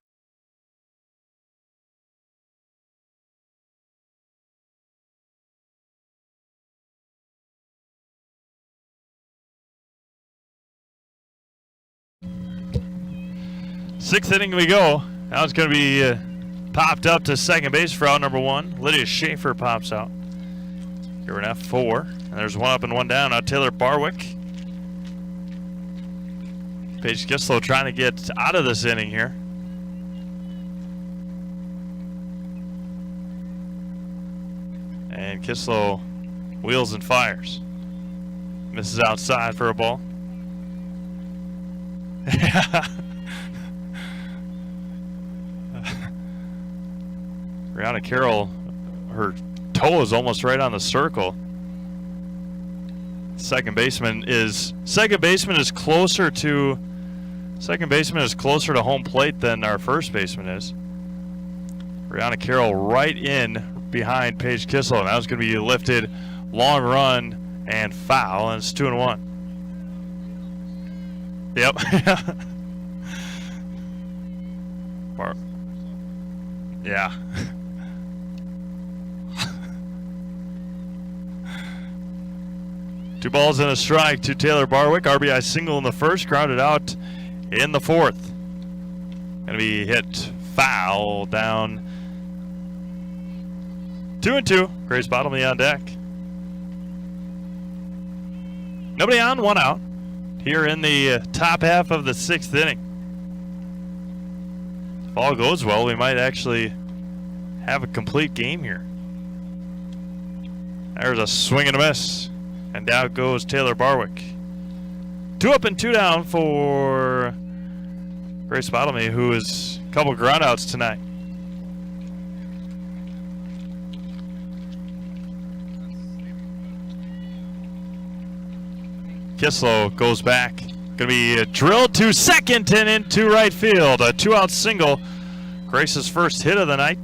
Sixth inning we go. Now it's going to be popped up to second base for out number 1. Lydia Schaefer pops out. Here we're in F4. And there's one up and one down. Now Taylor Barwick. Paige Kislow trying to get out of this inning here. And Kislow wheels and fires. Misses outside for a ball. Brianna Carroll, her toe is almost right on the circle. Second baseman is closer to home plate than our first baseman is. Brianna Carroll right in behind Paige Kissel. Now it's going to be lifted, long run, and foul, and it's 2-1. Yep. Yeah. Two balls and a strike to Taylor Barwick. RBI single in the first, grounded out in the fourth. Gonna be hit foul down 2-2. Grace Bottomley on deck. Nobody on, one out. Here in the top half of the 6th inning. If all goes well, we might actually have a complete game here. There's a swing and a miss. And down goes Taylor Barwick. 2 up and 2 down for Grace Bottomley, who is a couple groundouts tonight. Kislow goes back. Going to be drilled to second and into right field. A 2-out single. Grace's first hit of the night.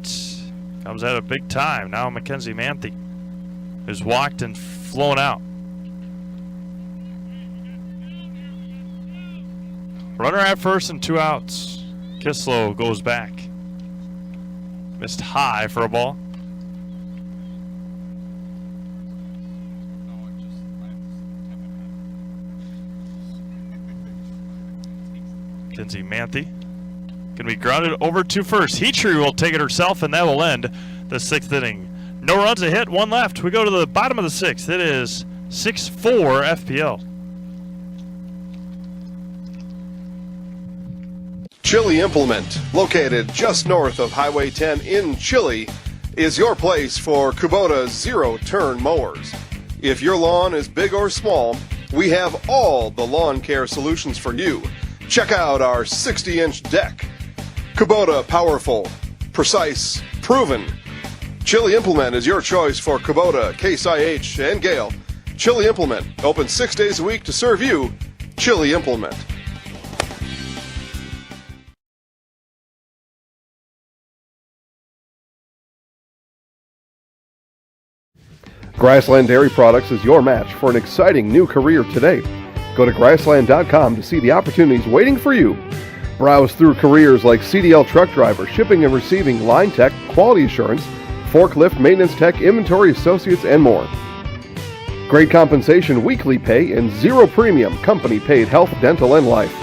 Comes at a big time. Now Mackenzie Manthe, who's walked and flown out. Runner at first and 2 outs. Kislow goes back. Missed high for a ball. Mackenzie Manthe going to be grounded over to first. Heatree will take it herself, and that will end the 6th inning. No runs, a hit, 1 left. We go to the bottom of the 6th. It is 6-4 FPL. Chili Implement, located just north of Highway 10 in Chili, is your place for Kubota zero-turn mowers. If your lawn is big or small, we have all the lawn care solutions for you. Check out our 60-inch deck. Kubota powerful, precise, proven. Chili Implement is your choice for Kubota, Case IH, and Gale. Chili Implement, open 6 days a week to serve you. Chili Implement. Grassland Dairy Products is your match for an exciting new career today. Go to grassland.com to see the opportunities waiting for you. Browse through careers like CDL truck driver, shipping and receiving, line tech, quality assurance, forklift, maintenance tech, inventory associates, and more. Great compensation, weekly pay, and zero premium company paid health, dental, and life.